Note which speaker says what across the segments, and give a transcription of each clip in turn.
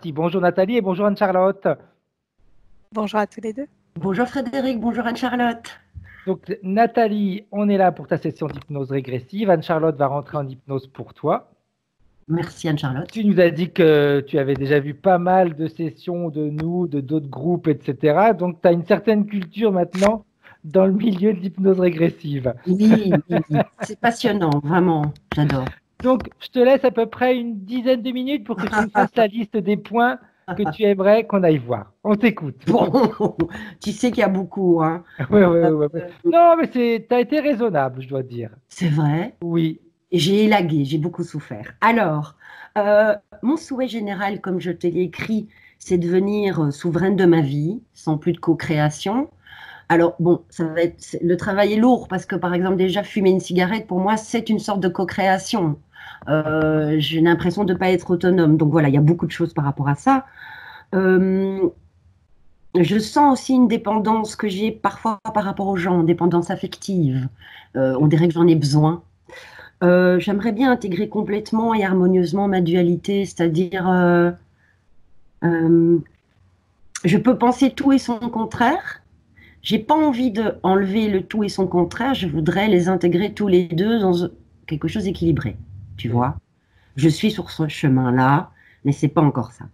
Speaker 1: parti. Bonjour Nathalie et bonjour Anne-Charlotte.
Speaker 2: Bonjour à tous les deux.
Speaker 3: Bonjour Frédéric, bonjour Anne-Charlotte.
Speaker 1: Donc Nathalie, on est là pour ta session d'hypnose régressive. Anne-Charlotte va rentrer en hypnose pour toi.
Speaker 3: Merci Anne-Charlotte.
Speaker 1: Tu nous as dit que tu avais déjà vu pas mal de sessions de nous, de d'autres groupes, etc. Donc tu as une certaine culture maintenant dans le milieu de l'hypnose régressive.
Speaker 3: Oui, c'est passionnant, vraiment, j'adore.
Speaker 1: Donc je te laisse à peu près une dizaine de minutes pour que tu nous fasses la liste des points que tu aimerais qu'on aille voir. On t'écoute.
Speaker 3: Bon, tu sais qu'il y a beaucoup, hein.
Speaker 1: Ouais. Non, mais tu as été raisonnable, je dois dire.
Speaker 3: C'est vrai?
Speaker 1: Oui.
Speaker 3: J'ai élagué, j'ai beaucoup souffert. Alors, mon souhait général, comme je te l'ai écrit, c'est devenir souveraine de ma vie, sans plus de co-création. Alors, bon, le travail est lourd parce que, par exemple, déjà, fumer une cigarette, pour moi, c'est une sorte de co-création. J'ai l'impression de ne pas être autonome. Donc voilà, il y a beaucoup de choses par rapport à ça. Je sens aussi une dépendance que j'ai parfois par rapport aux gens, dépendance affective. On dirait que j'en ai besoin. J'aimerais bien intégrer complètement et harmonieusement ma dualité, c'est-à-dire je peux penser tout et son contraire. J'ai pas envie d'enlever le tout et son contraire, je voudrais les intégrer tous les deux dans quelque chose d'équilibré, tu vois. Je suis sur ce chemin-là, mais c'est pas encore ça.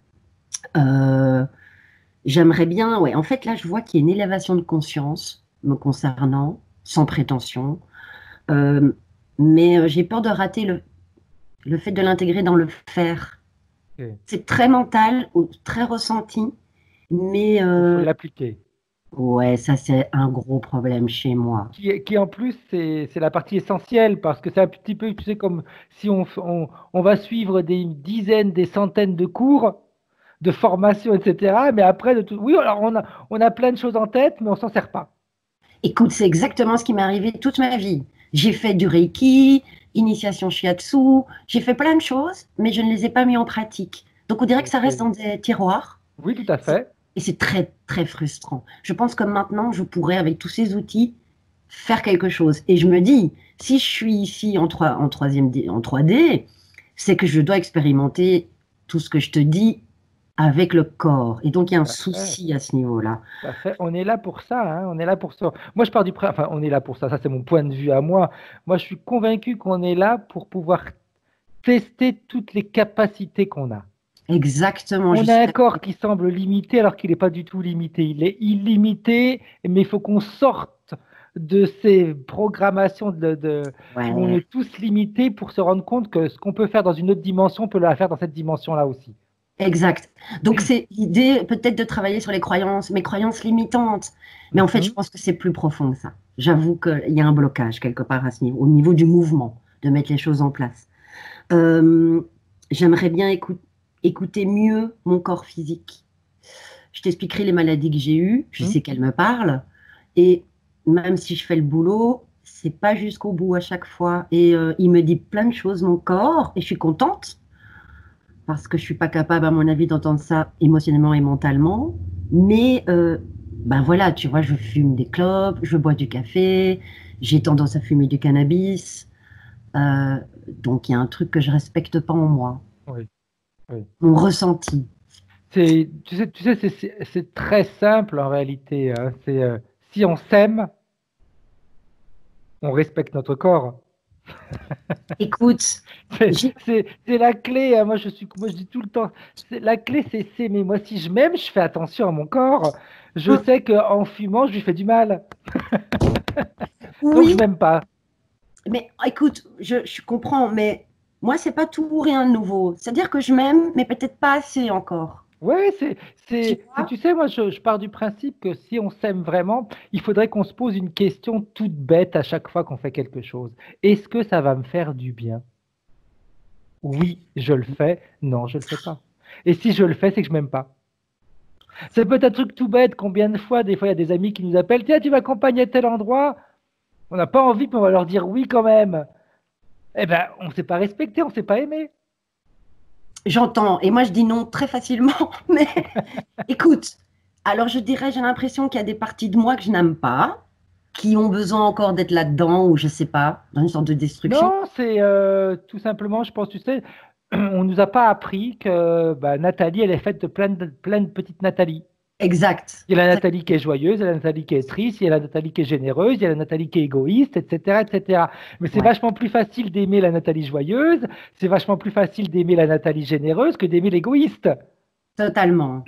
Speaker 3: J'aimerais bien, ouais, en fait là je vois qu'il y a une élévation de conscience me concernant, sans prétention, mais j'ai peur de rater le fait de l'intégrer dans le faire.
Speaker 1: Okay.
Speaker 3: C'est très mental, très ressenti, mais...
Speaker 1: Il faut l'appliquer.
Speaker 3: Ouais, ça c'est un gros problème chez moi.
Speaker 1: Qui en plus, c'est la partie essentielle, parce que c'est un petit peu, tu sais, comme si on va suivre des dizaines, des centaines de cours, de formation, etc. Mais après, oui, alors on a plein de choses en tête, mais on s'en sert pas.
Speaker 3: Écoute, c'est exactement ce qui m'est arrivé toute ma vie. J'ai fait du Reiki, initiation Shiatsu, j'ai fait plein de choses, mais je ne les ai pas mis en pratique. Donc on dirait que ça reste dans des tiroirs.
Speaker 1: Oui, tout à fait.
Speaker 3: Et c'est très, très frustrant. Je pense que maintenant, je pourrais, avec tous ces outils, faire quelque chose. Et je me dis, si je suis ici en 3D, c'est que je dois expérimenter tout ce que je te dis avec le corps. Et donc, il y a un souci à ce niveau-là.
Speaker 1: On est là pour ça, hein, on est là pour ça. Moi, je pars du principe, enfin, on est là pour ça, ça c'est mon point de vue à moi. Moi, je suis convaincu qu'on est là pour pouvoir tester toutes les capacités qu'on a.
Speaker 3: Exactement.
Speaker 1: On a un corps qui semble limité alors qu'il n'est pas du tout limité. Il est illimité, mais il faut qu'on sorte de ces programmations on est tous limités pour se rendre compte que ce qu'on peut faire dans une autre dimension, on peut le faire dans cette dimension-là aussi.
Speaker 3: Exact. Donc, c'est l'idée peut-être de travailler sur les croyances, mes croyances limitantes. Mais en fait, je pense que c'est plus profond que ça. J'avoue qu'il y a un blocage quelque part à ce niveau, au niveau du mouvement, de mettre les choses en place. J'aimerais bien écouter mieux mon corps physique. Je t'expliquerai les maladies que j'ai eues, je sais qu'elles me parlent. Et même si je fais le boulot, c'est pas jusqu'au bout à chaque fois. Et il me dit plein de choses, mon corps, et je suis contente. Parce que je suis pas capable, à mon avis, d'entendre ça émotionnellement et mentalement. Mais, ben voilà, tu vois, je fume des clopes, je bois du café, j'ai tendance à fumer du cannabis. Donc, il y a un truc que je respecte pas en moi.
Speaker 1: Oui.
Speaker 3: Mon ressenti.
Speaker 1: Tu sais, c'est très simple en réalité. Hein. Si on s'aime, on respecte notre corps.
Speaker 3: Écoute,
Speaker 1: c'est la clé. Hein. Moi, je dis tout le temps, la clé, c'est s'aimer. Moi, si je m'aime, je fais attention à mon corps. Je sais qu'en fumant, je lui fais du mal. Donc, je m'aime pas.
Speaker 3: Mais écoute, je comprends, mais moi, c'est pas tout ou rien de nouveau. C'est-à-dire que je m'aime, mais peut-être pas assez encore.
Speaker 1: Oui, tu sais, moi, je pars du principe que si on s'aime vraiment, il faudrait qu'on se pose une question toute bête à chaque fois qu'on fait quelque chose. Est-ce que ça va me faire du bien? Oui, je le fais. Non, je le fais pas. Et si je le fais, c'est que je m'aime pas. C'est peut-être un truc tout bête. Combien de fois, des fois, il y a des amis qui nous appellent. Tiens, tu m'accompagnes à tel endroit. On n'a pas envie, mais on va leur dire oui quand même. Eh ben, on ne s'est pas respecté, on ne s'est pas aimé.
Speaker 3: J'entends. Et moi, je dis non très facilement. Mais écoute, alors je dirais, j'ai l'impression qu'il y a des parties de moi que je n'aime pas, qui ont besoin encore d'être là-dedans, ou je sais pas, dans une sorte de destruction.
Speaker 1: Non, c'est tout simplement, je pense, tu sais, on nous a pas appris que Nathalie, elle est faite de plein de petites Nathalie.
Speaker 3: Exact.
Speaker 1: Il y a la Nathalie qui est joyeuse, il y a la Nathalie qui est triste, il y a la Nathalie qui est généreuse, il y a la Nathalie qui est égoïste, etc., etc. Mais c'est
Speaker 3: Ouais.
Speaker 1: vachement plus facile d'aimer la Nathalie joyeuse, c'est vachement plus facile d'aimer la Nathalie généreuse que d'aimer l'égoïste.
Speaker 3: Totalement.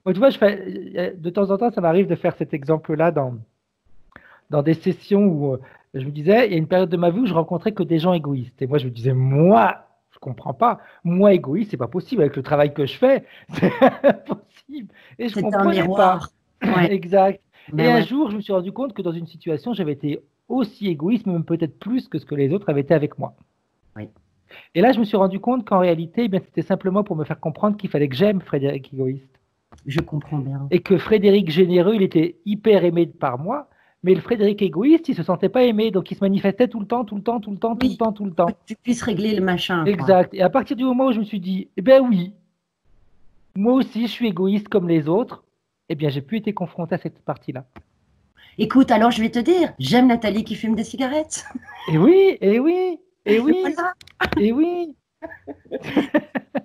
Speaker 1: Moi, tu vois, de temps en temps, ça m'arrive de faire cet exemple-là dans des sessions où je me disais, il y a une période de ma vie où je rencontrais que des gens égoïstes. Et moi, je me disais, moi, je comprends pas. Moi, égoïste, c'est pas possible. Avec le travail que je fais, c'est impossible. Et je
Speaker 3: C'est un
Speaker 1: comprenais
Speaker 3: miroir.
Speaker 1: pas.
Speaker 3: Ouais.
Speaker 1: Exact.
Speaker 3: Ben
Speaker 1: Et un
Speaker 3: ouais.
Speaker 1: jour, je me suis rendu compte que dans une situation, j'avais été aussi égoïste, même peut-être plus que ce que les autres avaient été avec moi.
Speaker 3: Oui.
Speaker 1: Et là, je me suis rendu compte qu'en réalité, eh bien, c'était simplement pour me faire comprendre qu'il fallait que j'aime Frédéric égoïste.
Speaker 3: Je comprends bien.
Speaker 1: Et que Frédéric généreux, il était hyper aimé par moi, mais le Frédéric égoïste, il se sentait pas aimé, donc il se manifestait tout le temps, tout le temps, tout le temps, tout le
Speaker 3: Oui,
Speaker 1: temps, tout le
Speaker 3: pour que
Speaker 1: temps.
Speaker 3: tu puisses régler le machin, quoi.
Speaker 1: Exact. Et à partir du moment où je me suis dit, eh bien oui, moi aussi, je suis égoïste comme les autres, eh bien, j'ai plus été confronté à cette partie-là.
Speaker 3: Écoute, alors je vais te dire, j'aime Nathalie qui fume des cigarettes.
Speaker 1: Et oui, et oui, et oui,
Speaker 3: Voilà.
Speaker 1: et oui.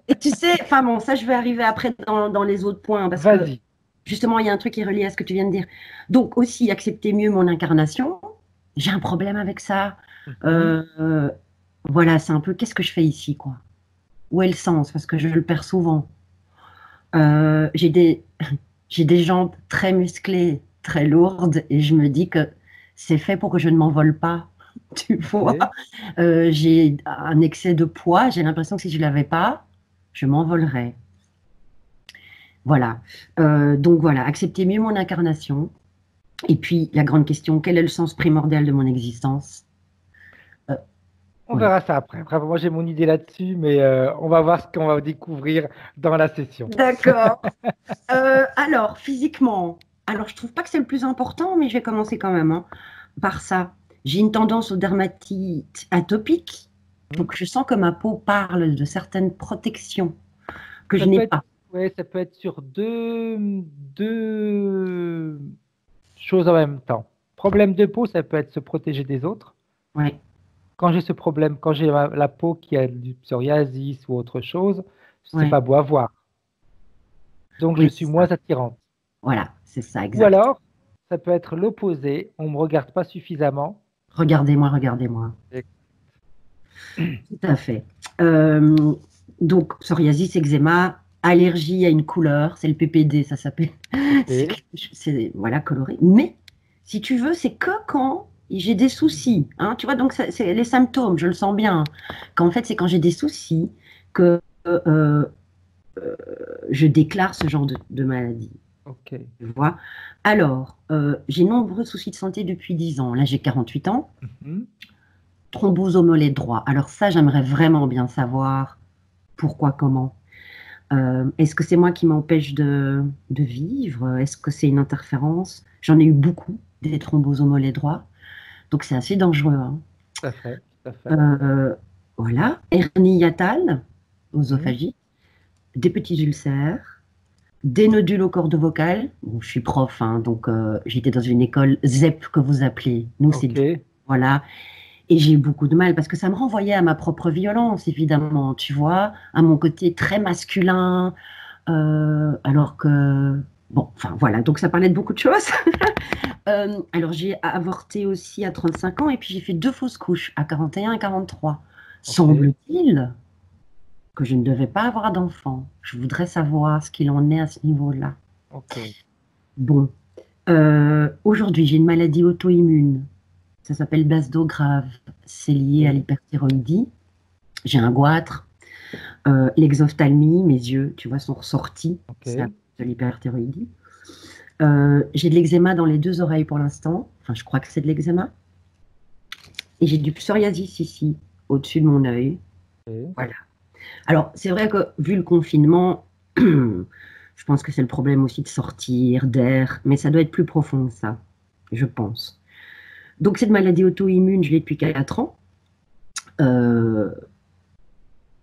Speaker 3: Et tu sais, enfin bon, ça je vais arriver après dans les autres points, parce que
Speaker 1: Vas-y.
Speaker 3: justement, il y a un truc qui est relié à ce que tu viens de dire. Donc aussi, accepter mieux mon incarnation. J'ai un problème avec ça.
Speaker 1: Mhm.
Speaker 3: Voilà, c'est un peu, qu'est-ce que je fais ici, quoi? Où est le sens? Parce que je le perds souvent. J'ai des, j'ai des jambes très musclées, très lourdes, et je me dis que c'est fait pour que je ne m'envole pas. Tu vois?
Speaker 1: Ok.
Speaker 3: J'ai un excès de poids. J'ai l'impression que si je ne l'avais pas, je m'envolerais. Voilà. Donc voilà, accepter mieux mon incarnation. Et puis la grande question, quel est le sens primordial de mon existence? Euh,
Speaker 1: On
Speaker 3: voilà.
Speaker 1: verra ça après. Après, moi, j'ai mon idée là-dessus, mais on va voir ce qu'on va découvrir dans la session.
Speaker 3: D'accord. Alors, physiquement, alors je trouve pas que c'est le plus important, mais je vais commencer quand même hein, par ça. J'ai une tendance aux dermatites atopiques,
Speaker 1: Hmm.
Speaker 3: donc je sens que ma peau parle de certaines protections que
Speaker 1: Ça
Speaker 3: je
Speaker 1: peut
Speaker 3: n'ai
Speaker 1: être,
Speaker 3: pas.
Speaker 1: ouais, ça peut être sur deux choses en même temps. Problème de peau, ça peut être se protéger des autres.
Speaker 3: Ouais,
Speaker 1: Quand j'ai ce problème, quand j'ai la peau qui a du psoriasis ou autre chose, c'est
Speaker 3: ouais,
Speaker 1: pas beau à voir. Donc je
Speaker 3: oui,
Speaker 1: suis
Speaker 3: c'est
Speaker 1: moins
Speaker 3: ça.
Speaker 1: attirante.
Speaker 3: Voilà, c'est ça,
Speaker 1: Ou
Speaker 3: exact.
Speaker 1: alors, ça peut être l'opposé. On me regarde pas suffisamment.
Speaker 3: Regardez-moi, regardez-moi.
Speaker 1: Et-
Speaker 3: Tout à fait. Euh, donc, psoriasis, eczéma, allergie à une couleur, c'est le PPD, ça s'appelle.
Speaker 1: Ok.
Speaker 3: C'est voilà, coloré. Mais, si tu veux, c'est que quand j'ai des soucis. Hein, tu vois, donc c'est les symptômes, je le sens bien. Qu'en fait, c'est quand j'ai des soucis que je déclare ce genre de maladie.
Speaker 1: Ok.
Speaker 3: Tu vois. Alors, j'ai nombreux soucis de santé depuis 10 ans. Là, j'ai 48 ans.
Speaker 1: Mhm.
Speaker 3: Thrombose au mollet droit. Alors ça, j'aimerais vraiment bien savoir pourquoi, comment. Est-ce que c'est moi qui m'empêche de vivre? Est-ce que c'est une interférence? J'en ai eu beaucoup, des thromboses au mollet droit. Donc c'est assez dangereux. Hein.
Speaker 1: Tout à fait. Tout à fait.
Speaker 3: Euh, voilà. Hernie hiatale,
Speaker 1: Mhm.
Speaker 3: osophagie, des petits ulcères, des nodules aux cordes vocales. Bon, je suis prof, hein, donc j'étais dans une école ZEP que vous appelez. Nous, c'est
Speaker 1: Ok.
Speaker 3: voilà. Et j'ai eu beaucoup de mal parce que ça me renvoyait à ma propre violence, évidemment, tu vois, à mon côté très masculin, alors que, bon, enfin voilà, donc ça parlait de beaucoup de choses. Alors j'ai avorté aussi à 35 ans et puis j'ai fait 2 fausses couches à 41 et 43.
Speaker 1: Ok.
Speaker 3: Semble-t-il que je ne devais pas avoir d'enfant. Je voudrais savoir ce qu'il en est à ce niveau-là.
Speaker 1: Ok.
Speaker 3: Bon, aujourd'hui j'ai une maladie auto-immune. Ça s'appelle Blasdo grave. C'est lié à
Speaker 1: Ok.
Speaker 3: l'hyperthyroïdie. J'ai un goitre. L'exophthalmie, mes yeux, tu vois, sont ressortis. C'est à
Speaker 1: Ok.
Speaker 3: cause de l'hyperthyroïdie. J'ai de l'eczéma dans les 2 oreilles pour l'instant. Enfin, je crois que c'est de l'eczéma. Et j'ai du psoriasis ici, au-dessus de mon œil.
Speaker 1: Ok.
Speaker 3: Voilà. Alors, c'est vrai que vu le confinement, je pense que c'est le problème aussi de sortir, d'air. Mais ça doit être plus profond que ça, je pense. Donc, cette maladie auto-immune, je l'ai depuis 4 ans. Euh,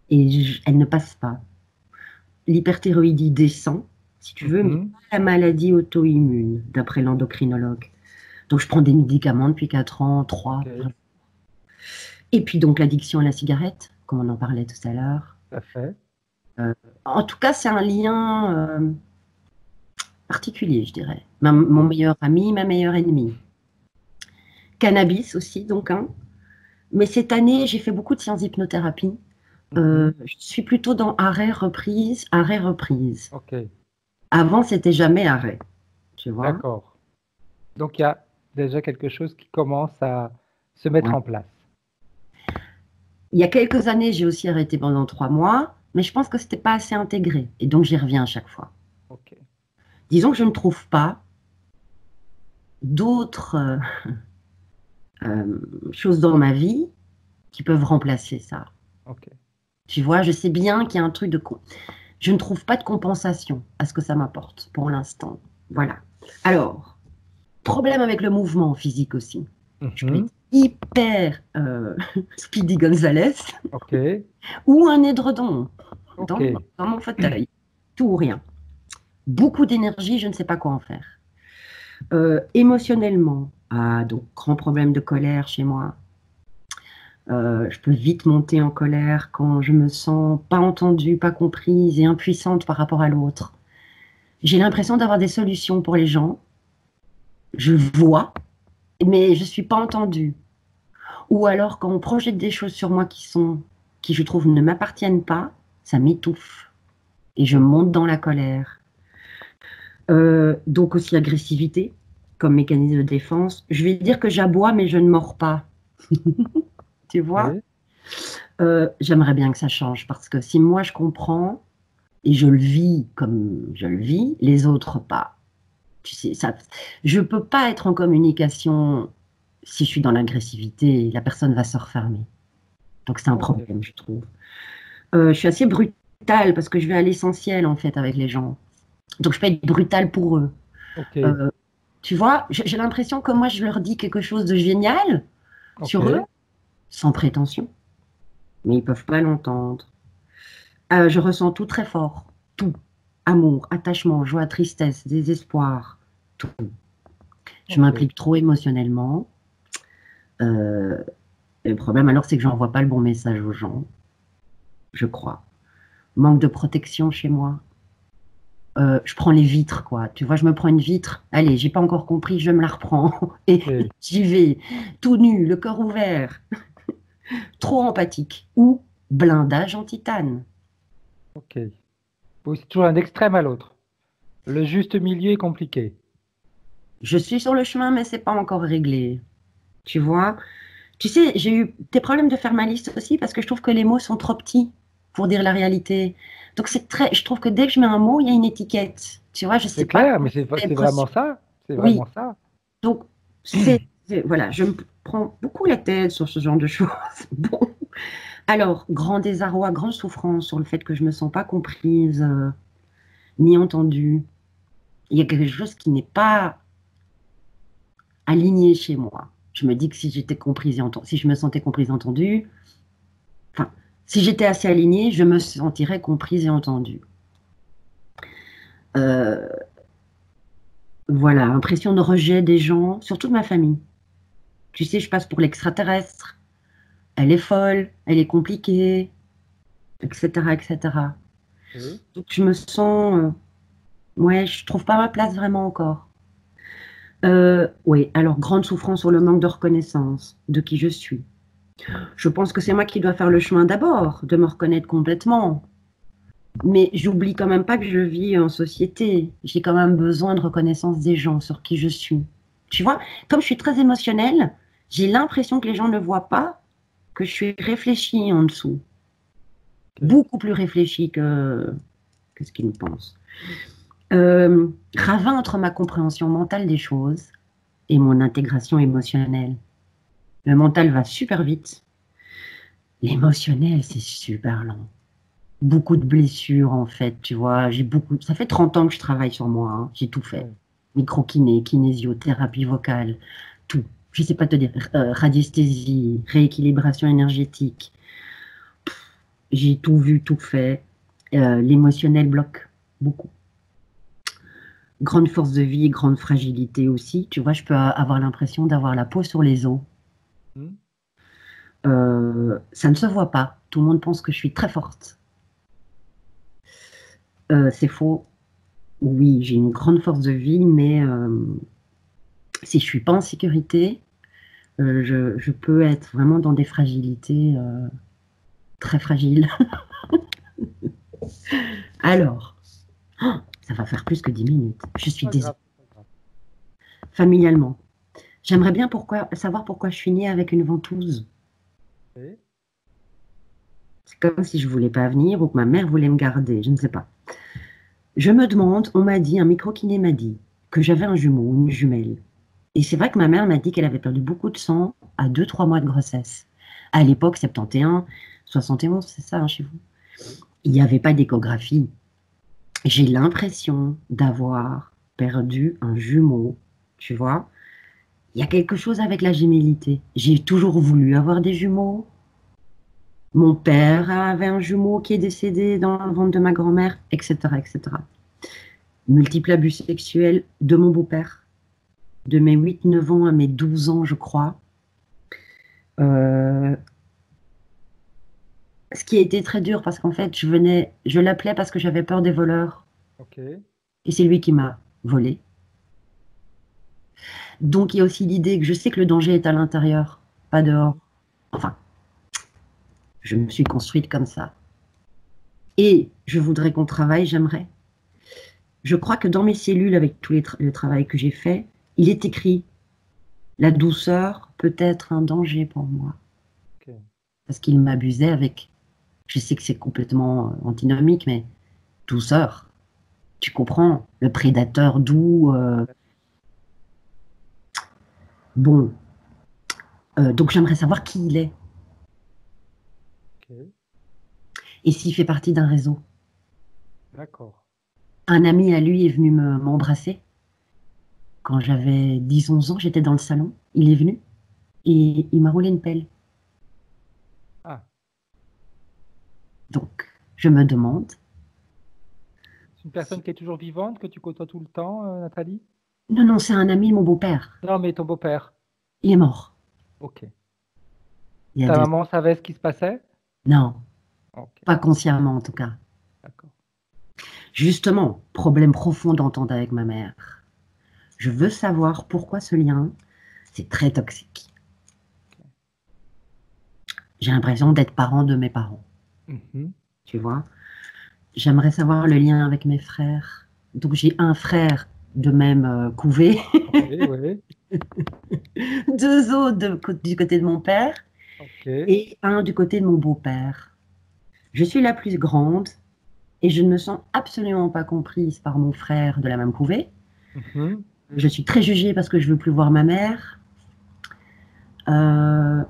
Speaker 3: elle ne passe pas. L'hyperthyroïdie descend, si tu veux, mais
Speaker 1: Mhm.
Speaker 3: pas la maladie auto-immune, d'après l'endocrinologue. Donc, je prends des médicaments depuis 4 ans, 3.
Speaker 1: Ok.
Speaker 3: Et puis, donc, l'addiction à la cigarette, comme on en parlait tout à l'heure.
Speaker 1: tout à fait.
Speaker 3: En tout cas, c'est un lien particulier, je dirais. Mon meilleur ami, ma meilleure ennemie. Cannabis aussi, donc. Hein. Mais cette année, j'ai fait beaucoup de séances d'hypnothérapie. Je suis plutôt dans arrêt, reprise, arrêt, reprise.
Speaker 1: Ok,
Speaker 3: Avant, c'était jamais arrêt, tu vois.
Speaker 1: d'accord. Donc il y a déjà quelque chose qui commence à se mettre
Speaker 3: Ouais.
Speaker 1: en place.
Speaker 3: Il y a quelques années, j'ai aussi arrêté pendant 3 mois, mais je pense que c'était pas assez intégré. Et donc, j'y reviens à chaque fois.
Speaker 1: Ok.
Speaker 3: Disons que je ne trouve pas d'autres choses dans ma vie qui peuvent remplacer ça.
Speaker 1: Ok.
Speaker 3: Tu vois, je sais bien qu'il y a un truc de... Je ne trouve pas de compensation à ce que ça m'apporte pour l'instant. Voilà. Alors, problème avec le mouvement physique aussi. Je peux être hyper Speedy Gonzalez
Speaker 1: Ok.
Speaker 3: ou un édredon
Speaker 1: Ok.
Speaker 3: dans mon fauteuil. Tout ou rien. Beaucoup d'énergie, je ne sais pas quoi en faire. Émotionnellement, donc grand problème de colère chez moi. Je peux vite monter en colère quand je me sens pas entendue, pas comprise et impuissante par rapport à l'autre. J'ai l'impression d'avoir des solutions pour les gens. Je vois, mais je suis pas entendue. Ou alors quand on projette des choses sur moi qui je trouve ne m'appartiennent pas, ça m'étouffe et je monte dans la colère. Donc aussi l'agressivité comme mécanisme de défense. Je vais dire que j'aboie mais je ne mords pas. Tu vois?
Speaker 1: Ok.
Speaker 3: J'aimerais bien que ça change parce que si moi je comprends et je le vis comme je le vis, les autres pas. Tu sais, ça, je peux pas être en communication si je suis dans l'agressivité, la personne va se refermer. Donc c'est un
Speaker 1: Ok.
Speaker 3: problème, je trouve. Je suis assez brutale parce que je vais à l'essentiel en fait avec les gens. Donc je peux être brutale pour eux.
Speaker 1: Ok.
Speaker 3: Euh, tu vois, j'ai l'impression que moi je leur dis quelque chose de génial
Speaker 1: Ok.
Speaker 3: sur eux, sans prétention, mais ils peuvent pas l'entendre. Je ressens tout très fort, tout. Amour, attachement, joie, tristesse, désespoir, tout. Je
Speaker 1: Ok.
Speaker 3: m'implique trop émotionnellement. Euh, le problème alors, c'est que j'envoie pas le bon message aux gens, je crois. Manque de protection chez moi. Je prends les vitres, quoi. Tu vois, je me prends une vitre. Allez, j'ai pas encore compris, je me la reprends. Et
Speaker 1: Ok.
Speaker 3: j'y vais, tout nu, le cœur ouvert, trop empathique. Ou blindage en titane.
Speaker 1: Ok. Oui, c'est toujours un extrême à l'autre. Le juste milieu est compliqué.
Speaker 3: Je suis sur le chemin, mais c'est pas encore réglé. Tu vois? Tu sais, j'ai eu des problèmes de faire ma liste aussi parce que je trouve que les mots sont trop petits pour dire la réalité. Donc c'est très, je trouve que dès que je mets un mot, il y a une étiquette. Tu vois, je sais
Speaker 1: C'est
Speaker 3: pas
Speaker 1: clair, mais
Speaker 3: comment
Speaker 1: c'est
Speaker 3: être
Speaker 1: vraiment
Speaker 3: sûr.
Speaker 1: ça. C'est
Speaker 3: Oui,
Speaker 1: vraiment ça.
Speaker 3: donc voilà, je me prends beaucoup la tête sur ce genre de choses. Bon, alors grand désarroi, grande souffrance sur le fait que je me sens pas comprise ni entendue. Il y a quelque chose qui n'est pas aligné chez moi. Je me dis que si j'étais comprise et entendue, si je me sentais comprise et entendue, enfin, si j'étais assez alignée, je me sentirais comprise et entendue. Euh, voilà, impression de rejet des gens, surtout de ma famille. Tu sais, je passe pour l'extraterrestre. Elle est folle, elle est compliquée, etc., etc.
Speaker 1: Ok.
Speaker 3: Donc je me sens, ouais, je trouve pas ma place vraiment encore. Oui, alors grande souffrance sur le manque de reconnaissance de qui je suis. Je pense que c'est moi qui dois faire le chemin d'abord, de me reconnaître complètement. Mais j'oublie quand même pas que je vis en société. J'ai quand même besoin de reconnaissance des gens sur qui je suis. Tu vois, comme je suis très émotionnelle, j'ai l'impression que les gens ne voient pas que je suis réfléchie en dessous.
Speaker 1: Ok.
Speaker 3: Beaucoup plus réfléchie que ce qu'ils ne pensent. Ravin entre ma compréhension mentale des choses et mon intégration émotionnelle. Le mental va super vite. L'émotionnel, c'est super lent. Beaucoup de blessures, en fait, tu vois. Ça fait 30 ans que je travaille sur moi, hein. J'ai tout fait.
Speaker 1: Ouais.
Speaker 3: Microkiné, kinésio, thérapie vocale, tout. Je sais pas te dire, radiesthésie, rééquilibration énergétique. J'ai tout vu, tout fait. L'émotionnel bloque beaucoup. Grande force de vie, grande fragilité aussi. Tu vois, je peux avoir l'impression d'avoir la peau sur les os.
Speaker 1: Hmm.
Speaker 3: Ça ne se voit pas. Tout le monde pense que je suis très forte. C'est faux. Oui, j'ai une grande force de vie, mais si je suis pas en sécurité, je peux être vraiment dans des fragilités très fragiles. Alors, oh, ça va faire plus que 10 minutes. Je suis
Speaker 1: Pas
Speaker 3: désolée.
Speaker 1: grave, pas grave.
Speaker 3: Familialement, j'aimerais bien savoir pourquoi je suis née avec une ventouse.
Speaker 1: Ok.
Speaker 3: C'est comme si je voulais pas venir ou que ma mère voulait me garder, je ne sais pas. Je me demande, on m'a dit, un micro-kiné m'a dit que j'avais un jumeau, une jumelle. Et c'est vrai que ma mère m'a dit qu'elle avait perdu beaucoup de sang à 2, 3 mois de grossesse. À l'époque, 71, 71, c'est ça, hein, chez vous. Il n'y avait pas d'échographie. J'ai l'impression d'avoir perdu un jumeau, tu vois. Il y a quelque chose avec la gémellité. J'ai toujours voulu avoir des jumeaux. Mon père avait un jumeau qui est décédé dans le ventre de ma grand-mère, etc., etc. Multiple abus sexuels de mon beau-père, de mes 8, 9 ans à mes 12 ans, je crois. Euh, ce qui a été très dur parce qu'en fait, je l'appelais parce que j'avais peur des voleurs.
Speaker 1: Ok.
Speaker 3: Et c'est lui qui m'a volé. Donc il y a aussi l'idée que je sais que le danger est à l'intérieur, pas dehors. Enfin, je me suis construite comme ça. Et je voudrais qu'on travaille, j'aimerais. Je crois que dans mes cellules, avec tout le travail que j'ai fait, il est écrit la douceur peut être un danger pour moi.
Speaker 1: Ok.
Speaker 3: Parce qu'il m'abusait avec, je sais que c'est complètement antinomique, mais douceur. Tu comprends? Le prédateur doux. Bon. Donc j'aimerais savoir qui il est
Speaker 1: Ok.
Speaker 3: et s'il fait partie d'un réseau.
Speaker 1: D'accord.
Speaker 3: Un ami à lui est venu m'embrasser. Quand j'avais 10, 11 ans, j'étais dans le salon. Il est venu et il m'a roulé une pelle.
Speaker 1: Ah,
Speaker 3: Donc, je me demande.
Speaker 1: c'est une personne qui est toujours vivante, que tu côtoies tout le temps, Nathalie?
Speaker 3: Non, non, c'est un ami de mon beau-père.
Speaker 1: Non, mais ton beau-père.
Speaker 3: Il est mort
Speaker 1: Ok.
Speaker 3: il y a
Speaker 1: Ta
Speaker 3: 2 ans.
Speaker 1: maman savait ce qui se passait?
Speaker 3: Non,
Speaker 1: Ok,
Speaker 3: pas consciemment en tout cas.
Speaker 1: d'accord.
Speaker 3: Justement, problème profond d'entente avec ma mère. Je veux savoir pourquoi ce lien, c'est très toxique. J'ai l'impression d'être parent de mes parents,
Speaker 1: Mhm.
Speaker 3: tu vois. J'aimerais savoir le lien avec mes frères. Donc j'ai un frère de même couvée,
Speaker 1: Oui, oui.
Speaker 3: 2 autres du côté de mon père
Speaker 1: Ok.
Speaker 3: et un du côté de mon beau-père. Je suis la plus grande et je ne me sens absolument pas comprise par mon frère de la même couvée.
Speaker 1: Mhm.
Speaker 3: Je suis très jugée parce que je veux plus voir ma mère. Euh,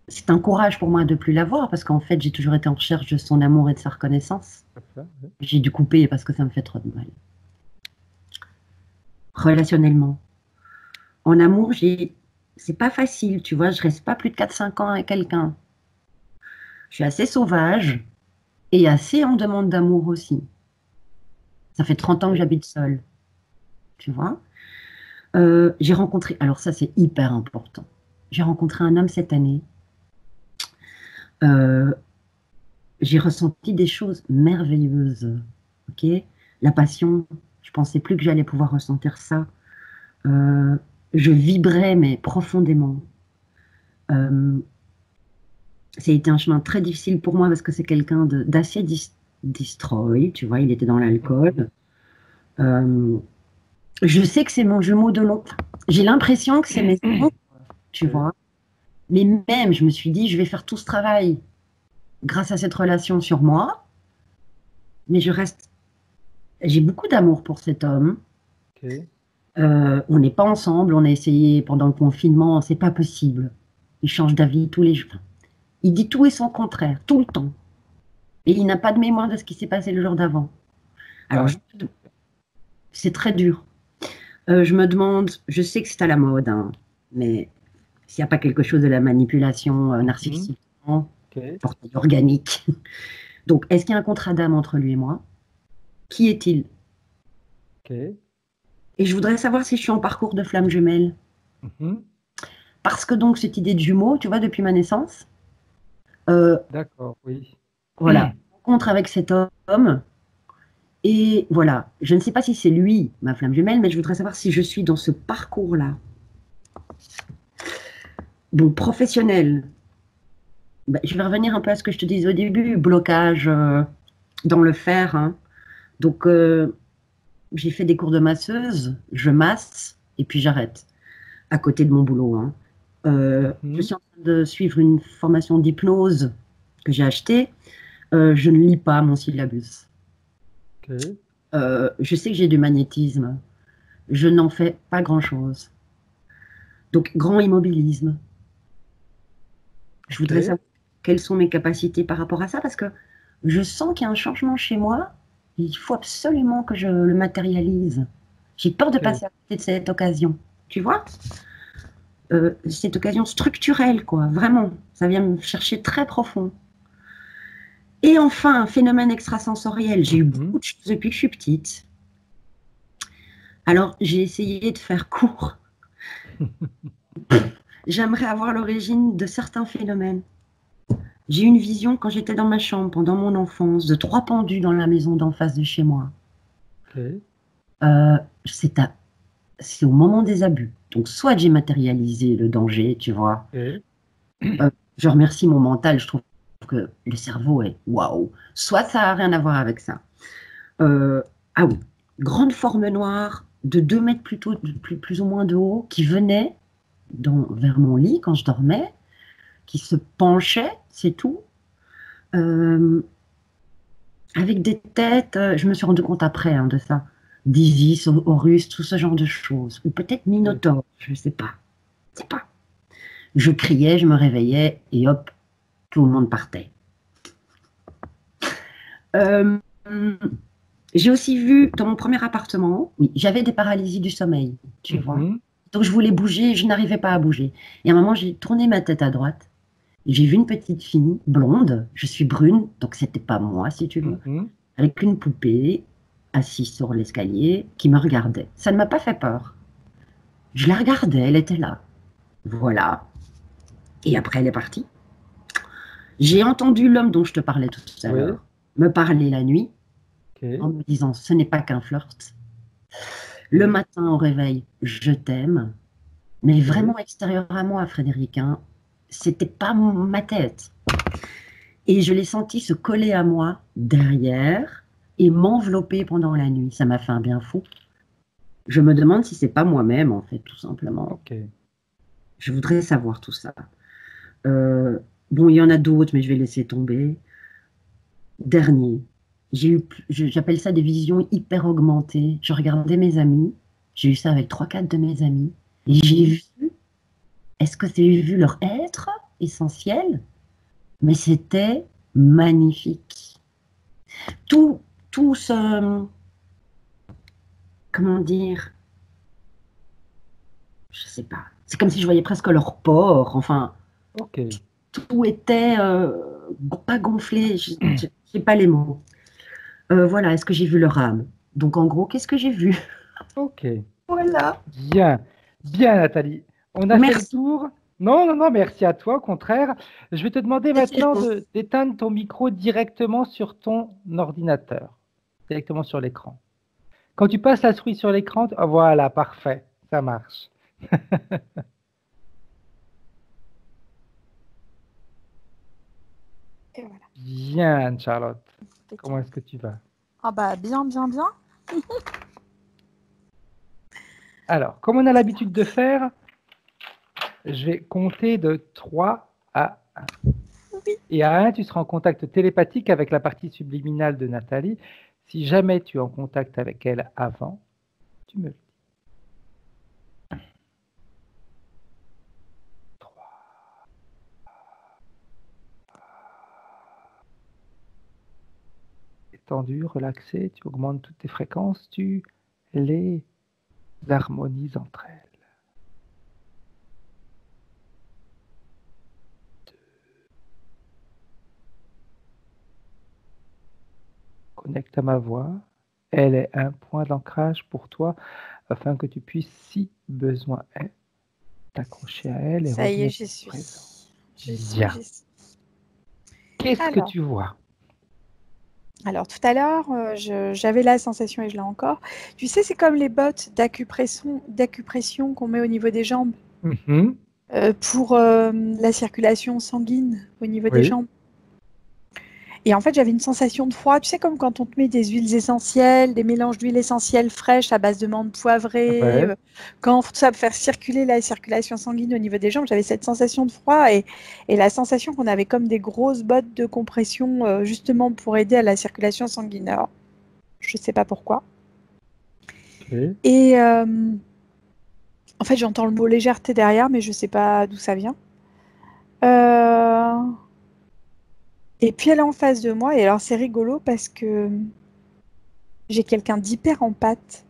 Speaker 3: c'est un courage pour moi de plus la voir parce qu'en fait, j'ai toujours été en recherche de son amour et de sa reconnaissance.
Speaker 1: Tout à fait, oui.
Speaker 3: J'ai dû couper parce que ça me fait trop de mal. Relationnellement. En amour, c'est pas facile, tu vois. Je reste pas plus de 4, 5 ans avec quelqu'un. Je suis assez sauvage et assez en demande d'amour aussi. Ça fait 30 ans que
Speaker 1: Ok.
Speaker 3: j'habite seule, tu vois. J'ai rencontré, alors ça c'est hyper important. J'ai rencontré un homme cette année. Euh, j'ai ressenti des choses merveilleuses. Ok, la passion, je pensais plus que j'allais pouvoir ressentir ça. Euh, je vibrais mais profondément. Euh, ça a été un chemin très difficile pour moi parce que c'est quelqu'un d'assez destroy, tu vois, il était dans
Speaker 1: Mhm.
Speaker 3: l'alcool. Euh, je sais que c'est mon jumeau de long. J'ai l'impression que c'est mes ombres, tu
Speaker 1: Ok.
Speaker 3: vois. Mais même, je me suis dit, je vais faire tout ce travail grâce à cette relation sur moi, mais j'ai beaucoup d'amour pour cet homme.
Speaker 1: Ok.
Speaker 3: On n'est pas ensemble, on a essayé pendant le confinement, c'est pas possible. Il change d'avis tous les jours. Il dit tout et son contraire, tout le temps. Et il n'a pas de mémoire de ce qui s'est passé le jour d'avant. Alors,
Speaker 1: Ah.
Speaker 3: c'est très dur. Je me demande, je sais que c'est à la mode, hein, mais s'il n'y a pas quelque chose de la manipulation
Speaker 1: Mhm.
Speaker 3: narcissique,
Speaker 1: Ok.
Speaker 3: portée organique. Donc, est-ce qu'il y a un contrat d'âme entre lui et moi? Qui est-il?
Speaker 1: Ok.
Speaker 3: Et je voudrais savoir si je suis en parcours de flamme jumelle.
Speaker 1: Mhm.
Speaker 3: Parce que donc, cette idée de jumeau, tu vois, depuis ma naissance, euh,
Speaker 1: D'accord, oui.
Speaker 3: voilà, rencontre avec cet homme, Et voilà, je ne sais pas si c'est lui, ma flamme jumelle, mais je voudrais savoir si je suis dans ce parcours-là. Bon, professionnel, ben, je vais revenir un peu à ce que je te disais au début, blocage dans le faire. Hein. Donc, j'ai fait des cours de masseuse, je masse et puis j'arrête à côté de mon boulot. Hein. Je suis en train de suivre une formation d'hypnose que j'ai achetée. Je ne lis pas mon syllabus.
Speaker 1: Okay.
Speaker 3: Je sais que j'ai du magnétisme. Je n'en fais pas grand-chose. Donc, grand immobilisme. Je voudrais savoir quelles sont mes capacités par rapport à ça parce que je sens qu'il y a un changement chez moi. Et il faut absolument que je le matérialise. J'ai peur de passer à côté de cette occasion. Tu vois cette occasion structurelle, quoi. Vraiment. Ça vient me chercher très profond. Et enfin, un phénomène extrasensoriel. J'ai eu beaucoup de choses depuis que je suis petite. Alors, j'ai essayé de faire court. J'aimerais avoir l'origine de certains phénomènes. J'ai eu une vision quand j'étais dans ma chambre pendant mon enfance de 3 pendus dans la maison d'en face de chez moi. C'est au moment des abus. Donc, soit j'ai matérialisé le danger, tu vois. Je remercie mon mental, je trouve que le cerveau est waouh. Soit ça n'a rien à voir avec ça. Ah oui, grande forme noire de 2 mètres plus ou moins de haut qui venait vers mon lit quand je dormais, qui se penchait, c'est tout. Avec des têtes, je me suis rendu compte après de ça, d'Isis, Horus, tout ce genre de choses. Ou peut-être Minotaure, je ne sais pas. Je sais pas. Je criais, je me réveillais et hop, tout le monde partait. J'ai aussi vu dans mon premier appartement, oui, j'avais des paralysies du sommeil, tu vois. Donc je voulais bouger, je n'arrivais pas à bouger. Et à un moment, j'ai tourné ma tête à droite. J'ai vu une petite fille blonde, je suis brune, donc c'était pas moi, si tu veux, avec une poupée assise sur l'escalier qui me regardait. Ça ne m'a pas fait peur. Je la regardais, elle était là. Voilà. Et après, elle est partie. J'ai entendu l'homme dont je te parlais tout à l'heure me parler la nuit en me disant ce n'est pas qu'un flirt. Le matin au réveil, je t'aime. Mais vraiment extérieur à moi, Frédéric, hein, c'était pas ma tête. Et je l'ai senti se coller à moi derrière et m'envelopper pendant la nuit. Ça m'a fait un bien fou. Je me demande si c'est pas moi-même, en fait, tout simplement. Je voudrais savoir tout ça. Bon, il y en a d'autres, mais je vais laisser tomber. Dernier, j'appelle ça des visions hyper augmentées. Je regardais mes amis, j'ai eu ça avec 3-4 de mes amis, et j'ai vu, est-ce que j'ai vu leur être essentiel? Mais c'était magnifique. Tout ce, comment dire, je sais pas, c'est comme si je voyais presque leur port, enfin, tout était pas gonflé, je sais pas les mots. Voilà, est-ce que j'ai vu leur âme? Donc en gros, qu'est-ce que j'ai vu?
Speaker 1: Ok.
Speaker 3: Voilà.
Speaker 1: Bien, bien Nathalie. On a fait le tour. Non, non, non, merci à toi, au contraire. Je vais te demander maintenant d'éteindre ton micro directement sur ton ordinateur, directement sur l'écran. Quand tu passes la souris sur l'écran, voilà, parfait, ça marche.
Speaker 2: Et voilà.
Speaker 1: Bien, Charlotte. Comment est-ce que tu vas?
Speaker 2: Ah bah bien, bien, bien.
Speaker 1: Alors, comme on a l'habitude de faire, je vais compter de 3 à 1.
Speaker 2: Oui.
Speaker 1: Et à 1, tu seras en contact télépathique avec la partie subliminale de Nathalie. Si jamais tu es en contact avec elle avant, tu me le dis. 3. Tendu, relaxé, tu augmentes toutes tes fréquences, tu les harmonises entre elles. 2. Connecte à ma voix. Elle est un point d'ancrage pour toi afin que tu puisses, si besoin est, t'accrocher à elle et
Speaker 2: ça y est,
Speaker 1: revenir
Speaker 2: j'y suis.
Speaker 1: Bien. Qu'est-ce que tu vois?
Speaker 2: Alors tout à l'heure, j'avais la sensation, et je l'ai encore, tu sais, c'est comme les bottes d'acupression qu'on met au niveau des jambes
Speaker 1: Mhm.
Speaker 2: pour la circulation sanguine au niveau des
Speaker 1: Oui.
Speaker 2: jambes. Et en fait, j'avais une sensation de froid, tu sais, comme quand on te met des huiles essentielles, des mélanges d'huiles essentielles fraîches à base de menthe poivrée,
Speaker 1: Ouais.
Speaker 2: quand tout ça pour faire circuler la circulation sanguine au niveau des jambes, j'avais cette sensation de froid et la sensation qu'on avait comme des grosses bottes de compression justement pour aider à la circulation sanguine. Alors, je sais pas pourquoi.
Speaker 1: Ok.
Speaker 2: Et en fait, j'entends le mot légèreté derrière, mais je sais pas d'où ça vient. Euh, Et puis elle est en face de moi, et alors c'est rigolo parce que j'ai quelqu'un d'hyper empathe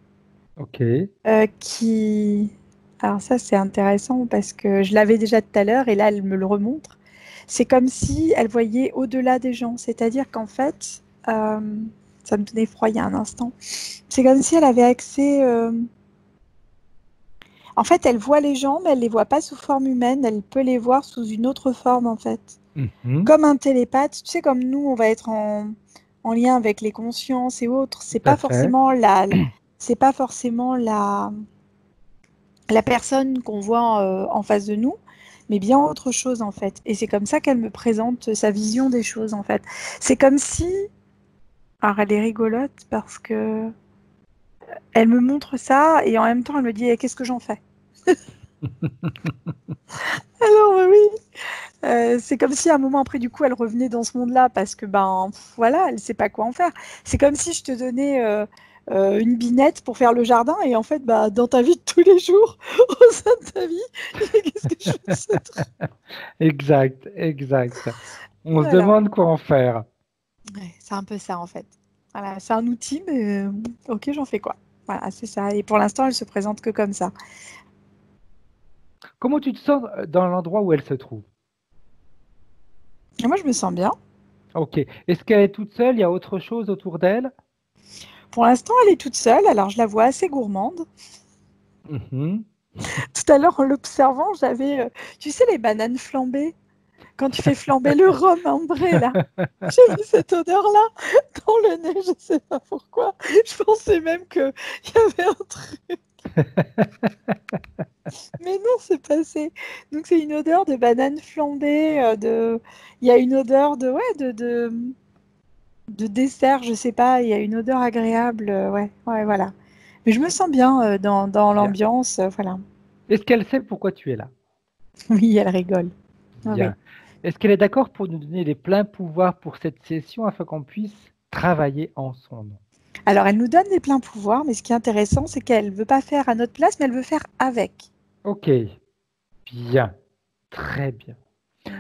Speaker 1: Ok.
Speaker 2: qui... Alors ça c'est intéressant parce que je l'avais déjà tout à l'heure et là elle me le remontre. C'est comme si elle voyait au-delà des gens, c'est-à-dire qu'en fait, ça me tenait froid il y a un instant, c'est comme si elle avait accès... En fait, elle voit les gens, mais elle les voit pas sous forme humaine, elle peut les voir sous une autre forme en fait.
Speaker 1: Mhm.
Speaker 2: Comme un télépathe, tu sais, comme nous, on va être en lien avec les consciences et autres,
Speaker 1: Tout à fait.
Speaker 2: c'est pas forcément la personne qu'on voit en face de nous, mais bien autre chose en fait. Et c'est comme ça qu'elle me présente sa vision des choses en fait. C'est comme si, alors elle est rigolote parce que elle me montre ça et en même temps elle me dit eh, qu'est-ce que j'en fais? Alors oui, c'est comme si à un moment après du coup elle revenait dans ce monde-là parce que ben voilà, elle sait pas quoi en faire. C'est comme si je te donnais une binette pour faire le jardin et en fait bah dans ta vie de tous les jours, au sein de ta vie, qu'est-ce que je fais de ce truc?
Speaker 1: Exact, exact. On se
Speaker 2: Voilà.
Speaker 1: demande quoi en faire.
Speaker 2: Ouais, c'est un peu ça en fait. Voilà, c'est un outil, mais ok, j'en fais quoi? Voilà, c'est ça. Et pour l'instant, elle se présente que comme ça.
Speaker 1: Comment tu te sens dans l'endroit où elle se trouve?
Speaker 2: Et moi, je me sens bien.
Speaker 1: Ok. Est-ce qu'elle est toute seule? Il y a autre chose autour d'elle?
Speaker 2: Pour l'instant, elle est toute seule, alors je la vois assez gourmande.
Speaker 1: Mhm.
Speaker 2: Tout à l'heure, en l'observant, j'avais, tu sais, les bananes flambées. Quand tu fais flamber le rhum ambré, là. J'ai eu cette odeur-là dans le nez, je sais pas pourquoi. Je pensais même qu'il y avait un truc. Mais non, c'est passé. Donc, c'est une odeur de banane flambée. Il y a une odeur de, ouais, de dessert, je sais pas. Il y a une odeur agréable. Ouais, ouais, voilà. Mais je me sens bien dans
Speaker 1: Bien.
Speaker 2: l'ambiance. Voilà.
Speaker 1: Est-ce qu'elle sait pourquoi tu es là?
Speaker 2: Oui, elle rigole. Ah oui.
Speaker 1: Bien. Est-ce qu'elle est d'accord pour nous donner les pleins pouvoirs pour cette session afin qu'on puisse travailler en son nom?
Speaker 2: Alors, elle nous donne des pleins pouvoirs, mais ce qui est intéressant, c'est qu'elle veut pas faire à notre place, mais elle veut faire avec.
Speaker 1: Ok. Bien. Très bien.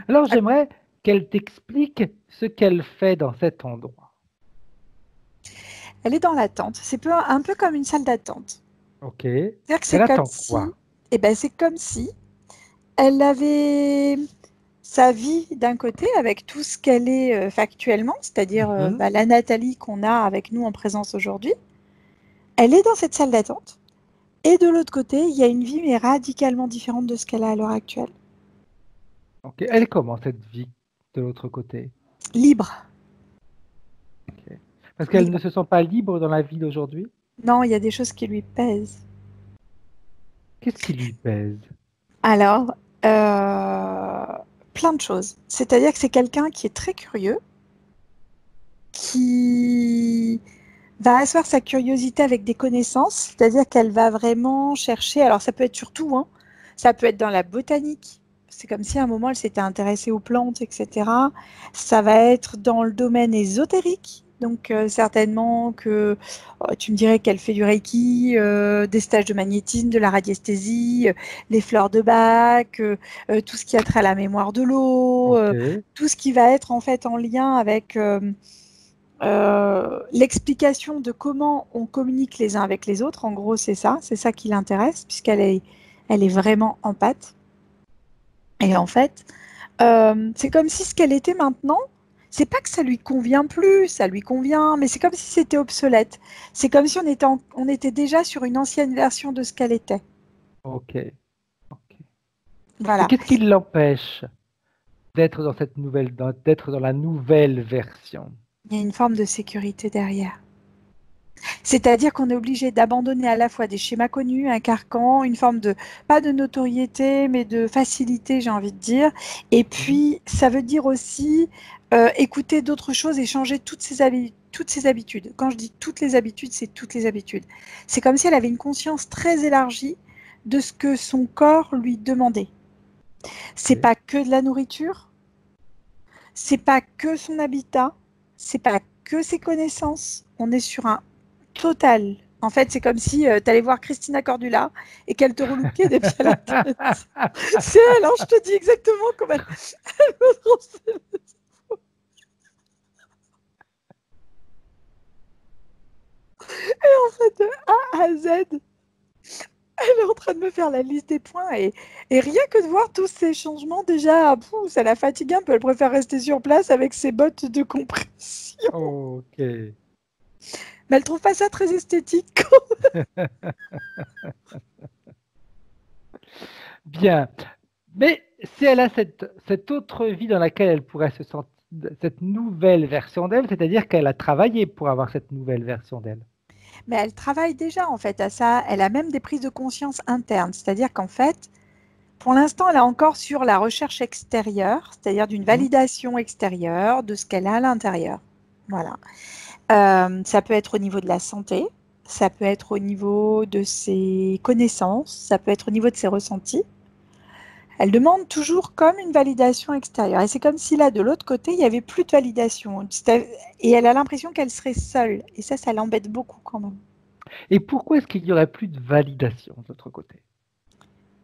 Speaker 1: Alors
Speaker 2: Ah,
Speaker 1: j'aimerais qu'elle t'explique ce qu'elle fait dans cet endroit.
Speaker 2: elle est dans l'attente. C'est un peu comme une salle d'attente.
Speaker 1: Ok.
Speaker 2: C'est-à-dire que c'est
Speaker 1: Elle
Speaker 2: comme
Speaker 1: attend
Speaker 2: si,
Speaker 1: quoi?
Speaker 2: eh ben, c'est comme si elle avait sa vie d'un côté avec tout ce qu'elle est factuellement, c'est-à-dire
Speaker 1: Mhm.
Speaker 2: bah, la Nathalie qu'on a avec nous en présence aujourd'hui. Elle est dans cette salle d'attente. Et de l'autre côté, il y a une vie mais radicalement différente de ce qu'elle a à l'heure actuelle.
Speaker 1: Ok. Elle est comment cette vie de l'autre côté?
Speaker 2: Libre.
Speaker 1: Ok. Parce qu'elle ne
Speaker 2: Libre.
Speaker 1: se sent pas libre dans la vie d'aujourd'hui?
Speaker 2: Non, il y a des choses qui lui pèsent.
Speaker 1: Qu'est-ce qui lui pèse?
Speaker 2: Alors, euh, plein de choses. C'est-à-dire que c'est quelqu'un qui est très curieux, qui va asseoir sa curiosité avec des connaissances, c'est-à-dire qu'elle va vraiment chercher, alors ça peut être surtout, hein, ça peut être dans la botanique, c'est comme si à un moment elle s'était intéressée aux plantes, etc. Ça va être dans le domaine ésotérique, donc certainement que tu me dirais qu'elle fait du Reiki, des stages de magnétisme, de la radiesthésie, les fleurs de Bach, tout ce qui a trait à la mémoire de l'eau,
Speaker 1: Ok.
Speaker 2: tout ce qui va être en fait en lien avec l'explication de comment on communique les uns avec les autres, en gros, c'est ça qui l'intéresse, elle est vraiment en pâte. Et en fait, c'est comme si ce qu'elle était maintenant, c'est pas que ça lui convient plus, ça lui convient, mais c'est comme si c'était obsolète. C'est comme si on était déjà sur une ancienne version de ce qu'elle était.
Speaker 1: Ok. Ok. Et
Speaker 2: Voilà.
Speaker 1: qu'est-ce qui l'empêche d'être dans cette nouvelle, d'être dans la nouvelle version?
Speaker 2: Il y a une forme de sécurité derrière. C'est-à-dire qu'on est obligé d'abandonner à la fois des schémas connus, un carcan, une forme de, pas de notoriété, mais de facilité, j'ai envie de dire. Et puis, ça veut dire aussi écouter d'autres choses et changer toutes ses habitudes. Quand je dis toutes les habitudes, c'est toutes les habitudes. C'est comme si elle avait une conscience très élargie de ce que son corps lui demandait. C'est pas que de la nourriture, c'est pas que son habitat, c'est pas que ses connaissances. On est sur un total. En fait, c'est comme si tu allais voir Christina Cordula et qu'elle te relookait des pieds à la tête. C'est elle, hein, je te dis exactement comment elle me transmet. Et en fait, de A à Z, elle est en train de me faire la liste des points et rien que de voir tous ces changements, déjà, ça la fatigue un peu. Elle préfère rester sur place avec ses bottes de compression.
Speaker 1: Ok.
Speaker 2: Mais elle trouve pas ça très esthétique.
Speaker 1: Bien. Mais si elle a cette autre vie dans laquelle elle pourrait se sentir, cette nouvelle version d'elle, c'est-à-dire qu'elle a travaillé pour avoir cette nouvelle version d'elle.
Speaker 2: Mais elle travaille déjà en fait à ça. Elle a même des prises de conscience internes. C'est-à-dire qu'en fait, pour l'instant, elle est encore sur la recherche extérieure, c'est-à-dire d'une validation extérieure de ce qu'elle a à l'intérieur. Voilà. Ça peut être au niveau de la santé, ça peut être au niveau de ses connaissances, ça peut être au niveau de ses ressentis. Elle demande toujours comme une validation extérieure. Et c'est comme si là, de l'autre côté, il n'y avait plus de validation. Et elle a l'impression qu'elle serait seule. Et ça l'embête beaucoup quand même.
Speaker 1: Et pourquoi est-ce qu'il n'y aurait plus de validation de l'autre côté?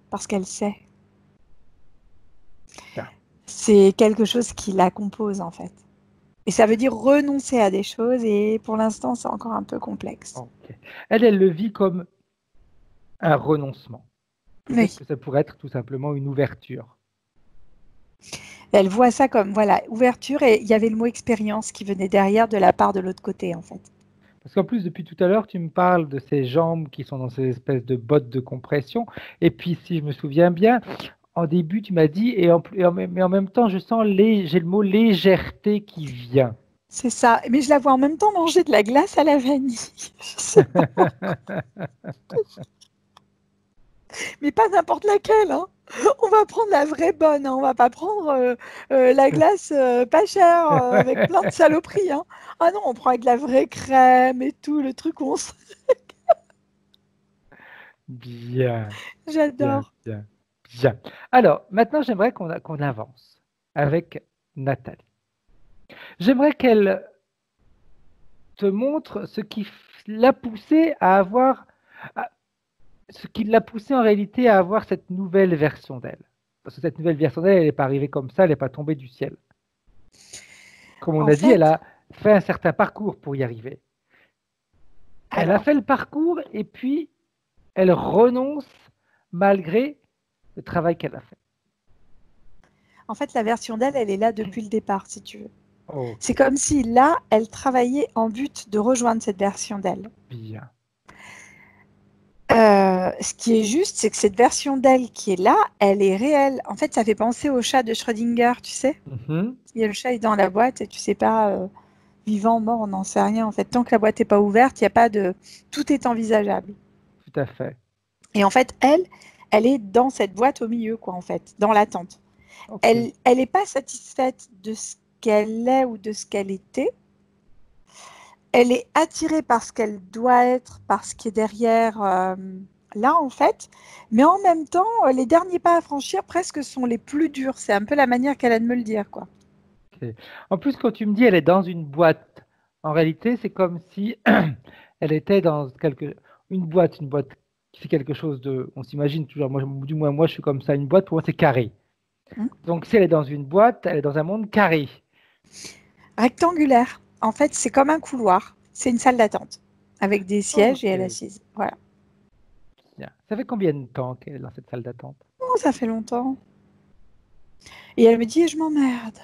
Speaker 2: Parce qu'elle sait.
Speaker 1: Ah.
Speaker 2: C'est quelque chose qui la compose en fait. Et ça veut dire renoncer à des choses. Et pour l'instant, c'est encore un peu complexe.
Speaker 1: Okay. Elle le vit comme un renoncement. Peut-être que ça pourrait être tout simplement une ouverture.
Speaker 2: Elle voit ça comme, voilà, ouverture, et il y avait le mot expérience qui venait derrière de la part de l'autre côté, en fait.
Speaker 1: Parce qu'en plus, depuis tout à l'heure, tu me parles de ces jambes qui sont dans ces espèces de bottes de compression. Et puis, si je me souviens bien, en début, tu m'as dit, mais en même temps, j'ai le mot légèreté qui vient.
Speaker 2: C'est ça. Mais je la vois en même temps manger de la glace à la vanille. Je sais pas pourquoi. Mais pas n'importe laquelle, hein. On va prendre la vraie bonne, hein. On va pas prendre la glace pas chère avec plein de saloperies, hein. Ah non, on prend avec de la vraie crème et tout, le truc où on se...
Speaker 1: Bien.
Speaker 2: J'adore.
Speaker 1: Bien, bien. Alors, maintenant, j'aimerais qu'on avance avec Nathalie. J'aimerais qu'elle te montre ce qui l'a poussée à avoir... ce qui l'a poussée en réalité à avoir cette nouvelle version d'elle. Parce que cette nouvelle version d'elle, elle n'est pas arrivée comme ça, elle n'est pas tombée du ciel. Comme on a dit, elle a fait un certain parcours pour y arriver. Elle a fait le parcours et puis elle renonce malgré le travail qu'elle a fait.
Speaker 2: En fait, la version d'elle, elle est là depuis le départ, si tu veux.
Speaker 1: Oh.
Speaker 2: C'est comme si là, elle travaillait en but de rejoindre cette version d'elle.
Speaker 1: Bien.
Speaker 2: Ce qui est juste, c'est que cette version d'elle qui est là, elle est réelle. En fait, ça fait penser au chat de Schrödinger, tu sais. Il y a le chat est dans la boîte et tu sais pas vivant, mort, on n'en sait rien. En fait, tant que la boîte n'est pas ouverte, il n'y a pas de... Tout est envisageable.
Speaker 1: Tout à fait.
Speaker 2: Et en fait, elle est dans cette boîte au milieu, quoi, en fait, dans l'attente.
Speaker 1: Okay.
Speaker 2: Elle n'est pas satisfaite de ce qu'elle est ou de ce qu'elle était. Elle est attirée par ce qu'elle doit être, par ce qui est derrière là, en fait. Mais en même temps, les derniers pas à franchir presque sont les plus durs. C'est un peu la manière qu'elle a de me le dire, quoi.
Speaker 1: Okay. En plus, quand tu me dis elle est dans une boîte, en réalité, c'est comme si elle était dans une boîte qui fait quelque chose de... On s'imagine toujours, du moins moi je suis comme ça, une boîte pour moi c'est carré. Donc si elle est dans une boîte, elle est dans un monde carré.
Speaker 2: Rectangulaire. En fait, c'est comme un couloir. C'est une salle d'attente avec des sièges et elle est assise. Voilà.
Speaker 1: Bien. Ça fait combien de temps qu'elle est dans cette salle d'attente?
Speaker 2: Oh, ça fait longtemps. Et elle me dit, je m'emmerde.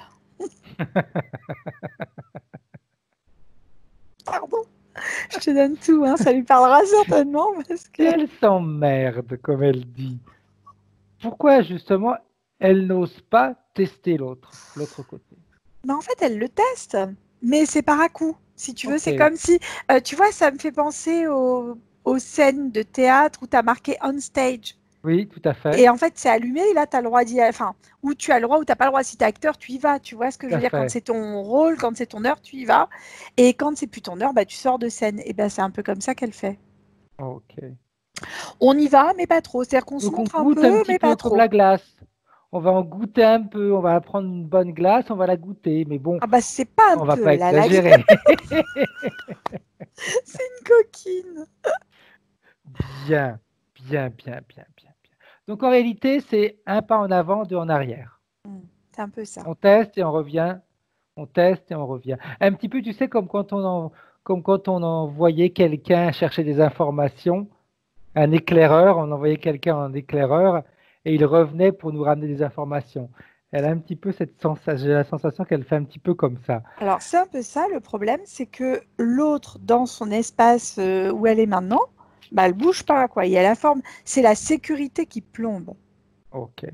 Speaker 2: Pardon. Je te donne tout, hein. Ça lui parlera certainement parce que...
Speaker 1: Elle s'emmerde, comme elle dit. Pourquoi justement elle n'ose pas tester l'autre côté?
Speaker 2: Mais en fait, elle le teste. mais c'est par à-coup. Si tu veux,
Speaker 1: Ok.
Speaker 2: c'est comme si, tu vois, ça me fait penser aux scènes de théâtre où tu as marqué on stage.
Speaker 1: Oui, tout à fait.
Speaker 2: Et en fait, c'est allumé, et là, tu as le droit d'y aller. Enfin, où tu as le droit, ou tu n'as pas le droit. Si tu es acteur, tu y vas. Tu vois ce que
Speaker 1: Tout
Speaker 2: je
Speaker 1: à
Speaker 2: veux dire? Quand
Speaker 1: fait.
Speaker 2: c'est ton rôle, quand c'est ton heure, tu y vas. Et quand c'est plus ton heure, bah, tu sors de scène. Et ben, c'est un peu comme ça qu'elle fait.
Speaker 1: Ok.
Speaker 2: On y va, mais pas trop. C'est-à-dire qu'on se
Speaker 1: Donc on
Speaker 2: montre un
Speaker 1: goûte un
Speaker 2: peu,
Speaker 1: petit
Speaker 2: mais pas
Speaker 1: peu comme
Speaker 2: trop.
Speaker 1: la glace. On va en goûter un peu. On va prendre une bonne glace, on va la goûter. Mais bon,
Speaker 2: Ah bah, c'est pas un
Speaker 1: on va
Speaker 2: peu,
Speaker 1: pas
Speaker 2: là. La
Speaker 1: exagérer.
Speaker 2: c'est une coquine.
Speaker 1: Bien, bien, bien, bien, bien, bien. Donc en réalité, c'est un pas en avant, deux en arrière.
Speaker 2: C'est un peu ça.
Speaker 1: On teste et on revient. On teste et on revient. Un petit peu, tu sais, comme quand on envoyait quelqu'un chercher des informations, un éclaireur, on envoyait quelqu'un en éclaireur et il revenait pour nous ramener des informations. Elle a un petit peu cette sensation, j'ai la sensation qu'elle fait un petit peu comme ça.
Speaker 2: Alors, c'est un peu ça. Le problème, c'est que l'autre, dans son espace où elle est maintenant, bah, elle bouge pas, quoi. Il y a la forme. C'est la sécurité qui plombe.
Speaker 1: Ok,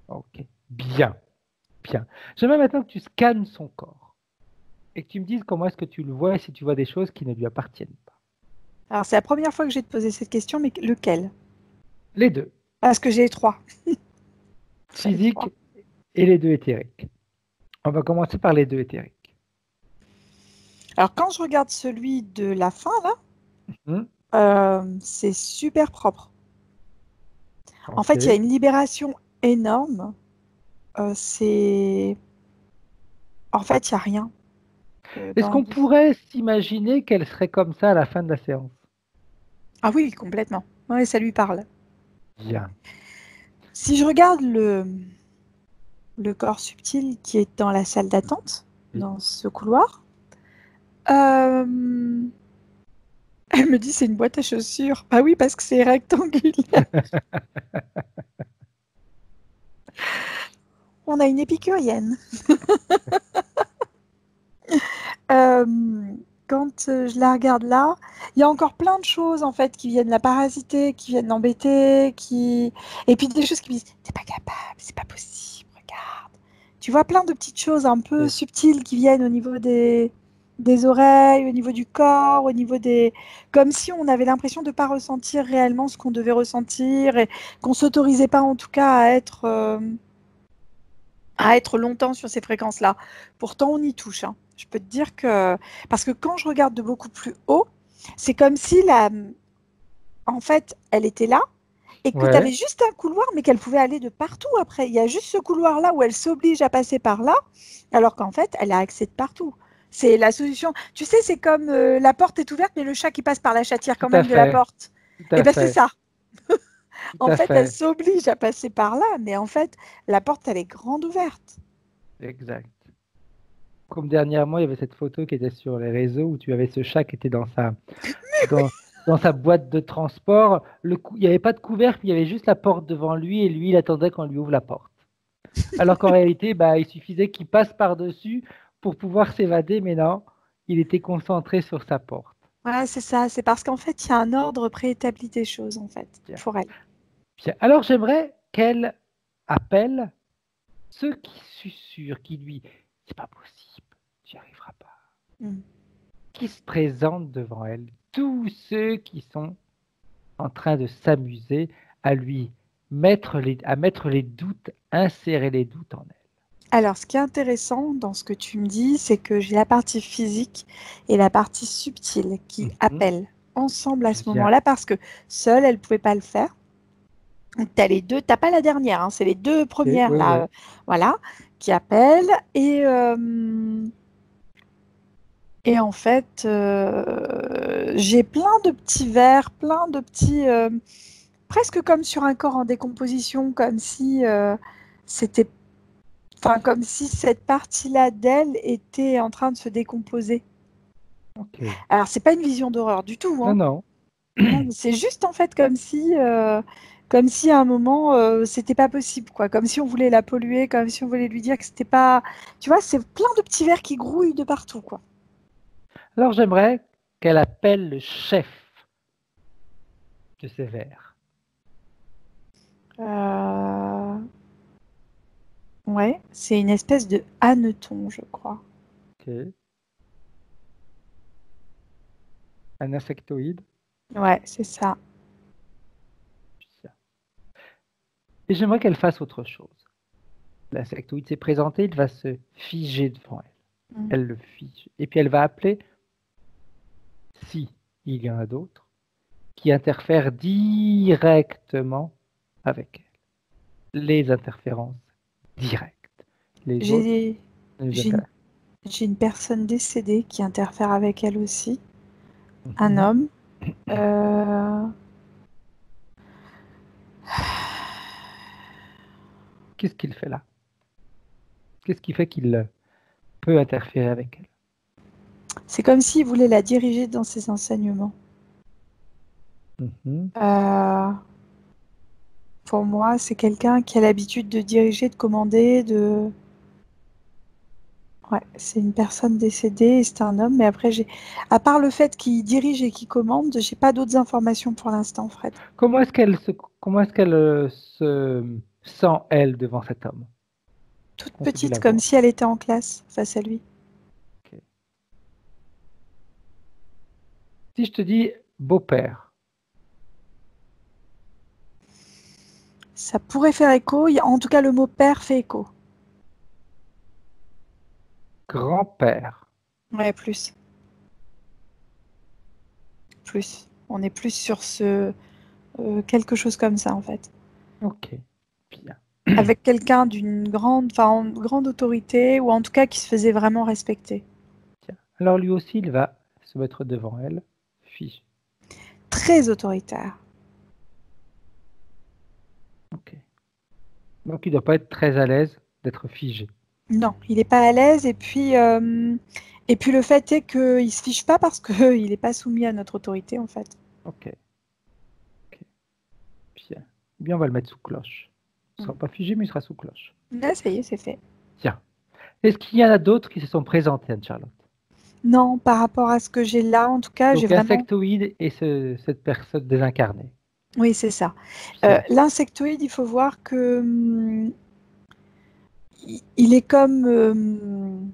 Speaker 1: ok. Bien, bien. J'aimerais maintenant que tu scannes son corps et que tu me dises comment est-ce que tu le vois et si tu vois des choses qui ne lui appartiennent pas.
Speaker 2: Alors, c'est la première fois que je vais te poser cette question, mais lequel?
Speaker 1: Les deux,
Speaker 2: Parce que j'ai trois. J'en ai trois.
Speaker 1: physique et les deux éthériques. On va commencer par les deux éthériques.
Speaker 2: Alors, quand je regarde celui de la fin, là,
Speaker 1: Hmm.
Speaker 2: c'est super propre. En
Speaker 1: Ok.
Speaker 2: fait, il y a une libération énorme. C'est... En fait, il n'y a rien
Speaker 1: Est-ce
Speaker 2: dans le
Speaker 1: qu'on
Speaker 2: livre.
Speaker 1: pourrait s'imaginer qu'elle serait comme ça à la fin de la séance?
Speaker 2: Ah oui, complètement. Oui, ça lui parle.
Speaker 1: Bien.
Speaker 2: Si je regarde le corps subtil qui est dans la salle d'attente,
Speaker 1: Oui.
Speaker 2: dans ce couloir, euh, elle me dit c'est une boîte à chaussures. Ah oui, parce que c'est rectangulaire. On a une épicurienne. Euh, quand je la regarde là, il y a encore plein de choses en fait qui viennent la parasiter, qui viennent l'embêter, et puis des choses qui me disent t'es pas capable, c'est pas possible, regarde. Tu vois plein de petites choses un peu
Speaker 1: Ok.
Speaker 2: subtiles qui viennent au niveau des oreilles, au niveau du corps, au niveau des... Comme si on avait l'impression de ne pas ressentir réellement ce qu'on devait ressentir et qu'on s'autorisait pas en tout cas à être longtemps sur ces fréquences-là. Pourtant, on y touche, hein. Je peux te dire que... Parce que quand je regarde de beaucoup plus haut, c'est comme si en fait, elle était là et que tu avais
Speaker 1: Ouais,
Speaker 2: juste un couloir, mais qu'elle pouvait aller de partout après. Il y a juste ce couloir-là où elle s'oblige à passer par là, alors qu'en fait, elle a accès de partout. C'est la solution. Tu sais, c'est comme la porte est ouverte, mais le chat qui passe par la chatière
Speaker 1: tout
Speaker 2: quand
Speaker 1: à
Speaker 2: même de la
Speaker 1: fait,
Speaker 2: porte.
Speaker 1: tout
Speaker 2: Et
Speaker 1: à
Speaker 2: bien, c'est
Speaker 1: fait,
Speaker 2: ça.
Speaker 1: tout
Speaker 2: En
Speaker 1: à
Speaker 2: fait, elle
Speaker 1: fait.
Speaker 2: s'oblige à passer par là, mais en fait, la porte, elle est grande ouverte.
Speaker 1: Exact. Comme dernièrement, il y avait cette photo qui était sur les réseaux où tu avais ce chat qui était dans, dans sa boîte de transport. Il n'y avait pas de couvercle, il y avait juste la porte devant lui et lui, il attendait qu'on lui ouvre la porte. Alors qu'en réalité, bah, il suffisait qu'il passe par-dessus pour pouvoir s'évader, mais non, il était concentré sur sa porte.
Speaker 2: Ouais, c'est ça. C'est parce qu'en fait, il y a un ordre préétabli des choses, en fait,
Speaker 1: Bien.
Speaker 2: pour elle.
Speaker 1: Bien. Alors j'aimerais qu'elle appelle ceux qui susurrent, qui lui, c'est pas possible, tu n'y arriveras pas,
Speaker 2: Mm.
Speaker 1: qui se présentent devant elle, tous ceux qui sont en train de s'amuser à lui à mettre les doutes, insérer les doutes en elle.
Speaker 2: Alors, ce qui est intéressant dans ce que tu me dis, c'est que j'ai la partie physique et la partie subtile qui
Speaker 1: Mhm.
Speaker 2: appellent ensemble à ce
Speaker 1: Bien.
Speaker 2: moment-là parce que seule, elle ne pouvait pas le faire. Donc, tu as les deux, tu pas la dernière, hein, c'est les deux
Speaker 1: Ok,
Speaker 2: premières
Speaker 1: oui,
Speaker 2: là,
Speaker 1: oui.
Speaker 2: voilà, qui appellent. Et en fait, j'ai plein de petits vers, plein de petits, presque comme sur un corps en décomposition, comme si c'était, enfin, comme si cette partie-là d'elle était en train de se décomposer.
Speaker 1: Ok.
Speaker 2: Alors, c'est pas une vision d'horreur du tout,
Speaker 1: Non,
Speaker 2: hein.
Speaker 1: non.
Speaker 2: Non, mais c'est juste en fait comme si à un moment, c'était pas possible, quoi. Comme si on voulait la polluer, comme si on voulait lui dire que c'était pas. Tu vois, c'est plein de petits vers qui grouillent de partout, quoi.
Speaker 1: Alors j'aimerais qu'elle appelle le chef de ces vers.
Speaker 2: Euh, Ouais, c'est une espèce de hanneton, je crois.
Speaker 1: Ok. Un insectoïde.
Speaker 2: Ouais, c'est ça.
Speaker 1: Et j'aimerais qu'elle fasse autre chose. L'insectoïde s'est présenté, il va se figer devant elle.
Speaker 2: Mm.
Speaker 1: Elle le fige. Et puis elle va appeler, si il y en a d'autres, qui interfèrent directement avec elle. Les interférences directes. Les autres
Speaker 2: J'ai
Speaker 1: ne les
Speaker 2: j'ai une,
Speaker 1: intéressent.
Speaker 2: j'ai une personne décédée qui interfère avec elle aussi, un
Speaker 1: Mhm.
Speaker 2: homme. Euh,
Speaker 1: Qu'est-ce qu'il fait là? Qu'est-ce qui fait qu'il peut interférer avec elle?
Speaker 2: c'est comme s'il voulait la diriger dans ses enseignements.
Speaker 1: Mhm.
Speaker 2: Euh, pour moi, c'est quelqu'un qui a l'habitude de diriger, de commander, de... Ouais, c'est une personne décédée et c'est un homme. Mais après, à part le fait qu'il dirige et qu'il commande, j'ai pas d'autres informations pour l'instant, Fred.
Speaker 1: Comment est-ce qu'elle se sent, elle, devant cet homme?
Speaker 2: Toute
Speaker 1: Qu'on peut-il
Speaker 2: petite,
Speaker 1: la
Speaker 2: comme
Speaker 1: voir?
Speaker 2: si elle était en classe face à lui.
Speaker 1: Ok. Si je te dis beau-père,
Speaker 2: Ça pourrait faire écho. En tout cas, le mot père fait écho.
Speaker 1: grand-père,
Speaker 2: Ouais, plus. Plus. On est plus sur ce quelque chose comme ça, en fait.
Speaker 1: ok, bien.
Speaker 2: Avec quelqu'un enfin, grande autorité, ou en tout cas qui se faisait vraiment respecter.
Speaker 1: Tiens. Alors lui aussi, il va se mettre devant elle, fige.
Speaker 2: Très autoritaire.
Speaker 1: Ok. Donc il ne doit pas être très à l'aise d'être figé.
Speaker 2: Non, il n'est pas à l'aise. Et puis le fait est qu'il ne se fiche pas parce qu'il n'est pas soumis à notre autorité, en fait.
Speaker 1: Ok, ok, bien. Bien, on va le mettre sous cloche. Il ne sera pas figé, mais il sera sous cloche.
Speaker 2: Là, ça y est, c'est fait.
Speaker 1: Tiens. Est-ce qu'il y en a d'autres qui se sont présentés, Anne-Charlotte?
Speaker 2: Non, par rapport à ce que j'ai là, en tout cas, j'ai
Speaker 1: Donc
Speaker 2: vraiment...
Speaker 1: insectoïde et cette personne désincarnée.
Speaker 2: Oui, c'est ça.
Speaker 1: Bien.
Speaker 2: L'insectoïde, il faut voir que il est comme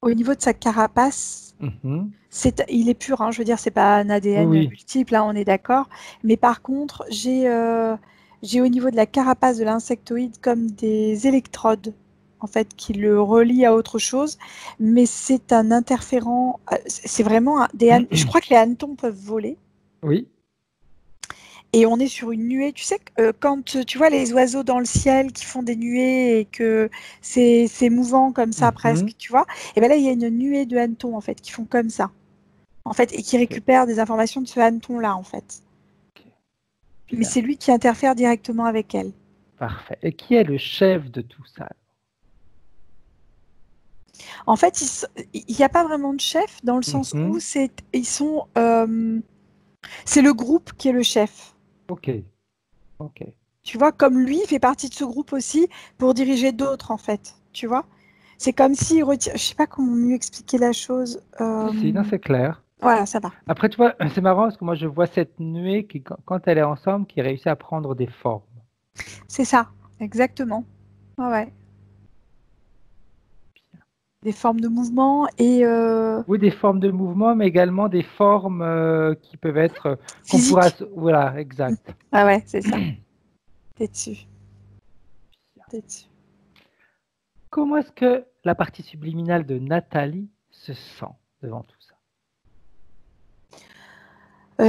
Speaker 2: au niveau de sa carapace,
Speaker 1: Mhm.
Speaker 2: il est pur, hein, je veux dire, c'est pas un
Speaker 1: Oui,
Speaker 2: ADN
Speaker 1: oui.
Speaker 2: multiple, hein, on est d'accord. Mais par contre, j'ai au niveau de la carapace de l'insectoïde comme des électrodes, en fait, qui le relient à autre chose. Mais c'est un interférent, c'est vraiment je crois que les hannetons peuvent voler.
Speaker 1: Oui.
Speaker 2: Et on est sur une nuée. Tu sais, quand tu vois les oiseaux dans le ciel qui font des nuées et que c'est mouvant comme ça
Speaker 1: Mhm.
Speaker 2: presque, tu vois, et bien là, il y a une nuée de hannetons, en fait, qui font comme ça, en fait, et qui
Speaker 1: Ok,
Speaker 2: récupèrent des informations de ce hanneton-là, en fait.
Speaker 1: ok,
Speaker 2: Mais
Speaker 1: bien.
Speaker 2: c'est lui qui interfère directement avec elle.
Speaker 1: Parfait. Et qui est le chef de tout ça?
Speaker 2: En fait, il n'y a pas vraiment de chef dans le sens où
Speaker 1: Mhm.
Speaker 2: c'est le groupe qui est le chef.
Speaker 1: Ok, ok.
Speaker 2: Tu vois, comme lui il fait partie de ce groupe aussi pour diriger d'autres, en fait. Tu vois? C'est comme s'il retire. Je sais pas comment mieux expliquer la chose.
Speaker 1: Si, non, c'est clair.
Speaker 2: Voilà, ça va.
Speaker 1: Après, tu vois, c'est marrant parce que moi, je vois cette nuée qui, quand elle est ensemble, qui réussit à prendre des formes.
Speaker 2: C'est ça, exactement. Ouais, ouais. Des formes de mouvement et
Speaker 1: Oui, des formes de mouvement, mais également des formes qui peuvent être, qu'on pourra,
Speaker 2: physique.
Speaker 1: voilà, exact.
Speaker 2: Ah ouais, c'est ça. T'es dessus. T'es dessus.
Speaker 1: Comment est-ce que la partie subliminale de Nathalie se sent devant tout ça?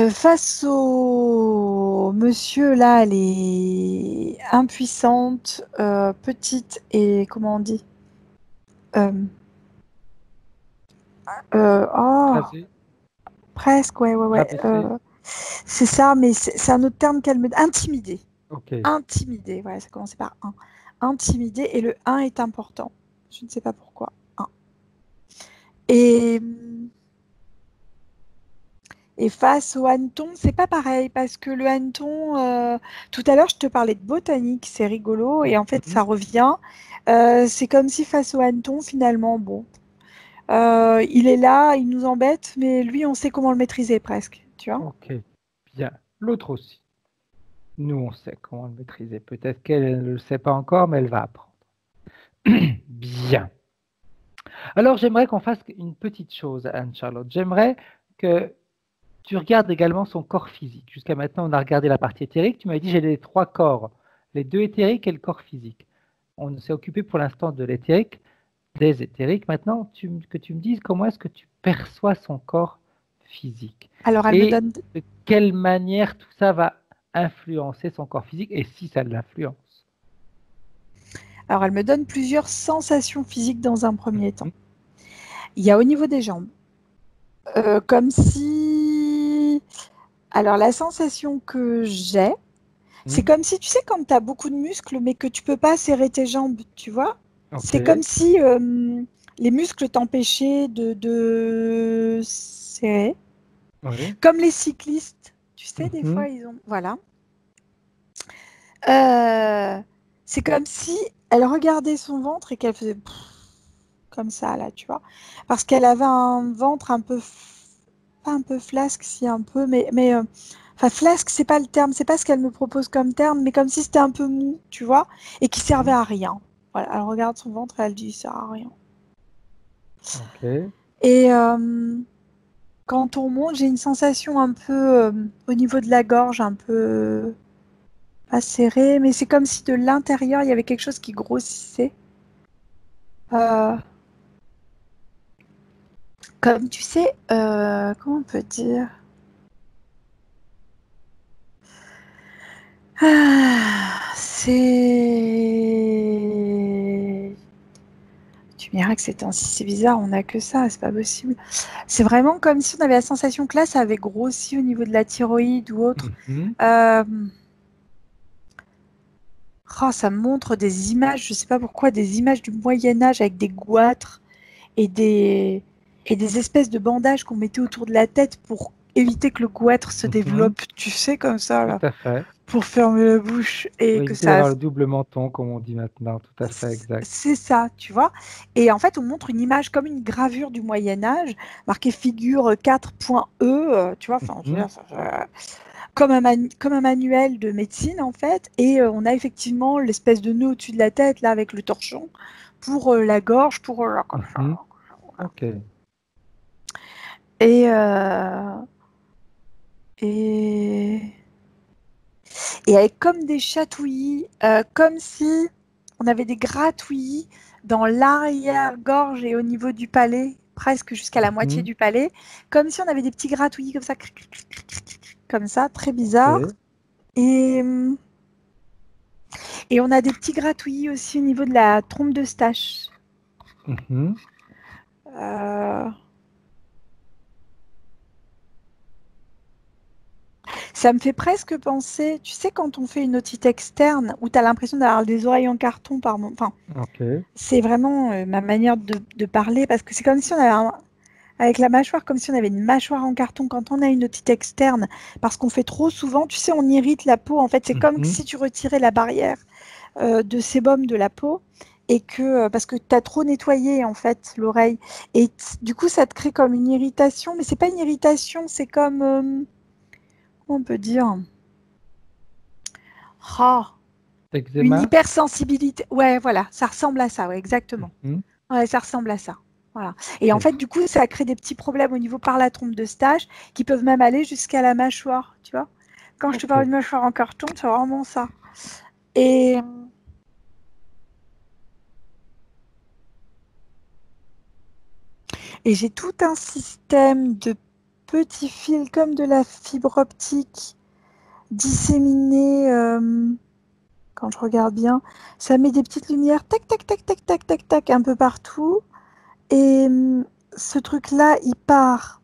Speaker 2: Face au monsieur là, elle est impuissante, petite et comment on dit? Euh, oh,
Speaker 1: Écrasée,
Speaker 2: presque, ouais, ouais, ouais.
Speaker 1: rabaissée.
Speaker 2: C'est ça, mais c'est un autre terme qu'elle me... Intimidée.
Speaker 1: Ok.
Speaker 2: Intimidée, voilà, ça commençait par un. Intimidée, et le un est important. Je ne sais pas pourquoi. Un. Et, et face au hanneton, c'est pas pareil, parce que le hanneton, tout à l'heure, je te parlais de botanique, c'est rigolo, et en fait,
Speaker 1: Mhm.
Speaker 2: ça revient. C'est comme si face au hanneton, finalement, bon, il est là, il nous embête, mais lui, on sait comment le maîtriser presque, tu vois.
Speaker 1: Ok, bien. L'autre aussi. Nous, on sait comment le maîtriser. Peut-être qu'elle ne le sait pas encore, mais elle va apprendre. Bien. Alors, j'aimerais qu'on fasse une petite chose, Anne-Charlotte. J'aimerais que tu regardes également son corps physique. Jusqu'à maintenant, on a regardé la partie éthérique. Tu m'as dit, j'ai les 3 corps, les 2 éthériques et le corps physique. On s'est occupé pour l'instant de l'éthérique, des éthériques. Maintenant, que tu me dises comment est-ce que tu perçois son corps physique.
Speaker 2: Alors, elle me donne...
Speaker 1: de quelle manière tout ça va influencer son corps physique et si ça l'influence.
Speaker 2: Alors, elle me donne plusieurs sensations physiques dans un premier temps. Il y a au niveau des jambes. Comme si... Alors, la sensation que j'ai, c'est comme si, tu sais, quand tu as beaucoup de muscles, mais que tu peux pas serrer tes jambes, tu vois. C'est comme si les muscles t'empêchaient de serrer.
Speaker 1: Oui.
Speaker 2: Comme les cyclistes, tu sais, des fois, ils ont... Voilà. C'est comme si elle regardait son ventre et qu'elle faisait comme ça, là, tu vois. Parce qu'elle avait un ventre un peu... Pas un peu flasque, si un peu, mais enfin, flasque, c'est pas le terme, c'est pas ce qu'elle me propose comme terme, mais comme si c'était un peu mou, tu vois, et qui servait à rien. Voilà, elle regarde son ventre et elle dit, ça sert à rien.
Speaker 1: Ok.
Speaker 2: Et quand on monte, j'ai une sensation un peu au niveau de la gorge, un peu pas serrée, mais c'est comme si de l'intérieur, il y avait quelque chose qui grossissait. Comme tu sais, comment on peut dire? C'est... Tu me diras que c'est bizarre, on n'a que ça, c'est pas possible. C'est vraiment comme si on avait la sensation que là, ça avait grossi au niveau de la thyroïde ou autre. Oh, ça me montre des images, je sais pas pourquoi, des images du Moyen-Âge avec des goitres et des espèces de bandages qu'on mettait autour de la tête pour éviter que le goitre se développe, tu sais, comme ça, là.
Speaker 1: Tout à fait.
Speaker 2: Pour fermer la bouche et
Speaker 1: oui,
Speaker 2: que
Speaker 1: ça d'avoir le double menton, comme on dit maintenant, tout à fait, exact.
Speaker 2: C'est ça, tu vois. Et en fait, on montre une image comme une gravure du Moyen-Âge, marquée figure 4.E, tu vois, enfin, je veux dire, comme un manuel de médecine, en fait. Et on a effectivement l'espèce de nœud au-dessus de la tête, là, avec le torchon, pour la gorge, pour...
Speaker 1: Ok.
Speaker 2: Et avec comme des chatouillis, comme si on avait des gratouillis dans l'arrière-gorge et au niveau du palais, presque jusqu'à la moitié du palais, comme si on avait des petits gratouillis comme ça, très bizarre. Et on a des petits gratouillis aussi au niveau de la trompe de Stache. Ça me fait presque penser, tu sais, quand on fait une otite externe où tu as l'impression d'avoir des oreilles en carton par moment. Enfin, c'est vraiment ma manière de parler parce que c'est comme si on avait avec la mâchoire, comme si on avait une mâchoire en carton quand on a une otite externe, parce qu'on fait trop souvent, tu sais, on irrite la peau. En fait, c'est comme si tu retirais la barrière de sébum de la peau et que parce que tu as trop nettoyé en fait l'oreille et du coup ça te crée comme une irritation, mais c'est pas une irritation, c'est comme comment on peut dire une hypersensibilité. Ouais, voilà, ça ressemble à ça, ouais, exactement. Ouais, ça ressemble à ça. Voilà. Et en fait, du coup, ça crée des petits problèmes au niveau par la trompe de Stache qui peuvent même aller jusqu'à la mâchoire, tu vois. Quand je te parle de mâchoire en carton, c'est vraiment ça. Et j'ai tout un système de petits fils comme de la fibre optique disséminés. Quand je regarde bien, ça met des petites lumières, tac, tac, tac, tac, tac, tac, tac, un peu partout. Et ce truc-là, il part.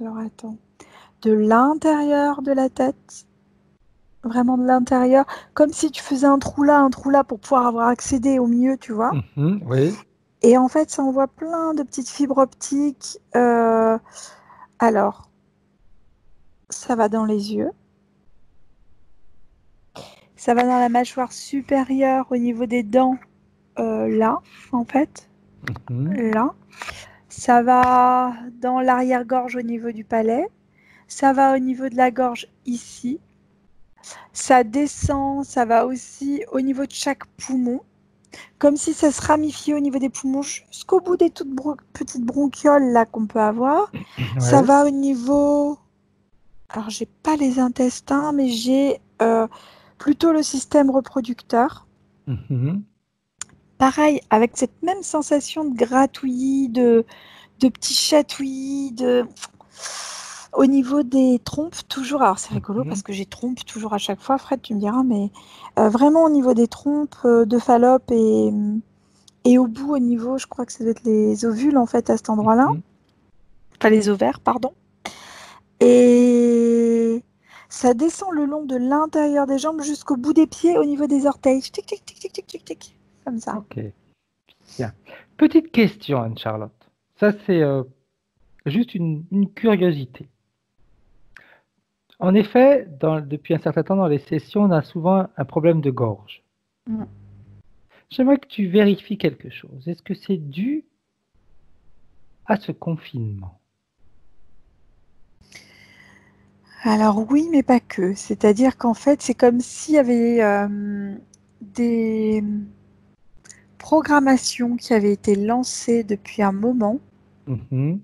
Speaker 2: Alors attends. De l'intérieur de la tête. Vraiment de l'intérieur. Comme si tu faisais un trou là pour pouvoir avoir accédé au milieu, tu vois.
Speaker 1: Oui.
Speaker 2: Et en fait, ça envoie plein de petites fibres optiques. Alors, ça va dans les yeux. Ça va dans la mâchoire supérieure au niveau des dents. Là, en fait. Là. Ça va dans l'arrière-gorge au niveau du palais. Ça va au niveau de la gorge ici. Ça descend, ça va aussi au niveau de chaque poumon. Comme si ça se ramifiait au niveau des poumons jusqu'au bout des toutes petites bronchioles là qu'on peut avoir. Ça
Speaker 1: Ouais.
Speaker 2: va au niveau... Alors, j'ai pas les intestins, mais j'ai plutôt le système reproducteur.
Speaker 1: Mhm.
Speaker 2: Pareil, avec cette même sensation de gratouillis, de petits chatouillis, au niveau des trompes, toujours. Alors, c'est rigolo parce que j'ai trompes toujours à chaque fois, Fred, tu me diras, mais vraiment au niveau des trompes de Fallope et au bout, au niveau, je crois que ça doit être les ovules en fait à cet endroit-là.
Speaker 1: Mhm.
Speaker 2: Enfin, les ovaires, pardon. Et ça descend le long de l'intérieur des jambes jusqu'au bout des pieds, au niveau des orteils. Tic, tic, tic, tic, tic, tic, tic. Comme ça.
Speaker 1: Ok, bien. Petite question, Anne-Charlotte. Ça, c'est juste une curiosité. En effet, depuis un certain temps dans les sessions, on a souvent un problème de gorge.
Speaker 2: Mm.
Speaker 1: J'aimerais que tu vérifies quelque chose. Est-ce que c'est dû à ce confinement?
Speaker 2: Alors oui, mais pas que. C'est-à-dire qu'en fait, c'est comme s'il y avait des programmations qui avaient été lancées depuis un moment.
Speaker 1: Mhm.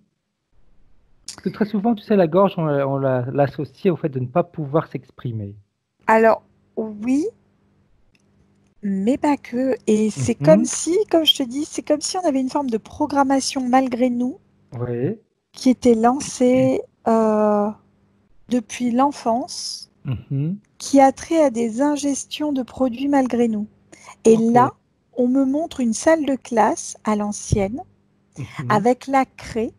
Speaker 1: Parce que très souvent, tu sais, la gorge, on l'associe au fait de ne pas pouvoir s'exprimer.
Speaker 2: Alors oui, mais pas que. Et c'est comme
Speaker 1: Mhm.
Speaker 2: si, comme je te dis, c'est comme si on avait une forme de programmation malgré nous
Speaker 1: Oui.
Speaker 2: qui était lancée depuis l'enfance,
Speaker 1: Mhm.
Speaker 2: qui a trait à des ingestions de produits malgré nous. Et
Speaker 1: Ok.
Speaker 2: là, on me montre une salle de classe à l'ancienne
Speaker 1: Mhm.
Speaker 2: avec la craie.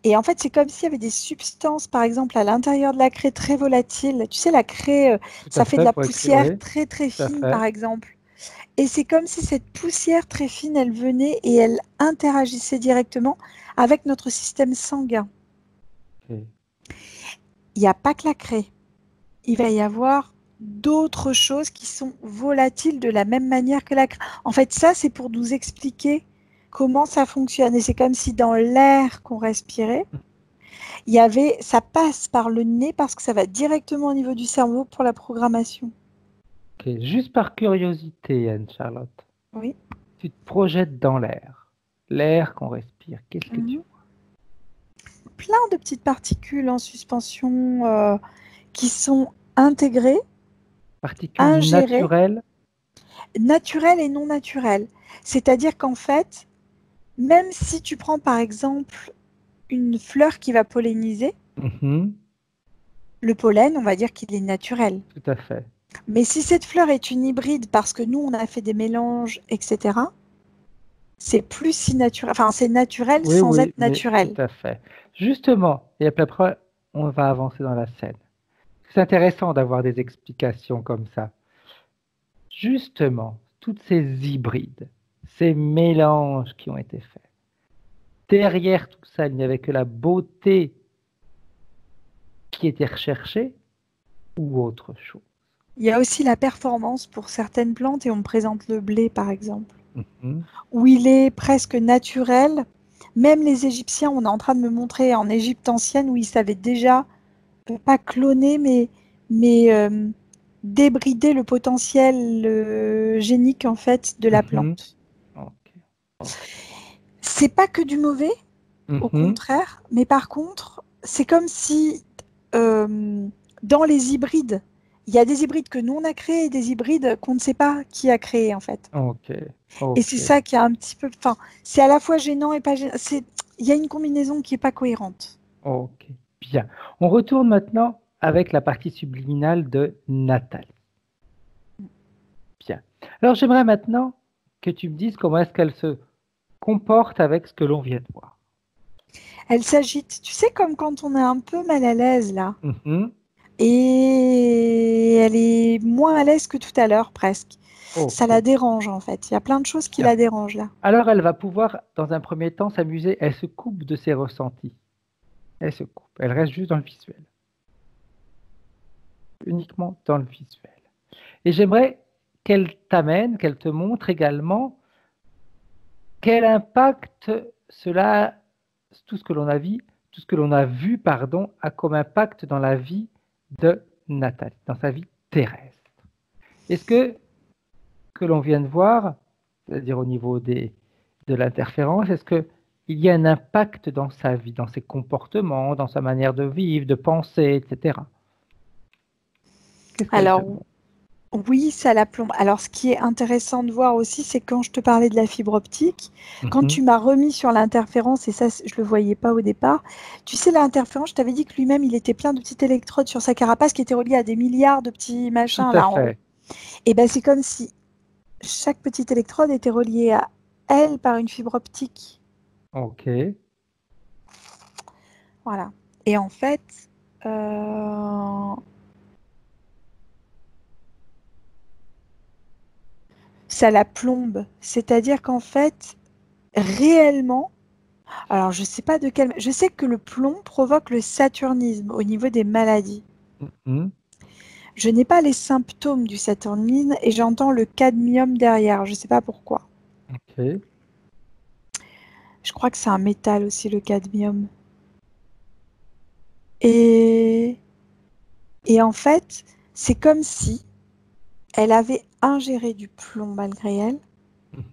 Speaker 2: Et en fait, c'est comme s'il y avait des substances, par exemple, à l'intérieur de la craie très volatiles. Tu sais, la craie,
Speaker 1: Tout à
Speaker 2: ça fait de
Speaker 1: fait,
Speaker 2: la
Speaker 1: pour écrire.
Speaker 2: poussière
Speaker 1: Oui,
Speaker 2: très très
Speaker 1: tout à
Speaker 2: fine, par
Speaker 1: fait.
Speaker 2: exemple. Et c'est comme si cette poussière très fine, elle venait et elle interagissait directement avec notre système sanguin.
Speaker 1: Ok.
Speaker 2: Il n'y a pas que la craie. Il va y avoir d'autres choses qui sont volatiles de la même manière que la craie. En fait, ça, c'est pour nous expliquer comment ça fonctionne. Et c'est comme si dans l'air qu'on respirait, ça passe par le nez parce que ça va directement au niveau du cerveau pour la programmation.
Speaker 1: Ok. Juste par curiosité, Anne-Charlotte,
Speaker 2: Oui.
Speaker 1: tu te projettes dans l'air qu'on respire. Qu'est-ce que tu
Speaker 2: Mhm. Plein de petites particules en suspension qui sont intégrées,
Speaker 1: particules
Speaker 2: ingérées,
Speaker 1: naturelles?
Speaker 2: naturelles et non naturelles. C'est-à-dire qu'en fait, même si tu prends par exemple une fleur qui va polliniser,
Speaker 1: Mhm.
Speaker 2: le pollen, on va dire qu'il est naturel.
Speaker 1: Tout à fait.
Speaker 2: Mais si cette fleur est une hybride parce que nous, on a fait des mélanges, etc., c'est plus si naturel. Enfin, c'est naturel
Speaker 1: Oui,
Speaker 2: sans
Speaker 1: oui,
Speaker 2: être
Speaker 1: mais tout
Speaker 2: naturel.
Speaker 1: à fait. Justement, et après, on va avancer dans la scène. C'est intéressant d'avoir des explications comme ça. Justement, toutes ces hybrides, ces mélanges qui ont été faits, derrière tout ça, il n'y avait que la beauté qui était recherchée ou autre chose.
Speaker 2: Il y a aussi la performance pour certaines plantes et on me présente le blé, par exemple,
Speaker 1: Mhm.
Speaker 2: où il est presque naturel. Même les Égyptiens, on est en train de me montrer en Égypte ancienne où ils savaient déjà, pas cloner, mais débrider le potentiel génique en fait de la
Speaker 1: Mhm.
Speaker 2: plante.
Speaker 1: Ok. Ok.
Speaker 2: C'est pas que du mauvais, au
Speaker 1: Mhm.
Speaker 2: contraire, mais par contre, c'est comme si dans les hybrides, il y a des hybrides que nous on a créés et des hybrides qu'on ne sait pas qui a créé en fait.
Speaker 1: Ok.
Speaker 2: Et c'est
Speaker 1: Ok.
Speaker 2: ça qui est un petit peu, enfin, c'est à la fois gênant et pas gênant. Il y a une combinaison qui est pas cohérente.
Speaker 1: Ok. Bien. On retourne maintenant avec la partie subliminale de Nathalie. Bien. Alors j'aimerais maintenant que tu me dises comment est-ce qu'elle se comporte avec ce que l'on vient de voir.
Speaker 2: Elle s'agite, tu sais, comme quand on est un peu mal à l'aise là.
Speaker 1: Mhm.
Speaker 2: Et elle est moins à l'aise que tout à l'heure presque. Ça
Speaker 1: Ok.
Speaker 2: la dérange en fait. Il y a plein de choses qui
Speaker 1: Bien.
Speaker 2: la dérangent là.
Speaker 1: Alors elle va pouvoir, dans un premier temps, s'amuser. Elle se coupe de ses ressentis. Elle se coupe. Elle reste juste dans le visuel. Uniquement dans le visuel. Et j'aimerais qu'elle t'amène, qu'elle te montre également quel impact cela, tout ce que l'on a vu, tout ce que l'on a vu, pardon, a comme impact dans la vie de Nathalie, dans sa vie terrestre. Est-ce que que l'on vient de voir, c'est-à-dire au niveau de l'interférence, est-ce qu'il y a un impact dans sa vie, dans ses comportements, dans sa manière de vivre, de penser, etc. Qu'est-ce qu'elle
Speaker 2: Alors,
Speaker 1: demande?
Speaker 2: oui, ça la plombe. Alors, ce qui est intéressant de voir aussi, c'est quand je te parlais de la fibre optique, quand tu m'as remis sur l'interférence, et ça, je le voyais pas au départ, tu sais, l'interférence, je t'avais dit que lui-même, il était plein de petites électrodes sur sa carapace qui étaient reliées à des milliards de petits
Speaker 1: Tout
Speaker 2: machins
Speaker 1: à
Speaker 2: là en haut.
Speaker 1: fait.
Speaker 2: Et ben, c'est comme si chaque petite électrode était reliée à elle par une fibre optique.
Speaker 1: Ok.
Speaker 2: Voilà. Et en fait, euh, ça la plombe. C'est-à-dire qu'en fait, réellement, alors je sais pas de quelle, je sais que le plomb provoque le saturnisme au niveau des maladies.
Speaker 1: Mhm.
Speaker 2: Je n'ai pas les symptômes du saturnisme et j'entends le cadmium derrière. Je sais pas pourquoi.
Speaker 1: Ok.
Speaker 2: Je crois que c'est un métal aussi, le cadmium. Et, et en fait, c'est comme si elle avait ingéré du plomb malgré elle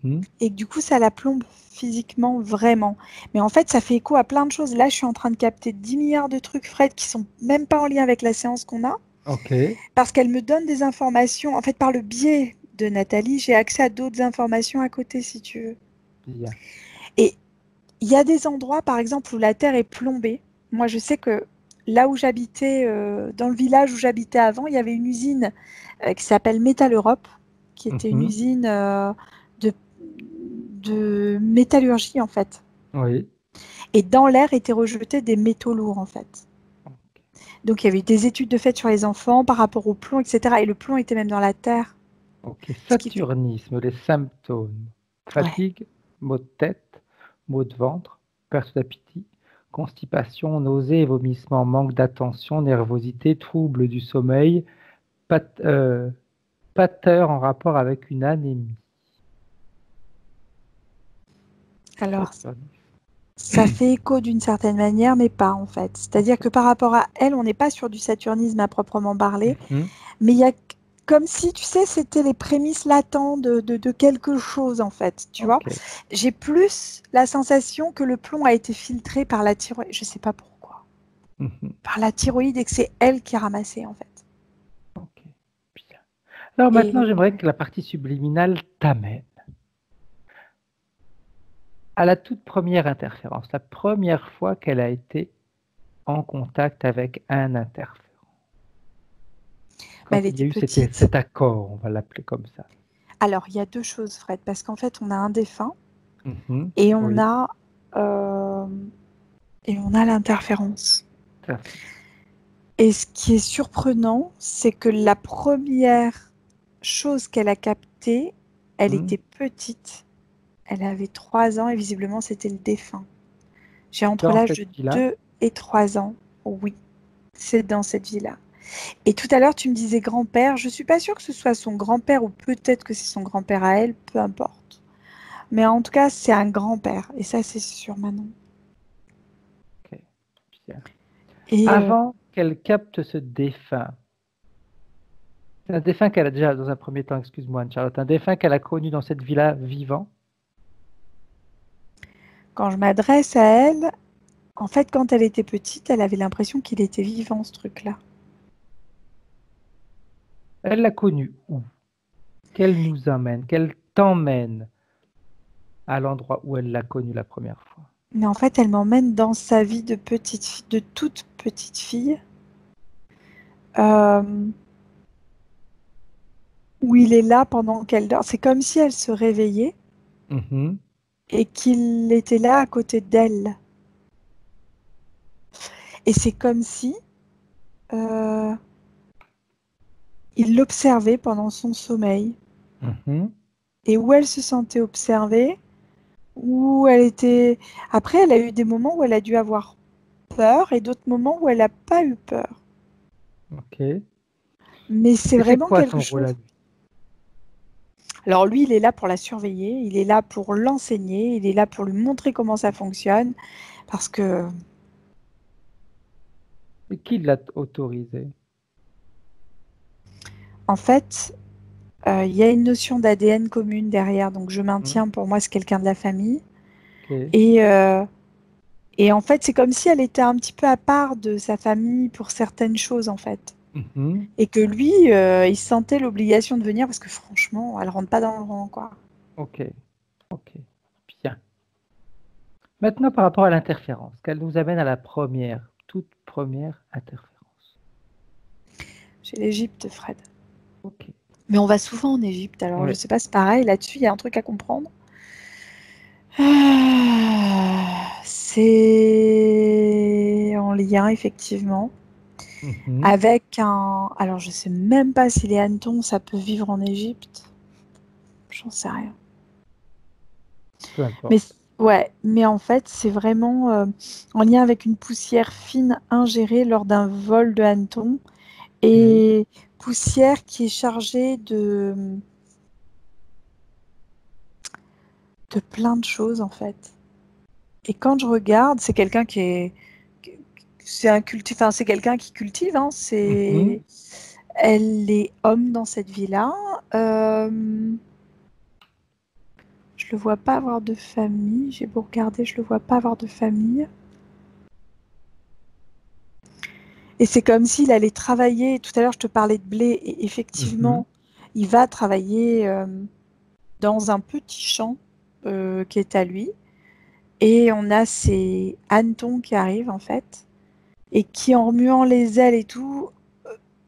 Speaker 1: Mhm.
Speaker 2: et que du coup, ça la plombe physiquement vraiment. Mais en fait, ça fait écho à plein de choses. Là, je suis en train de capter 10 milliards de trucs, Fred, qui sont même pas en lien avec la séance qu'on a,
Speaker 1: Ok.
Speaker 2: parce qu'elle me donne des informations. En fait, par le biais de Nathalie, j'ai accès à d'autres informations à côté, si tu veux.
Speaker 1: Bien.
Speaker 2: Et il y a des endroits, par exemple, où la terre est plombée. Moi, je sais que là où j'habitais, dans le village où j'habitais avant, il y avait une usine qui s'appelle Métal Europe, qui était une
Speaker 1: Mhm.
Speaker 2: usine de, de métallurgie, en fait.
Speaker 1: Oui.
Speaker 2: Et dans l'air étaient rejetés des métaux lourds, en fait.
Speaker 1: Ok.
Speaker 2: Donc, il y avait eu des études de fait sur les enfants par rapport au plomb, etc. Et le plomb était même dans la terre.
Speaker 1: Ok.
Speaker 2: Ce qui était...
Speaker 1: Saturnisme, les symptômes.
Speaker 2: Ouais.
Speaker 1: Fatigue, maux de tête, maux de ventre, perte d'appétit, constipation, nausées et vomissements, manque d'attention, nervosité, troubles du sommeil, pateur en rapport avec une anémie.
Speaker 2: Alors,
Speaker 1: Saturnisme.
Speaker 2: ça fait écho d'une certaine manière, mais pas en fait. C'est-à-dire
Speaker 1: Ok.
Speaker 2: que par rapport à elle, on n'est pas sur du saturnisme à proprement parler,
Speaker 1: Mhm.
Speaker 2: mais il y a comme si, tu sais, c'était les prémices latentes de quelque chose en fait, tu vois.
Speaker 1: Ok.
Speaker 2: J'ai plus la sensation que le plomb a été filtré par la thyroïde, je sais pas pourquoi,
Speaker 1: Mhm.
Speaker 2: par la thyroïde et que c'est elle qui a ramassé en fait.
Speaker 1: Ok. Bien. Alors maintenant,
Speaker 2: Et
Speaker 1: j'aimerais que la partie subliminale t'amène à la toute première interférence, la première fois qu'elle a été en contact avec un interférent.
Speaker 2: mais
Speaker 1: Quand
Speaker 2: elle
Speaker 1: il y a
Speaker 2: était
Speaker 1: eu
Speaker 2: petite.
Speaker 1: cet accord, on va l'appeler comme ça.
Speaker 2: Alors, il y a deux choses, Fred, parce qu'en fait, on a un défunt
Speaker 1: Mhm.
Speaker 2: et
Speaker 1: Oui,
Speaker 2: euh, on a l'interférence.
Speaker 1: tout à fait.
Speaker 2: Et ce qui est surprenant, c'est que la première chose qu'elle a captée, elle
Speaker 1: Mhm.
Speaker 2: était petite. Elle avait 3 ans et visiblement c'était le défunt. J'ai entre
Speaker 1: Dans
Speaker 2: l'âge
Speaker 1: cette
Speaker 2: de
Speaker 1: vie-là,
Speaker 2: 2 et 3 ans. Oui, c'est dans cette vie-là. Et tout à l'heure, tu me disais grand-père. Je suis pas sûre que ce soit son grand-père ou peut-être que c'est son grand-père à elle, peu importe. Mais en tout cas, c'est un grand-père. Et ça, c'est sûr maintenant.
Speaker 1: ok, bien.
Speaker 2: Et
Speaker 1: Avant qu'elle capte ce défunt, c'est un défunt qu'elle a déjà, dans un premier temps, excuse-moi Anne-Charlotte, un défunt qu'elle a connu dans cette vie-là vivant.
Speaker 2: quand je m'adresse à elle, en fait, quand elle était petite, elle avait l'impression qu'il était vivant, ce truc-là.
Speaker 1: Elle l'a connu où? Qu'elle nous emmène, qu'elle t'emmène à l'endroit où elle l'a connu la première fois.
Speaker 2: Mais en fait, elle m'emmène dans sa vie de de toute petite fille, euh, où il est là pendant qu'elle dort. C'est comme si elle se réveillait
Speaker 1: Mhm.
Speaker 2: et qu'il était là à côté d'elle. Et c'est comme si euh, il l'observait pendant son sommeil.
Speaker 1: Mhm.
Speaker 2: Et où elle se sentait observée, où elle était... Après, elle a eu des moments où elle a dû avoir peur et d'autres moments où elle n'a pas eu peur.
Speaker 1: Ok. Et
Speaker 2: Mais c'est
Speaker 1: c'est
Speaker 2: vraiment
Speaker 1: quoi
Speaker 2: quelque
Speaker 1: son rôle
Speaker 2: chose.
Speaker 1: à lui?
Speaker 2: Alors lui, il est là pour la surveiller, il est là pour l'enseigner, il est là pour lui montrer comment ça fonctionne, parce que,
Speaker 1: Et qui l'a autorisé?
Speaker 2: en fait, Il y a une notion d'ADN commune derrière, donc je
Speaker 1: Mhm.
Speaker 2: maintiens, pour moi, c'est quelqu'un de la famille.
Speaker 1: Ok.
Speaker 2: Et, euh, et en fait, c'est comme si elle était un petit peu à part de sa famille pour certaines choses, en fait.
Speaker 1: Mhm.
Speaker 2: Et que lui, il sentait l'obligation de venir parce que franchement, elle rentre pas dans le rang, quoi.
Speaker 1: Ok. Ok. Bien. Maintenant, par rapport à l'interférence, qu'elle nous amène à la première, toute première interférence.
Speaker 2: Chez l'Égypte, Fred.
Speaker 1: Ok.
Speaker 2: Mais on va souvent en Égypte, alors je
Speaker 1: Oui.
Speaker 2: sais pas, c'est pareil, là-dessus, il y a un truc à comprendre. C'est en lien, effectivement,
Speaker 1: Mhm.
Speaker 2: avec un... Alors, je sais même pas si les hannetons, ça peut vivre en Égypte. J'en sais rien.
Speaker 1: Peu
Speaker 2: Mais
Speaker 1: importe.
Speaker 2: ouais, mais en fait, c'est vraiment en lien avec une poussière fine ingérée lors d'un vol de hanneton
Speaker 1: Ok.
Speaker 2: et poussière qui est chargée de plein de choses, en fait. Et quand je regarde, c'est quelqu'un qui est... C'est un enfin, c'est quelqu'un qui cultive, hein,
Speaker 1: Mhm.
Speaker 2: Elle est homme dans cette vie-là. Euh, je le vois pas avoir de famille. J'ai beau regarder, je le vois pas avoir de famille. Et c'est comme s'il allait travailler. Tout à l'heure, je te parlais de blé. Et
Speaker 1: Mhm.
Speaker 2: effectivement, il va travailler dans un petit champ qui est à lui. Et on a ces hannetons qui arrivent, en fait. Et qui, en remuant les ailes et tout,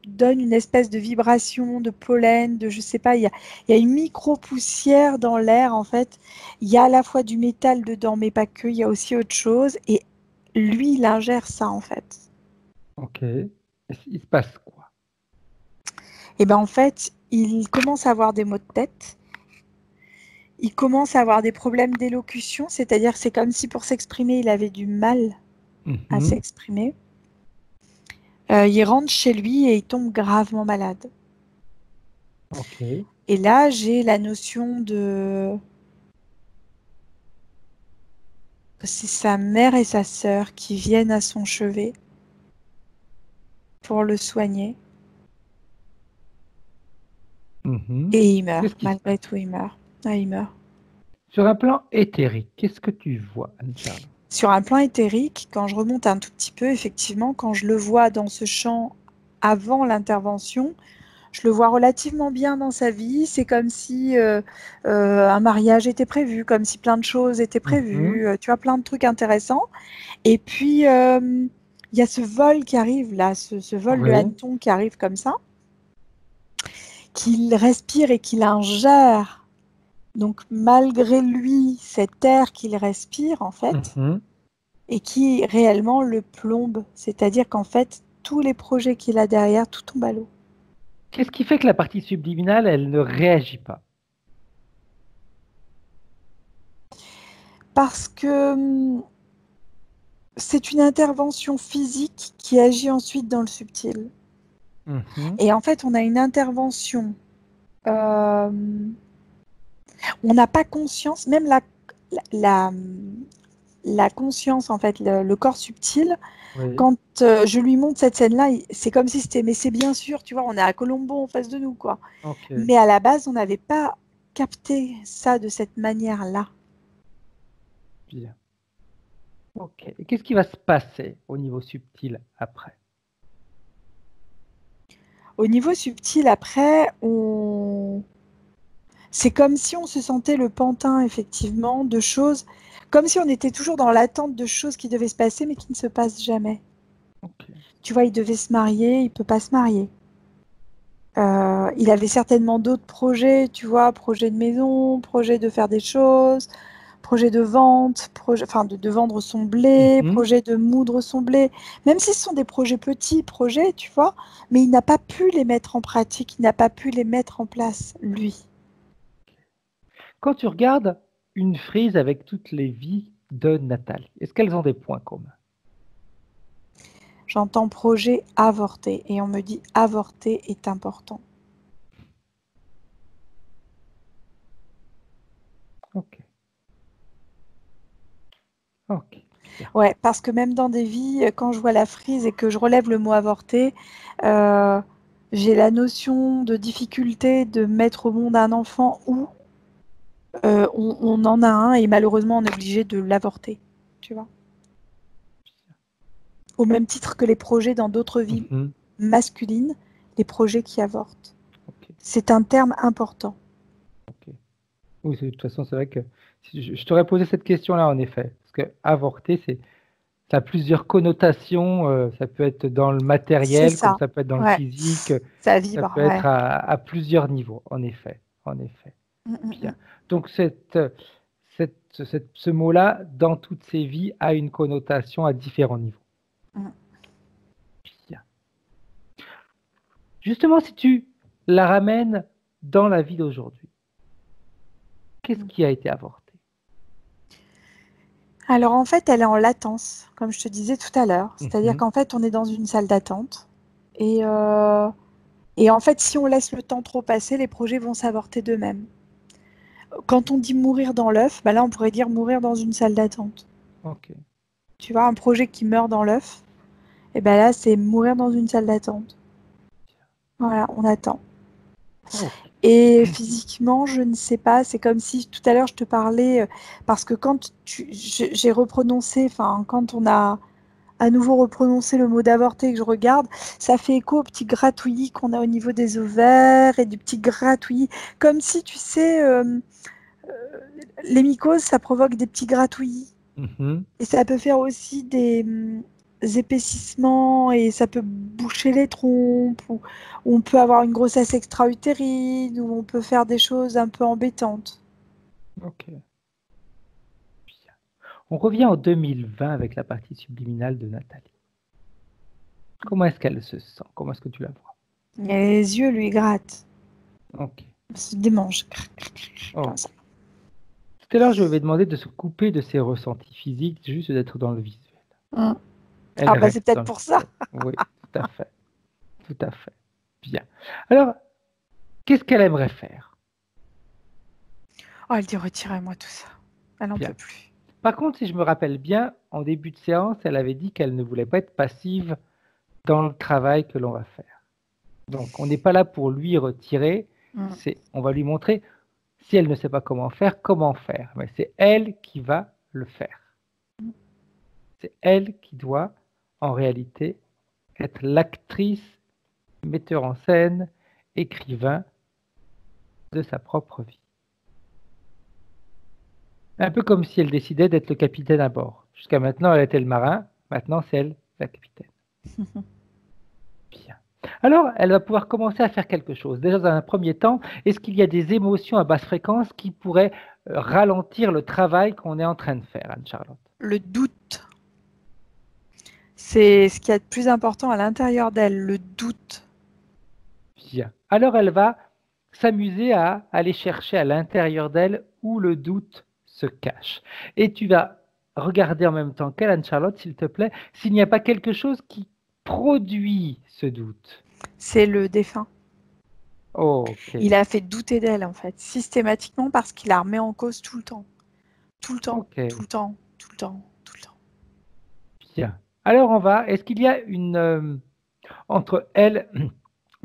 Speaker 2: donne une espèce de vibration, de pollen, de je sais pas, il y a une micro-poussière dans l'air en fait. Il y a à la fois du métal dedans, mais pas que, il y a aussi autre chose. Et lui, il ingère ça en fait.
Speaker 1: Ok. Il se passe quoi?
Speaker 2: Et ben en fait, il commence à avoir des maux de tête. Il commence à avoir des problèmes d'élocution, c'est-à-dire c'est comme si pour s'exprimer, il avait du mal à
Speaker 1: Mhm.
Speaker 2: s'exprimer. Il rentre chez lui et il tombe gravement malade.
Speaker 1: Ok.
Speaker 2: Et là, j'ai la notion de c'est sa mère et sa sœur qui viennent à son chevet pour le soigner.
Speaker 1: Mhm.
Speaker 2: Et il meurt.
Speaker 1: Qu'est-ce qui se
Speaker 2: Malgré
Speaker 1: passe?
Speaker 2: tout, il meurt. Ah, il meurt.
Speaker 1: Sur un plan éthérique, qu'est-ce que tu vois, Anne-Charles?
Speaker 2: Sur un plan éthérique, quand je remonte un tout petit peu, effectivement, quand je le vois dans ce champ avant l'intervention, je le vois relativement bien dans sa vie. C'est comme si un mariage était prévu, comme si plein de choses étaient
Speaker 1: Mhm.
Speaker 2: prévues. Tu vois, plein de trucs intéressants. Et puis, il y a ce vol qui arrive là, ce vol de
Speaker 1: Oui.
Speaker 2: hanneton qui arrive comme ça, qu'il respire et qu'il ingère. Donc malgré lui, cet air qu'il respire en fait,
Speaker 1: Mhm.
Speaker 2: et qui réellement le plombe, c'est-à-dire qu'en fait, tous les projets qu'il a derrière, tout tombe à l'eau.
Speaker 1: Qu'est-ce qui fait que la partie subliminale, elle ne réagit pas?
Speaker 2: Parce que c'est une intervention physique qui agit ensuite dans le subtil.
Speaker 1: Mhm.
Speaker 2: Et en fait, on a une intervention, euh, on n'a pas conscience, même la, la conscience, en fait, le corps subtil,
Speaker 1: Oui.
Speaker 2: quand je lui montre cette scène-là, c'est comme si c'était, mais c'est bien sûr, tu vois, on est à Colombo en face de nous, quoi.
Speaker 1: Ok.
Speaker 2: Mais à la base, on n'avait pas capté ça de cette manière-là.
Speaker 1: Bien. Ok. Et qu'est-ce qui va se passer au niveau subtil après?
Speaker 2: Au niveau subtil, après, c'est comme si on se sentait le pantin, effectivement, de choses, comme si on était toujours dans l'attente de choses qui devaient se passer, mais qui ne se passent jamais.
Speaker 1: Ok.
Speaker 2: Tu vois, il devait se marier, il peut pas se marier. Il avait certainement d'autres projets, tu vois, projet de maison, projet de faire des choses, projet de vente, projet, enfin de vendre son blé,
Speaker 1: Mhm.
Speaker 2: projet de moudre son blé, même si ce sont des projets petits, projets, tu vois, mais il n'a pas pu les mettre en pratique, il n'a pas pu les mettre en place, lui.
Speaker 1: Quand tu regardes une frise avec toutes les vies de Nathalie, est-ce qu'elles ont des points communs?
Speaker 2: J'entends projet avorté et on me dit avorter est important.
Speaker 1: Ok. Ok. Bien.
Speaker 2: Ouais, parce que même dans des vies, quand je vois la frise et que je relève le mot avorté, euh, j'ai la notion de difficulté de mettre au monde un enfant où on en a un et malheureusement on est obligé de l'avorter, tu vois. Au même titre que les projets dans d'autres vies masculines, les projets qui avortent.
Speaker 1: Ok.
Speaker 2: C'est un terme important.
Speaker 1: Ok. Oui, de toute façon, c'est vrai que je t'aurais posé cette question-là, en effet. Parce que avorter, ça a plusieurs connotations. Ça peut être dans le
Speaker 2: C'est
Speaker 1: matériel, comme
Speaker 2: ça.
Speaker 1: ça peut être dans le
Speaker 2: Ouais.
Speaker 1: physique.
Speaker 2: Ça
Speaker 1: Ça
Speaker 2: vibre,
Speaker 1: peut
Speaker 2: ouais.
Speaker 1: être à plusieurs niveaux, en effet. En effet. Bien. Donc, ce mot-là, dans toutes ses vies, a une connotation à différents niveaux. Bien. Justement, si tu la ramènes dans la vie d'aujourd'hui, qu'est-ce qui a été avorté?
Speaker 2: Alors en fait, elle est en latence, comme je te disais tout à l'heure. C'est-à-dire qu'en fait, on est dans une salle d'attente. Et en fait, si on laisse le temps trop passer, les projets vont s'avorter d'eux-mêmes. Quand on dit mourir dans l'œuf, bah là, on pourrait dire mourir dans une salle d'attente.
Speaker 1: Ok.
Speaker 2: Tu vois, un projet qui meurt dans l'œuf, et ben là, c'est mourir dans une salle d'attente. Voilà, on attend.
Speaker 1: Oh.
Speaker 2: Et physiquement, je ne sais pas, c'est comme si tout à l'heure je te parlais, parce que quand j'ai reprononcé, enfin, quand on a à nouveau reprononcé le mot d'avorter que je regarde, ça fait écho au petit gratouillis qu'on a au niveau des ovaires et du petit gratouillis, comme si, tu sais, les mycoses, ça provoque des petits gratouillis. Et ça peut faire aussi des épaississements et ça peut boucher les trompes ou on peut avoir une grossesse extra-utérine ou on peut faire des choses un peu embêtantes.
Speaker 1: Ok. Bien. On revient en 2020 avec la partie subliminale de Nathalie. Comment est-ce qu'elle se sent? Comment est-ce que tu la vois?
Speaker 2: Et les yeux lui grattent.
Speaker 1: Ok.
Speaker 2: Se démange.
Speaker 1: Oh.
Speaker 2: Comme ça.
Speaker 1: Tout à l'heure, je vais demander de se couper de ses ressentis physiques, juste d'être dans le visuel. Elle
Speaker 2: Ah bah c'est
Speaker 1: reste dans
Speaker 2: peut-être
Speaker 1: le
Speaker 2: pour ça.
Speaker 1: visuel. Oui, tout à fait. Tout à fait. Bien. Alors, qu'est-ce qu'elle aimerait faire?
Speaker 2: Oh, elle dit retirez-moi tout ça. Elle n'en
Speaker 1: Bien.
Speaker 2: peut plus.
Speaker 1: Par contre, si je me rappelle bien, en début de séance, elle avait dit qu'elle ne voulait pas être passive dans le travail que l'on va faire. Donc, on n'est pas là pour lui retirer, on va lui montrer, si elle ne sait pas comment faire. Mais c'est elle qui va le faire. C'est elle qui doit, en réalité, être l'actrice, metteur en scène, écrivain de sa propre vie. Un peu comme si elle décidait d'être le capitaine à bord. Jusqu'à maintenant, elle était le marin, maintenant c'est elle la capitaine. Bien. Alors, elle va pouvoir commencer à faire quelque chose. Déjà, dans un premier temps, est-ce qu'il y a des émotions à basse fréquence qui pourraient ralentir le travail qu'on est en train de faire, Anne-Charlotte?
Speaker 2: Le doute. C'est ce qu'il y a de plus important à l'intérieur d'elle, le doute.
Speaker 1: Bien. Alors, elle va s'amuser à aller chercher à l'intérieur d'elle où le doute se cache. Et tu vas regarder en même temps qu'elle, Anne-Charlotte, s'il te plaît, s'il n'y a pas quelque chose qui produit ce doute.
Speaker 2: C'est le défunt.
Speaker 1: Oh, ok.
Speaker 2: Il a fait douter d'elle, en fait, systématiquement parce qu'il la remet en cause tout le temps. Tout le temps,
Speaker 1: Ok.
Speaker 2: tout le temps, tout le temps, tout le temps.
Speaker 1: Bien. Alors, est-ce qu'il y a entre elle,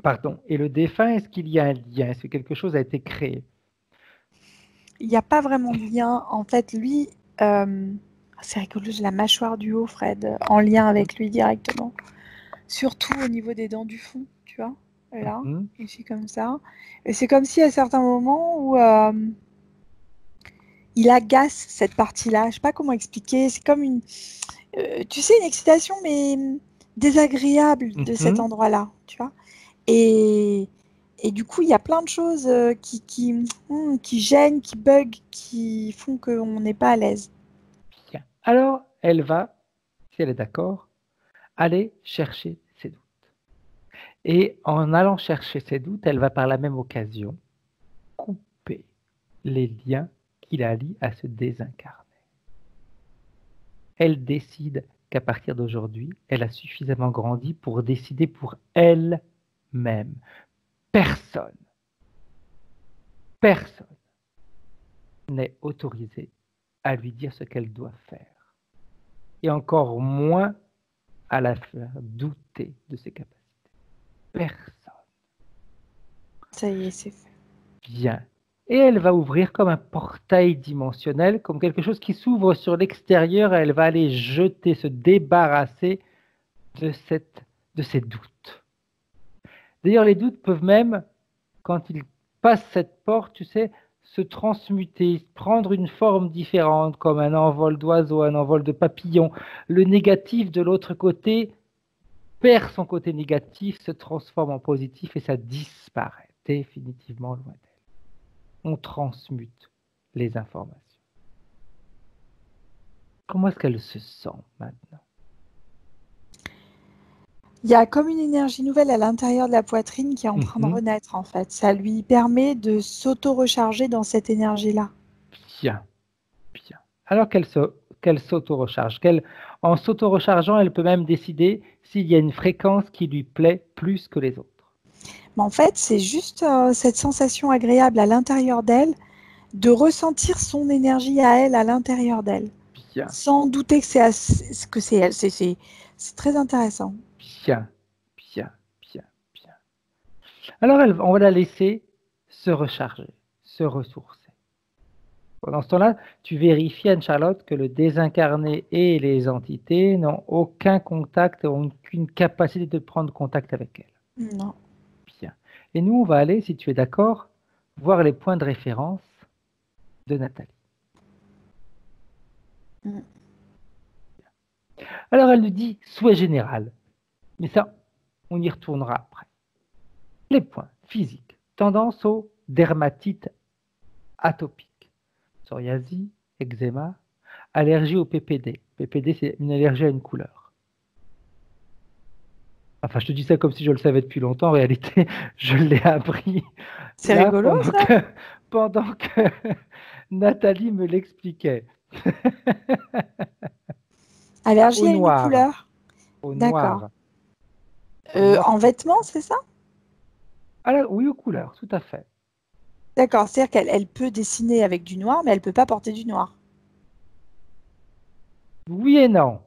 Speaker 1: pardon, et le défunt, est-ce qu'il y a un lien? Est-ce que quelque chose a été créé?
Speaker 2: Il n'y a pas vraiment de lien. En fait, lui, c'est rigolo, j'ai la mâchoire du haut, Fred, en lien avec lui directement. Surtout au niveau des dents du fond, tu vois, là, ici comme ça. Et c'est comme si à certains moments où il agace cette partie-là. Je sais pas comment expliquer. C'est comme une, tu sais, une excitation, mais désagréable de cet endroit-là, tu vois. Et du coup, il y a plein de choses qui gênent, qui bug, qui font qu'on n'est pas à l'aise.
Speaker 1: Bien. Alors, elle va, si elle est d'accord, aller chercher ses doutes. Et en allant chercher ses doutes, elle va par la même occasion couper les liens qui la lient à se désincarner. Elle décide qu'à partir d'aujourd'hui, elle a suffisamment grandi pour décider pour elle-même. Personne n'est autorisé à lui dire ce qu'elle doit faire. Et encore moins à la faire douter de ses capacités. Personne.
Speaker 2: Ça y est, c'est fait.
Speaker 1: Bien. Et elle va ouvrir comme un portail dimensionnel, comme quelque chose qui s'ouvre sur l'extérieur et elle va aller jeter, se débarrasser de ces doutes. D'ailleurs, les doutes peuvent même, quand ils passent cette porte, tu sais, se transmuter, prendre une forme différente, comme un envol d'oiseau, un envol de papillon. Le négatif de l'autre côté perd son côté négatif, se transforme en positif et ça disparaît définitivement loin d'elle. On transmute les informations. Comment est-ce qu'elle se sent maintenant?
Speaker 2: Il y a comme une énergie nouvelle à l'intérieur de la poitrine qui est en train de renaître, en fait. Ça lui permet de s'auto-recharger dans cette énergie-là.
Speaker 1: Bien, bien. Alors qu'elle s'auto-recharge. En s'auto-rechargeant, elle peut même décider s'il y a une fréquence qui lui plaît plus que les autres.
Speaker 2: Mais en fait, c'est juste cette sensation agréable à l'intérieur d'elle de ressentir son énergie à elle à l'intérieur d'elle.
Speaker 1: Bien.
Speaker 2: Sans douter que c'est elle. C'est très intéressant.
Speaker 1: Bien, bien, bien, bien. Alors, on va la laisser se recharger, se ressourcer. Pendant ce temps-là, tu vérifies, Anne-Charlotte, que le désincarné et les entités n'ont aucun contact, ont aucune capacité de prendre contact avec elle.
Speaker 2: Non.
Speaker 1: Bien. Et nous, on va aller, si tu es d'accord, voir les points de référence de Nathalie. Alors, elle nous dit souhait général. Mais ça, on y retournera après. Les points physiques. Tendance aux dermatites atopiques. Psoriasis, eczéma, allergie au PPD. PPD, c'est une allergie à une couleur. Enfin, je te dis ça comme si je le savais depuis longtemps. En réalité, je l'ai appris.
Speaker 2: C'est rigolo, ça.
Speaker 1: Pendant que Nathalie me l'expliquait.
Speaker 2: Allergie à une couleur.
Speaker 1: Au noir.
Speaker 2: En vêtements, c'est ça?
Speaker 1: Alors, oui, aux couleurs, tout à fait.
Speaker 2: D'accord, c'est-à-dire qu'elle peut dessiner avec du noir, mais elle ne peut pas porter du noir.
Speaker 1: Oui et non.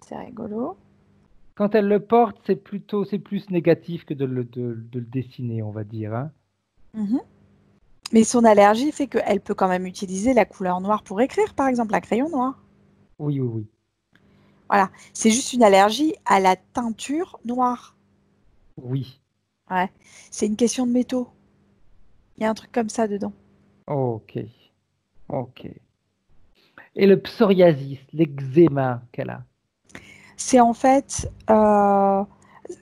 Speaker 2: C'est rigolo.
Speaker 1: Quand elle le porte, c'est plus négatif que de le dessiner, on va dire. Hein.
Speaker 2: Mais son allergie fait qu'elle peut quand même utiliser la couleur noire pour écrire, par exemple, un crayon noir.
Speaker 1: Oui, oui, oui.
Speaker 2: Voilà, c'est juste une allergie à la teinture noire.
Speaker 1: Oui.
Speaker 2: Ouais, c'est une question de métaux. Il y a un truc comme ça dedans.
Speaker 1: Ok. Ok. Et le psoriasis, l'eczéma qu'elle a?
Speaker 2: C'est en fait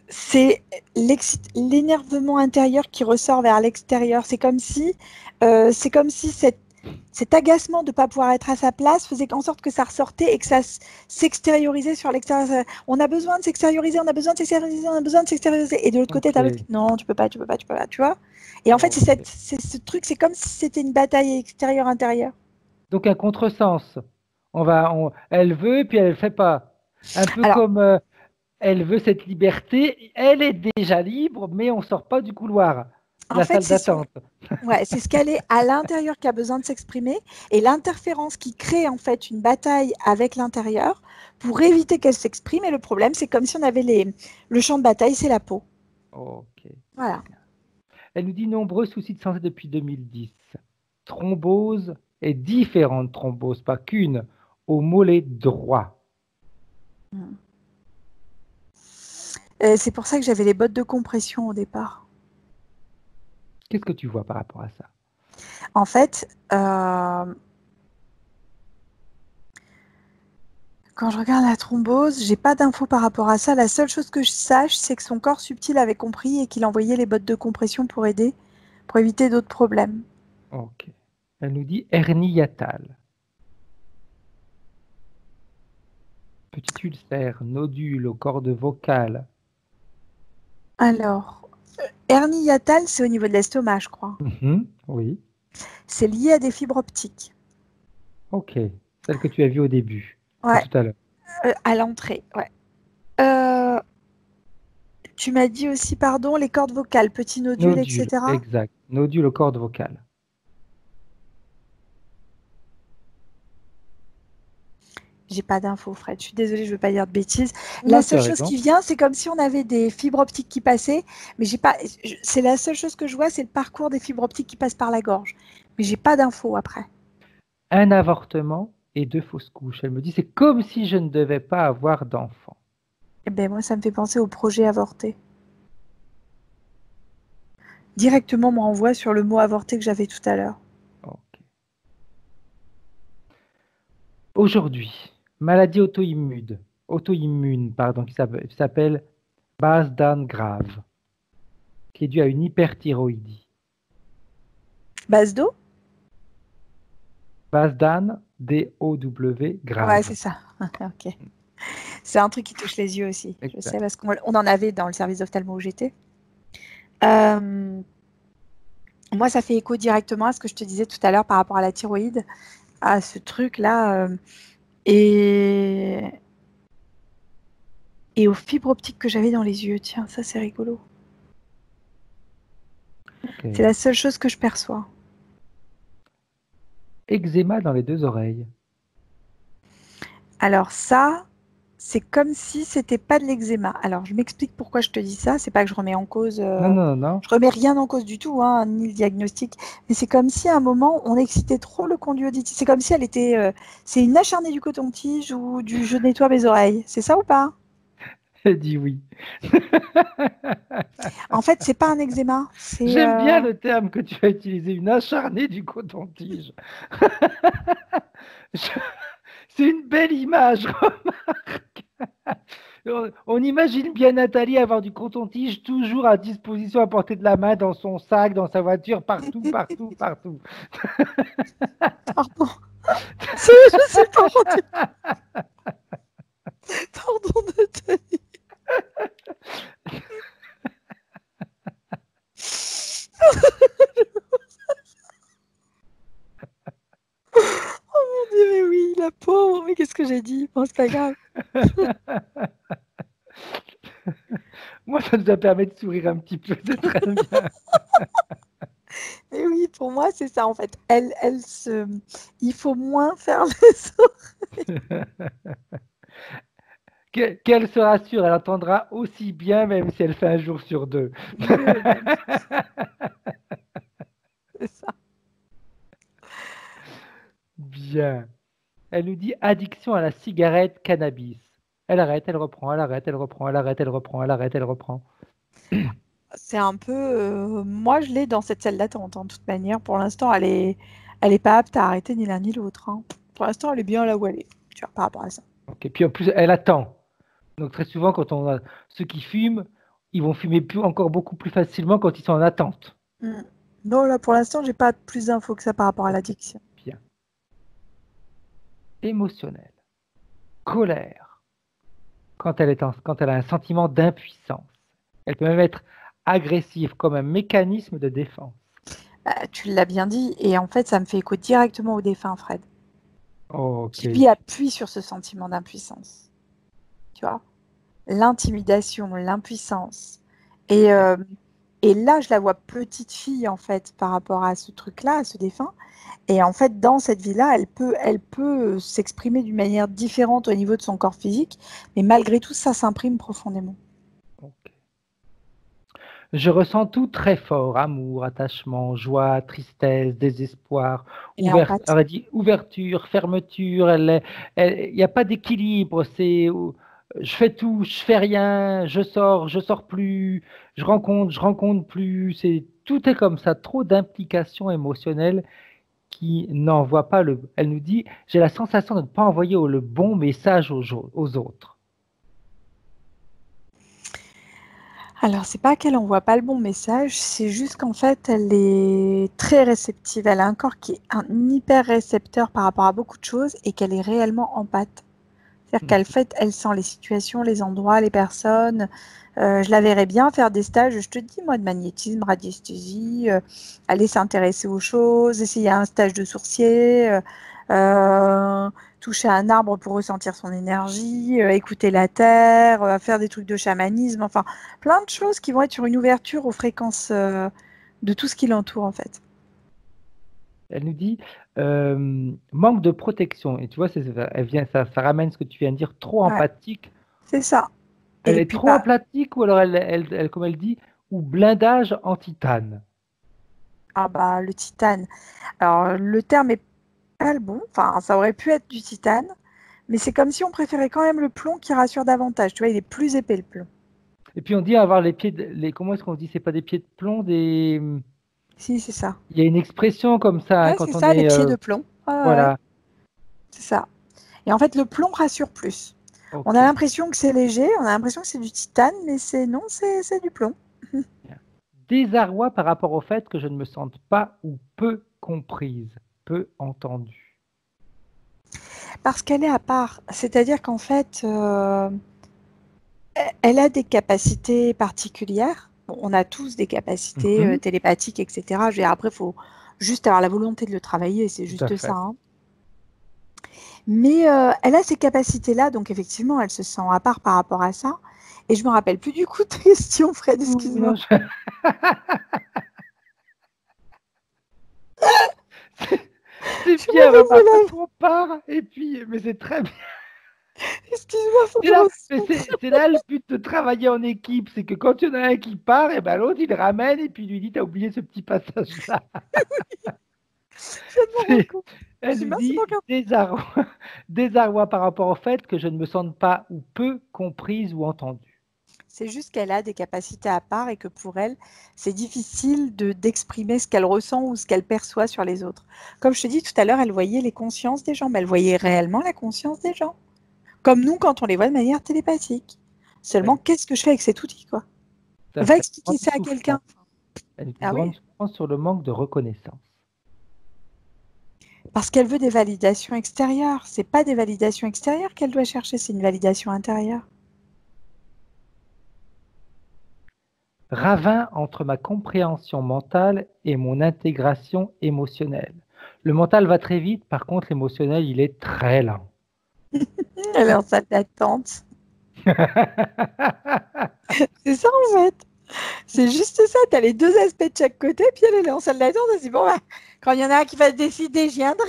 Speaker 2: c'est l'énervement intérieur qui ressort vers l'extérieur. C'est comme si cet agacement de ne pas pouvoir être à sa place faisait en sorte que ça ressortait et que ça s'extériorisait sur l'extérieur. On a besoin de s'extérioriser, on a besoin de s'extérioriser, on a besoin de s'extérioriser. Et de l'autre côté, tu as l'autre qui dit non, tu peux pas, tu vois. Et en fait, c'est ce truc, c'est comme si c'était une bataille extérieure-intérieure.
Speaker 1: Donc un contresens. Elle veut et puis elle ne le fait pas. Un peu comme elle veut cette liberté, elle est déjà libre, mais on ne sort pas du couloir, de la salle d'attente.
Speaker 2: Ouais, c'est ce qu'elle est à l'intérieur qui a besoin de s'exprimer et l'interférence qui crée en fait une bataille avec l'intérieur pour éviter qu'elle s'exprime. Et le problème, c'est comme si on avait le champ de bataille, c'est la peau.
Speaker 1: Ok.
Speaker 2: Voilà.
Speaker 1: Elle nous dit nombreux soucis de santé depuis 2010. Thrombose et différentes thromboses, pas qu'une, au mollet droit.
Speaker 2: C'est pour ça que j'avais les bottes de compression au départ.
Speaker 1: Qu'est-ce que tu vois par rapport à ça?
Speaker 2: En fait, quand je regarde la thrombose, j'ai pas d'infos par rapport à ça. La seule chose que je sache, c'est que son corps subtil avait compris et qu'il envoyait les bottes de compression pour aider, pour éviter d'autres problèmes.
Speaker 1: Ok. Elle nous dit hernie hiatale. Petit ulcère, nodule aux cordes vocales.
Speaker 2: Alors, hernie hiatale, c'est au niveau de l'estomac, je crois.
Speaker 1: Oui.
Speaker 2: C'est lié à des fibres optiques.
Speaker 1: Ok. Celle que tu as vue au début.
Speaker 2: Ouais.
Speaker 1: Tout à l'heure.
Speaker 2: À l'entrée, ouais. Tu m'as dit aussi, pardon, les cordes vocales, petits nodules, etc.
Speaker 1: Exact. Nodule aux cordes vocales.
Speaker 2: J'ai pas d'infos, Fred. Je suis désolée, je veux pas dire de bêtises.
Speaker 1: Non,
Speaker 2: La
Speaker 1: tu as
Speaker 2: seule chose
Speaker 1: raison.
Speaker 2: qui vient, c'est comme si on avait des fibres optiques qui passaient, mais j'ai pas. C'est la seule chose que je vois, c'est le parcours des fibres optiques qui passent par la gorge. Mais j'ai pas d'infos après.
Speaker 1: Un avortement et 2 fausses couches. Elle me dit, c'est comme si je ne devais pas avoir d'enfant.
Speaker 2: Eh ben moi, ça me fait penser au projet avorté. Directement, me renvoie sur le mot avorté que j'avais tout à l'heure.
Speaker 1: Ok. Aujourd'hui, maladie auto-immune, pardon, qui s'appelle Base-Dan grave, qui est due à une hyperthyroïdie.
Speaker 2: Base d'eau?
Speaker 1: Base-Dan, D-O-W,
Speaker 2: Ouais,
Speaker 1: grave.
Speaker 2: c'est ça. Ok. C'est un truc qui touche les yeux aussi. Je
Speaker 1: Exact.
Speaker 2: sais parce qu'on en avait dans le service d'ophtalmo où j'étais. Euh, Moi, ça fait écho directement à ce que je te disais tout à l'heure par rapport à la thyroïde, à ce truc-là, et... et aux fibres optiques que j'avais dans les yeux. Tiens, ça, c'est rigolo.
Speaker 1: Ok.
Speaker 2: C'est la seule chose que je perçois.
Speaker 1: Eczéma dans les 2 oreilles.
Speaker 2: Alors ça, c'est comme si c'était pas de l'eczéma. Alors, je m'explique pourquoi je te dis ça. C'est pas que je remets en cause...
Speaker 1: Non, non, non, non.
Speaker 2: Je remets rien en cause du tout, hein, ni le diagnostic. Mais c'est comme si à un moment, on excitait trop le conduit auditif. C'est comme si elle était... c'est une acharnée du coton-tige ou du je nettoie mes oreilles. C'est ça ou pas?
Speaker 1: Elle dit oui.
Speaker 2: En fait, c'est pas un eczéma. C'est...
Speaker 1: J'aime bien le terme que tu as utilisé, une acharnée du coton-tige. C'est une belle image, remarque. On imagine bien Nathalie avoir du coton-tige toujours à disposition à portée de la main dans son sac, dans sa voiture, partout, partout, partout.
Speaker 2: Pardon. Je sais pas rendu. Pardon Nathalie. Oh mon Dieu, mais oui, la pauvre. Mais qu'est-ce que j'ai dit? Bon, c'est pas grave.
Speaker 1: Moi, ça nous a permis de sourire un petit peu, c'est très bien.
Speaker 2: Mais oui, pour moi, c'est ça en fait. Il faut moins faire les oreilles.
Speaker 1: Qu'elle se rassure, elle entendra aussi bien, même si elle fait un jour sur 2.
Speaker 2: Mieux, même. C'est ça.
Speaker 1: Bien. Elle nous dit addiction à la cigarette, cannabis. Elle arrête, elle reprend, elle arrête, elle reprend, elle arrête, elle reprend, elle arrête, elle reprend.
Speaker 2: C'est un peu. Moi, je l'ai dans cette salle d'attente. De toute manière, pour l'instant, elle est pas apte à arrêter ni l'un ni l'autre. Hein. Pour l'instant, elle est bien là où elle est. Tu vois, par rapport à ça.
Speaker 1: Ok. Puis en plus, elle attend. Donc très souvent, quand on a ceux qui fument, ils vont fumer encore beaucoup plus facilement quand ils sont en attente.
Speaker 2: Non, là, pour l'instant, j'ai pas plus d'infos que ça par rapport à
Speaker 1: Ok.
Speaker 2: l'addiction.
Speaker 1: Bien. Émotionnel. Colère. Quand elle a un sentiment d'impuissance. Elle peut même être agressive comme un mécanisme de défense.
Speaker 2: Tu l'as bien dit, et en fait, ça me fait écho directement au défunt, Fred,
Speaker 1: Ok.
Speaker 2: qui lui appuie sur ce sentiment d'impuissance. Tu vois, l'intimidation, l'impuissance. Et là, je la vois petite fille, en fait, par rapport à ce truc-là, à ce défunt. Et en fait, dans cette vie-là, elle peut s'exprimer d'une manière différente au niveau de son corps physique, mais malgré tout, ça s'imprime profondément.
Speaker 1: Ok. Je ressens tout très fort, amour, attachement, joie, tristesse, désespoir,
Speaker 2: Et empathie.
Speaker 1: elle a dit ouverture, fermeture, il n'y a pas d'équilibre, je fais tout, je fais rien, je sors plus, je rencontre plus, tout est comme ça, trop d'implications émotionnelles qui n'envoient pas elle nous dit, j'ai la sensation de ne pas envoyer le bon message aux autres.
Speaker 2: Alors, c'est pas qu'elle envoie pas le bon message, c'est juste qu'en fait, elle est très réceptive. Elle a un corps qui est un hyper récepteur par rapport à beaucoup de choses et qu'elle est réellement empathe. C'est-à-dire qu'elle elle sent les situations, les endroits, les personnes. Je la verrais bien faire des stages, je te dis, moi, de magnétisme, radiesthésie, aller s'intéresser aux choses, essayer un stage de sourcier, toucher un arbre pour ressentir son énergie, écouter la terre, faire des trucs de chamanisme, enfin, plein de choses qui vont être sur une ouverture aux fréquences de tout ce qui l'entoure, en fait.
Speaker 1: Elle nous dit manque de protection. Et tu vois, ça ramène ce que tu viens de dire, trop
Speaker 2: Ouais,
Speaker 1: empathique.
Speaker 2: c'est ça.
Speaker 1: Elle
Speaker 2: Et
Speaker 1: est
Speaker 2: puis,
Speaker 1: trop empathique ou alors comme elle dit, ou blindage en titane.
Speaker 2: le titane. Alors, le terme est pas le bon. Enfin, ça aurait pu être du titane, mais c'est comme si on préférait quand même le plomb qui rassure davantage. Tu vois, il est plus épais, le plomb.
Speaker 1: Et puis on dit avoir les pieds, comment est-ce qu'on dit? C'est pas des pieds de plomb,
Speaker 2: Si, c'est ça.
Speaker 1: il y a une expression comme ça hein,
Speaker 2: Ouais, c'est
Speaker 1: quand on
Speaker 2: ça, les
Speaker 1: est,
Speaker 2: pieds de plomb. Ouais,
Speaker 1: voilà.
Speaker 2: c'est ça. Et en fait, le plomb rassure plus. On
Speaker 1: Ok.
Speaker 2: a l'impression que c'est léger, on a l'impression que c'est du titane, mais non, c'est du plomb.
Speaker 1: Désarroi par rapport au fait que je ne me sente pas ou peu comprise, peu entendue.
Speaker 2: Parce qu'elle est à part. C'est-à-dire qu'en fait, elle a des capacités particulières. Bon, on a tous des capacités
Speaker 1: Mhm,
Speaker 2: télépathiques, etc. Je veux dire, après, il faut juste avoir la volonté de le travailler, c'est
Speaker 1: tout à
Speaker 2: juste ça.
Speaker 1: fait.
Speaker 2: Hein. Mais elle a ces capacités-là, donc effectivement, elle se sent à part par rapport à ça. Et je me rappelle plus du coup de ta question, Fred,
Speaker 1: Ouh,
Speaker 2: excuse-moi.
Speaker 1: non, c'est
Speaker 2: Je
Speaker 1: bien,
Speaker 2: me
Speaker 1: hein, parfois
Speaker 2: relève.
Speaker 1: qu'on part, et puis, mais c'est très bien.
Speaker 2: Excuse-moi, faut que
Speaker 1: C'est
Speaker 2: je
Speaker 1: là,
Speaker 2: me
Speaker 1: mais
Speaker 2: centre.
Speaker 1: c'est là le but de travailler en équipe, c'est que quand il y en a un qui part, et ben l'autre il le ramène et puis il lui dit t'as oublié ce petit passage-là.
Speaker 2: Je viens de m'en rendre
Speaker 1: C'est-
Speaker 2: compte. Je
Speaker 1: Elle
Speaker 2: dis,
Speaker 1: nous
Speaker 2: mince, c'est
Speaker 1: dit
Speaker 2: donc un...
Speaker 1: désarroi, désarroi par rapport au fait que je ne me sente pas ou peu comprise ou entendue.
Speaker 2: C'est juste qu'elle a des capacités à part et que pour elle, c'est difficile d'exprimer ce qu'elle ressent ou ce qu'elle perçoit sur les autres. Comme je te dis tout à l'heure, elle voyait les consciences des gens, mais elle voyait réellement la conscience des gens. Comme nous, quand on les voit de manière télépathique. Seulement,
Speaker 1: Elle,
Speaker 2: qu'est-ce que je fais avec cet outil, quoi?
Speaker 1: ça
Speaker 2: Va
Speaker 1: fait
Speaker 2: expliquer
Speaker 1: grande
Speaker 2: ça à
Speaker 1: souffrance.
Speaker 2: quelqu'un.
Speaker 1: Elle nous dit
Speaker 2: Ah oui,
Speaker 1: grande souffrance sur le manque de reconnaissance.
Speaker 2: parce qu'elle veut des validations extérieures. C'est pas des validations extérieures qu'elle doit chercher, c'est une validation intérieure.
Speaker 1: Ravin entre ma compréhension mentale et mon intégration émotionnelle. Le mental va très vite, par contre l'émotionnel il est très lent.
Speaker 2: Elle est en salle d'attente. C'est ça en fait. C'est juste ça. Tu as les deux aspects de chaque côté, puis elle est en salle d'attente. Elle se dit bon, bah, quand il y en a un qui va se décider, j'y viendrai.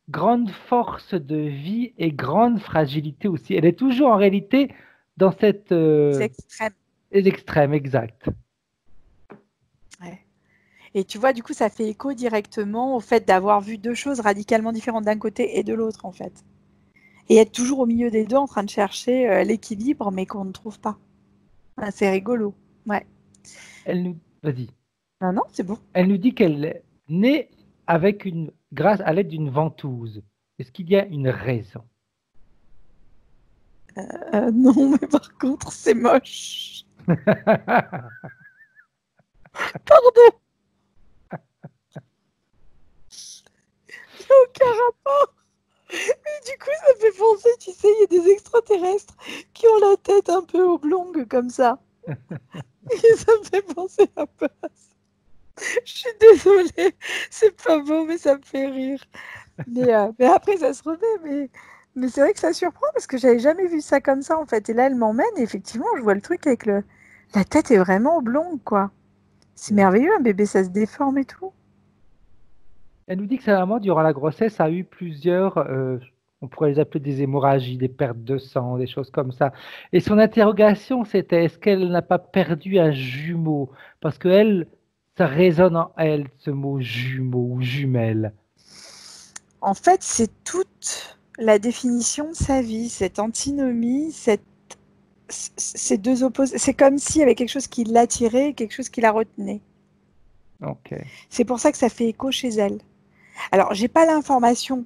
Speaker 1: Grande force de vie et grande fragilité aussi. Elle est toujours en réalité dans cette
Speaker 2: C'est extrême.
Speaker 1: l'extrême exact.
Speaker 2: Ouais. Et tu vois, du coup, ça fait écho directement au fait d'avoir vu deux choses radicalement différentes d'un côté et de l'autre, en fait. Et être toujours au milieu des deux en train de chercher l'équilibre, mais qu'on ne trouve pas. Ah, c'est rigolo. Ouais.
Speaker 1: Vas-y.
Speaker 2: Non, non, c'est bon.
Speaker 1: Elle nous dit qu'elle est née grâce à l'aide d'une ventouse. Est-ce qu'il y a une raison?
Speaker 2: Non, mais par contre, c'est moche. Pardon, il n'y a aucun rapport. Et du coup, ça fait penser, tu sais, il y a des extraterrestres qui ont la tête un peu oblongue comme ça. Et ça me fait penser un peu à ça. Je suis désolée, c'est pas beau, mais ça me fait rire. Mais après, ça se remet. Mais c'est vrai que ça surprend parce que j'avais jamais vu ça comme ça, en fait. Et là, elle m'emmène et effectivement, je vois le truc avec le... La tête est vraiment oblongue, quoi. C'est merveilleux, un bébé, ça se déforme et tout.
Speaker 1: Elle nous dit que sa maman, durant la grossesse, a eu plusieurs, on pourrait les appeler des hémorragies, des pertes de sang, des choses comme ça. Et son interrogation, c'était est-ce qu'elle n'a pas perdu un jumeau? Parce que elle, ça résonne en elle, ce mot jumeau ou jumelle.
Speaker 2: En fait, c'est toute la définition de sa vie, cette antinomie, ces deux opposés. C'est comme s'il y avait quelque chose qui l'attirait et quelque chose qui la retenait.
Speaker 1: Ok.
Speaker 2: C'est pour ça que ça fait écho chez elle. Alors, j'ai pas l'information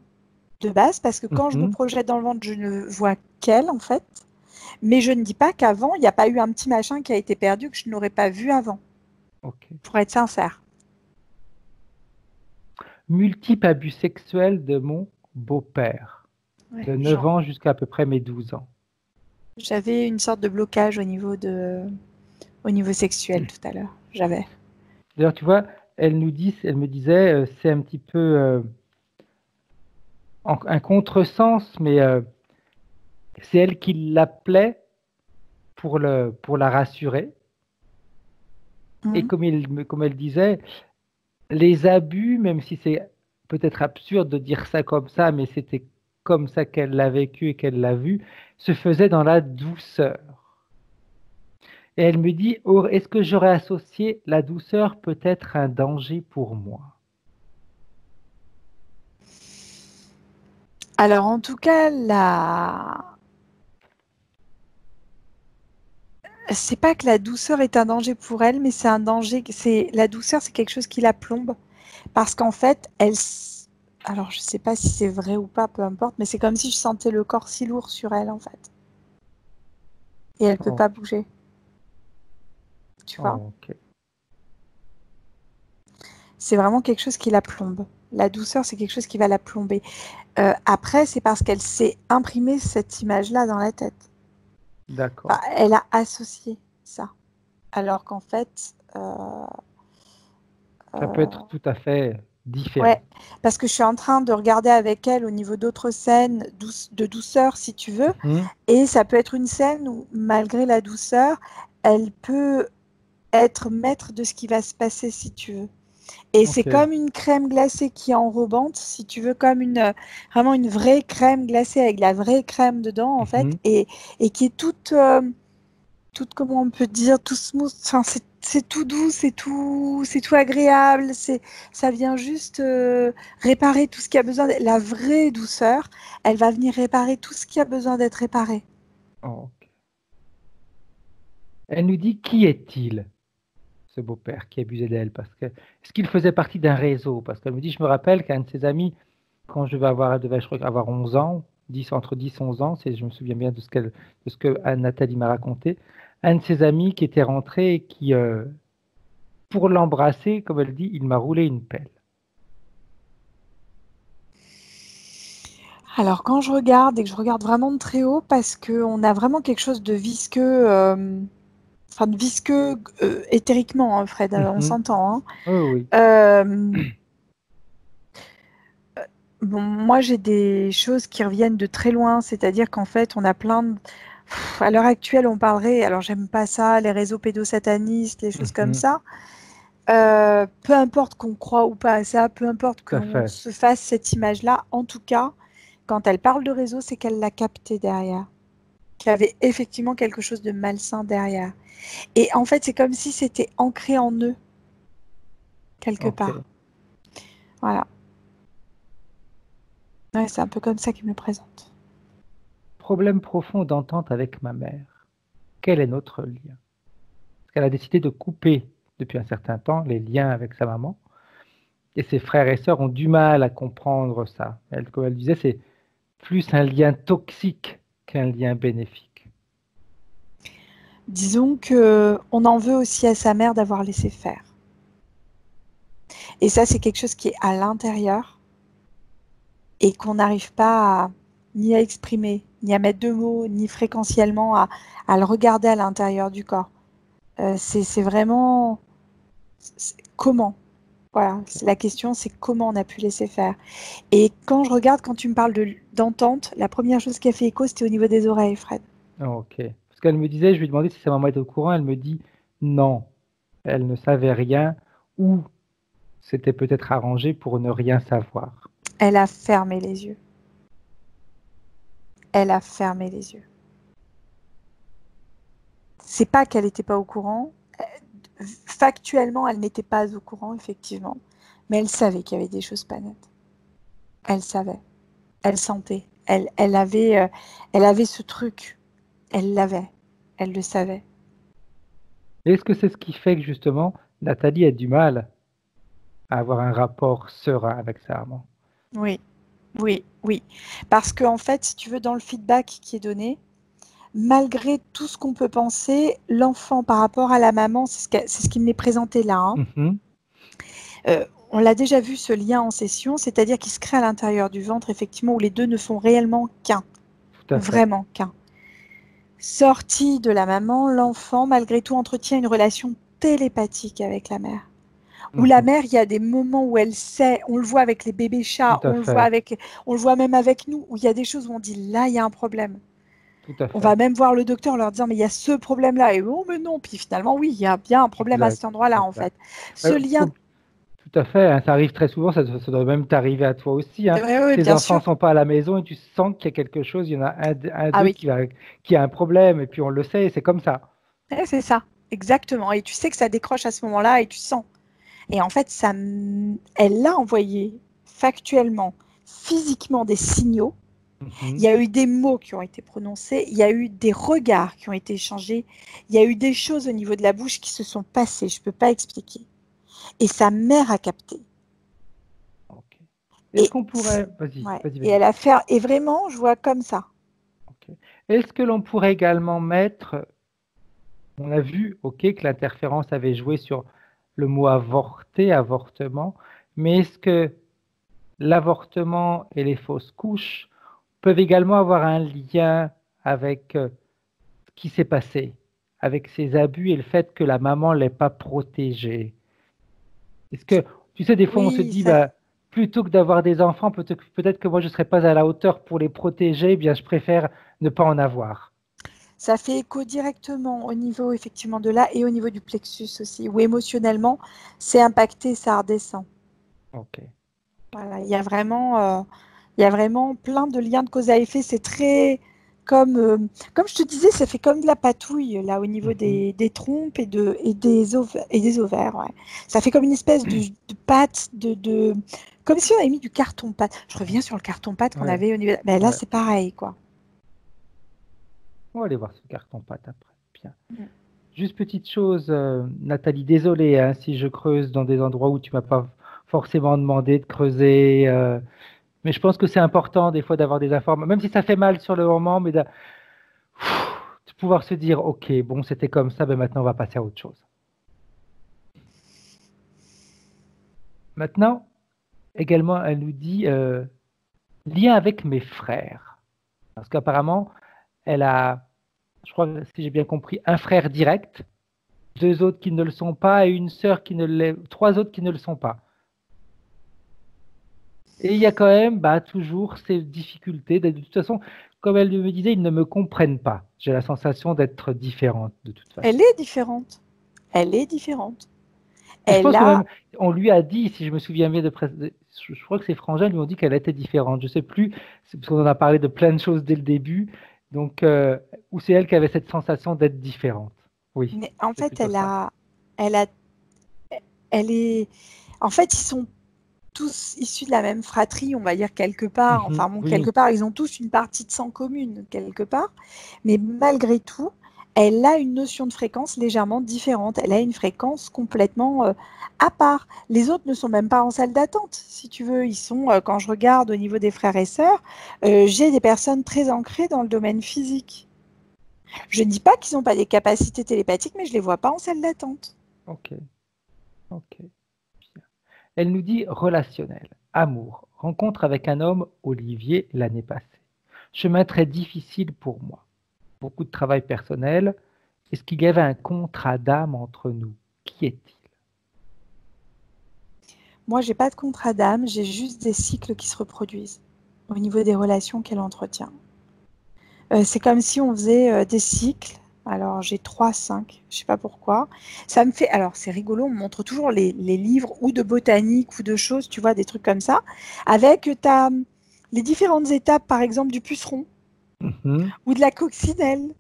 Speaker 2: de base parce que quand je me
Speaker 1: Mhm.
Speaker 2: projette dans le ventre, je ne vois qu'elle en fait. Mais je ne dis pas qu'avant, il n'y a pas eu un petit machin qui a été perdu que je n'aurais pas vu avant,
Speaker 1: Ok.
Speaker 2: pour être sincère.
Speaker 1: Multiple abus sexuels de mon beau-père,
Speaker 2: Ouais,
Speaker 1: de 9 ans jusqu'à à peu près mes 12 ans.
Speaker 2: j'avais une sorte de blocage au niveau sexuel tout à l'heure. J'avais.
Speaker 1: D'ailleurs, tu vois, elle me disait, c'est un petit peu un contresens, mais c'est elle qui l'appelait pour la rassurer. Et comme elle disait, les abus, même si c'est peut-être absurde de dire ça comme ça, mais c'était comme ça qu'elle l'a vécu et qu'elle l'a vu, se faisaient dans la douceur. Et elle me dit, oh, est-ce que j'aurais associé la douceur peut-être un danger pour moi?
Speaker 2: Alors, en tout cas, c'est pas que la douceur est un danger pour elle, mais c'est un danger. La douceur, c'est quelque chose qui la plombe. Parce qu'en fait, alors je sais pas si c'est vrai ou pas, peu importe, mais c'est comme si je sentais le corps si lourd sur elle, en fait. Et elle peut pas bouger. Tu vois?
Speaker 1: Ok.
Speaker 2: C'est vraiment quelque chose qui la plombe. La douceur, c'est quelque chose qui va la plomber. Après, c'est parce qu'elle s'est imprimée cette image-là dans la tête.
Speaker 1: D'accord.
Speaker 2: Enfin, elle a associé ça. Alors qu'en fait...
Speaker 1: Ça peut être tout à fait différent.
Speaker 2: Ouais, parce que je suis en train de regarder avec elle au niveau d'autres scènes de douceur, si tu veux. Et ça peut être une scène où, malgré la douceur, elle peut être maître de ce qui va se passer, si tu veux. Et c'est comme une crème glacée qui est enrobante, si tu veux, comme vraiment une vraie crème glacée avec la vraie crème dedans, en fait, et qui est toute, comment on peut dire, tout smooth. Enfin, c'est tout doux, c'est tout agréable. Ça vient juste réparer tout ce qui a besoin. La vraie douceur, elle va venir réparer tout ce qui a besoin d'être réparé.
Speaker 1: Ok. Elle nous dit, qui est-il, ce beau-père qui abusait d'elle? Parce que est-ce qu'il faisait partie d'un réseau? Parce qu'elle me dit, je me rappelle qu'un de ses amis, quand je devais je crois, avoir 11 ans, entre 10 et 11 ans, je me souviens bien de ce que Nathalie m'a raconté, un de ses amis qui était rentré et qui, pour l'embrasser, comme elle dit, il m'a roulé une pelle.
Speaker 2: Alors, quand je regarde, et que je regarde vraiment de très haut, parce qu'on a vraiment quelque chose de visqueux, de visqueux éthériquement, hein, Fred, on s'entend. Hein.
Speaker 1: Oh, oui.
Speaker 2: Bon, moi, j'ai des choses qui reviennent de très loin, c'est-à-dire qu'en fait, on a plein de... À l'heure actuelle, on parlerait, alors j'aime pas ça, les réseaux pédosatanistes, les choses comme ça. Peu importe qu'on croit ou pas à ça, peu importe que l'on se fasse cette image-là, en tout cas, quand elle parle de réseau, c'est qu'elle l'a capté derrière, qu'il y avait effectivement quelque chose de malsain derrière. Et en fait, c'est comme si c'était ancré en eux, quelque part. Voilà. Ouais, c'est un peu comme ça qu'il me présente.
Speaker 1: Problème profond d'entente avec ma mère. Quel est notre lien? Parce qu'elle a décidé de couper depuis un certain temps les liens avec sa maman. Et ses frères et sœurs ont du mal à comprendre ça. Elle, comme elle disait, c'est plus un lien toxique qu'un lien bénéfique.
Speaker 2: Disons qu'on en veut aussi à sa mère d'avoir laissé faire. Et ça, c'est quelque chose qui est à l'intérieur et qu'on n'arrive pas ni à exprimer, ni à mettre de mots, ni fréquentiellement à le regarder à l'intérieur du corps. C'est vraiment comment. Voilà, la question, c'est comment on a pu laisser faire. Et quand je regarde, quand tu me parles d'entente, la première chose qui a fait écho, c'était au niveau des oreilles, Fred.
Speaker 1: Ok. Parce qu'elle me disait, je lui demandais si sa maman était au courant, elle me dit non, elle ne savait rien, ou c'était peut-être arrangé pour ne rien savoir.
Speaker 2: Elle a fermé les yeux. Elle a fermé les yeux. C'est pas qu'elle n'était pas au courant. Factuellement, elle n'était pas au courant, effectivement. Mais elle savait qu'il y avait des choses pas nettes. Elle savait. Elle sentait. Elle avait ce truc. Elle l'avait. Elle le savait.
Speaker 1: Est-ce que c'est ce qui fait que justement, Nathalie a du mal à avoir un rapport serein avec sa maman?
Speaker 2: Oui, oui, oui. Parce qu'en fait, si tu veux, dans le feedback qui est donné, malgré tout ce qu'on peut penser, l'enfant par rapport à la maman, c'est ce qui m'est présenté là. Hein. On l'a déjà vu, ce lien en session, c'est-à-dire qu'il se crée à l'intérieur du ventre, effectivement, où les deux ne font réellement qu'un. Vraiment qu'un. Sorti de la maman, l'enfant, malgré tout, entretient une relation télépathique avec la mère. Où la mère, il y a des moments où elle sait, on le voit avec les bébés chats, on le voit même avec nous, où il y a des choses où on dit là, il y a un problème.
Speaker 1: tout à
Speaker 2: On
Speaker 1: fait.
Speaker 2: va même voir le docteur en leur disant, mais il y a ce problème-là. Et oh, mais non. Puis finalement, oui, il y a bien un problème à
Speaker 1: Exact,
Speaker 2: cet endroit-là, en
Speaker 1: exact.
Speaker 2: fait. Ce lien,
Speaker 1: Tout à fait, hein, ça arrive très souvent, ça doit même t'arriver à toi aussi, hein.
Speaker 2: oui,
Speaker 1: Tes
Speaker 2: bien
Speaker 1: enfants
Speaker 2: sûr.
Speaker 1: sont pas à la maison et tu sens qu'il y a quelque chose, il y en a un
Speaker 2: Ah
Speaker 1: d'eux
Speaker 2: oui,
Speaker 1: qui a un problème et puis on le sait, c'est comme ça.
Speaker 2: c'est ça. Exactement. Et tu sais que ça décroche à ce moment-là et tu sens. Et en fait, elle l'a envoyé factuellement, physiquement des signaux. Il
Speaker 1: Mhm.
Speaker 2: y a eu des mots qui ont été prononcés, il y a eu des regards qui ont été échangés, il y a eu des choses au niveau de la bouche qui se sont passées, je ne peux pas expliquer. Et sa mère a capté.
Speaker 1: Ok. Est-ce
Speaker 2: Et,
Speaker 1: qu'on pourrait... Vas-y,
Speaker 2: ouais,
Speaker 1: vas-y,
Speaker 2: et
Speaker 1: vas-y.
Speaker 2: elle a fait, et vraiment, je vois comme ça.
Speaker 1: Ok. Est-ce que l'on pourrait également mettre, on a vu, ok, que l'interférence avait joué sur le mot avorter, avortement, mais est-ce que l'avortement et les fausses couches peuvent également avoir un lien avec ce qui s'est passé, avec ces abus et le fait que la maman ne l'ait pas protégée? Est-ce que, tu sais, des fois on se
Speaker 2: Oui,
Speaker 1: dit, bah, plutôt que d'avoir des enfants, peut-être que moi je ne serais pas à la hauteur pour les protéger, eh bien je préfère ne pas en avoir.
Speaker 2: ça fait écho directement au niveau effectivement de là et au niveau du plexus aussi, où émotionnellement, c'est impacté, ça redescend.
Speaker 1: Ok.
Speaker 2: Voilà, il y a vraiment plein de liens de cause à effet. C'est très comme je te disais, ça fait comme de la patouille là au niveau
Speaker 1: Mhm.
Speaker 2: des trompes et des ovaires. Ouais. Ça fait comme une espèce de pâte comme si on avait mis du carton-pâte. Je reviens sur le carton-pâte qu'on
Speaker 1: Ouais,
Speaker 2: avait au niveau. Ben là,
Speaker 1: ouais.
Speaker 2: c'est pareil, quoi.
Speaker 1: On va aller voir ce carton pâte après. Bien.
Speaker 2: Mm.
Speaker 1: Juste petite chose, Nathalie, désolé hein, si je creuse dans des endroits où tu m'as pas forcément demandé de creuser, mais je pense que c'est important des fois d'avoir des informations, même si ça fait mal sur le moment, mais de pouvoir se dire, ok, bon, c'était comme ça, ben maintenant on va passer à autre chose. Maintenant, également, elle nous dit lien avec mes frères, parce qu'apparemment, elle a, je crois, que si j'ai bien compris, un frère direct, deux autres qui ne le sont pas et une sœur qui ne l'est, trois autres qui ne le sont pas. Et il y a quand même bah, toujours ces difficultés. De toute façon, comme elle me disait, ils ne me comprennent pas. J'ai la sensation d'être différente de toute façon.
Speaker 2: Elle est différente. Elle est différente.
Speaker 1: Et je
Speaker 2: Elle
Speaker 1: pense que
Speaker 2: a
Speaker 1: même, on lui a dit, si je me souviens bien, je crois que ses frangins lui ont dit qu'elle était différente. Je ne sais plus, parce qu'on en a parlé de plein de choses dès le début. Donc, ou c'est elle qui avait cette sensation d'être différente. Oui,
Speaker 2: mais en
Speaker 1: c'est
Speaker 2: fait,
Speaker 1: plutôt ça.
Speaker 2: elle a, elle est. En fait, ils sont tous issus de la même fratrie, on va dire quelque part.
Speaker 1: Mhm,
Speaker 2: Enfin bon, quelque
Speaker 1: oui,
Speaker 2: part, ils ont tous une partie de sang commune, quelque part. Mais malgré tout, elle a une notion de fréquence légèrement différente. Elle a une fréquence complètement à part. Les autres ne sont même pas en salle d'attente, si tu veux. Ils sont, quand je regarde au niveau des frères et sœurs, j'ai des personnes très ancrées dans le domaine physique. Je ne dis pas qu'ils n'ont pas des capacités télépathiques, mais je ne les vois pas en salle d'attente.
Speaker 1: ok, ok. Elle nous dit relationnel, amour, rencontre avec un homme, Olivier, l'année passée. Chemin très difficile pour moi. Beaucoup de travail personnel. Est-ce qu'il y avait un contrat d'âme entre nous? Qui est-il?
Speaker 2: Moi, j'ai pas de contrat d'âme, j'ai juste des cycles qui se reproduisent au niveau des relations qu'elle entretient. C'est comme si on faisait des cycles. Alors, j'ai 3, 5, je sais pas pourquoi. Ça me fait. Alors, c'est rigolo, on me montre toujours les livres ou de botanique ou de choses, tu vois, des trucs comme ça, avec les différentes étapes, par exemple, du puceron
Speaker 1: Mhm.
Speaker 2: ou de la coccinelle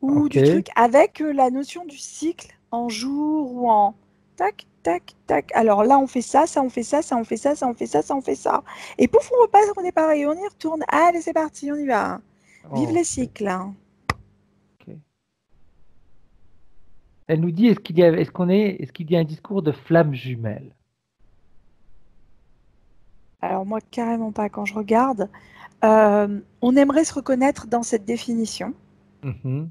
Speaker 2: ou
Speaker 1: Ok,
Speaker 2: du truc avec la notion du cycle en jour ou en tac, tac, tac. Alors là, on fait ça, ça, on fait ça, ça, on fait ça, ça, on fait ça, ça, on fait ça. Et pouf, on repasse, on est pareil, on y retourne. Allez, c'est parti, on y va. Vive les
Speaker 1: ok,
Speaker 2: cycles, hein.
Speaker 1: ok. Elle nous dit est-ce qu'il y a un discours de flamme jumelle?
Speaker 2: Alors moi, carrément pas. Quand je regarde, on aimerait se reconnaître dans cette définition,
Speaker 1: Mhm.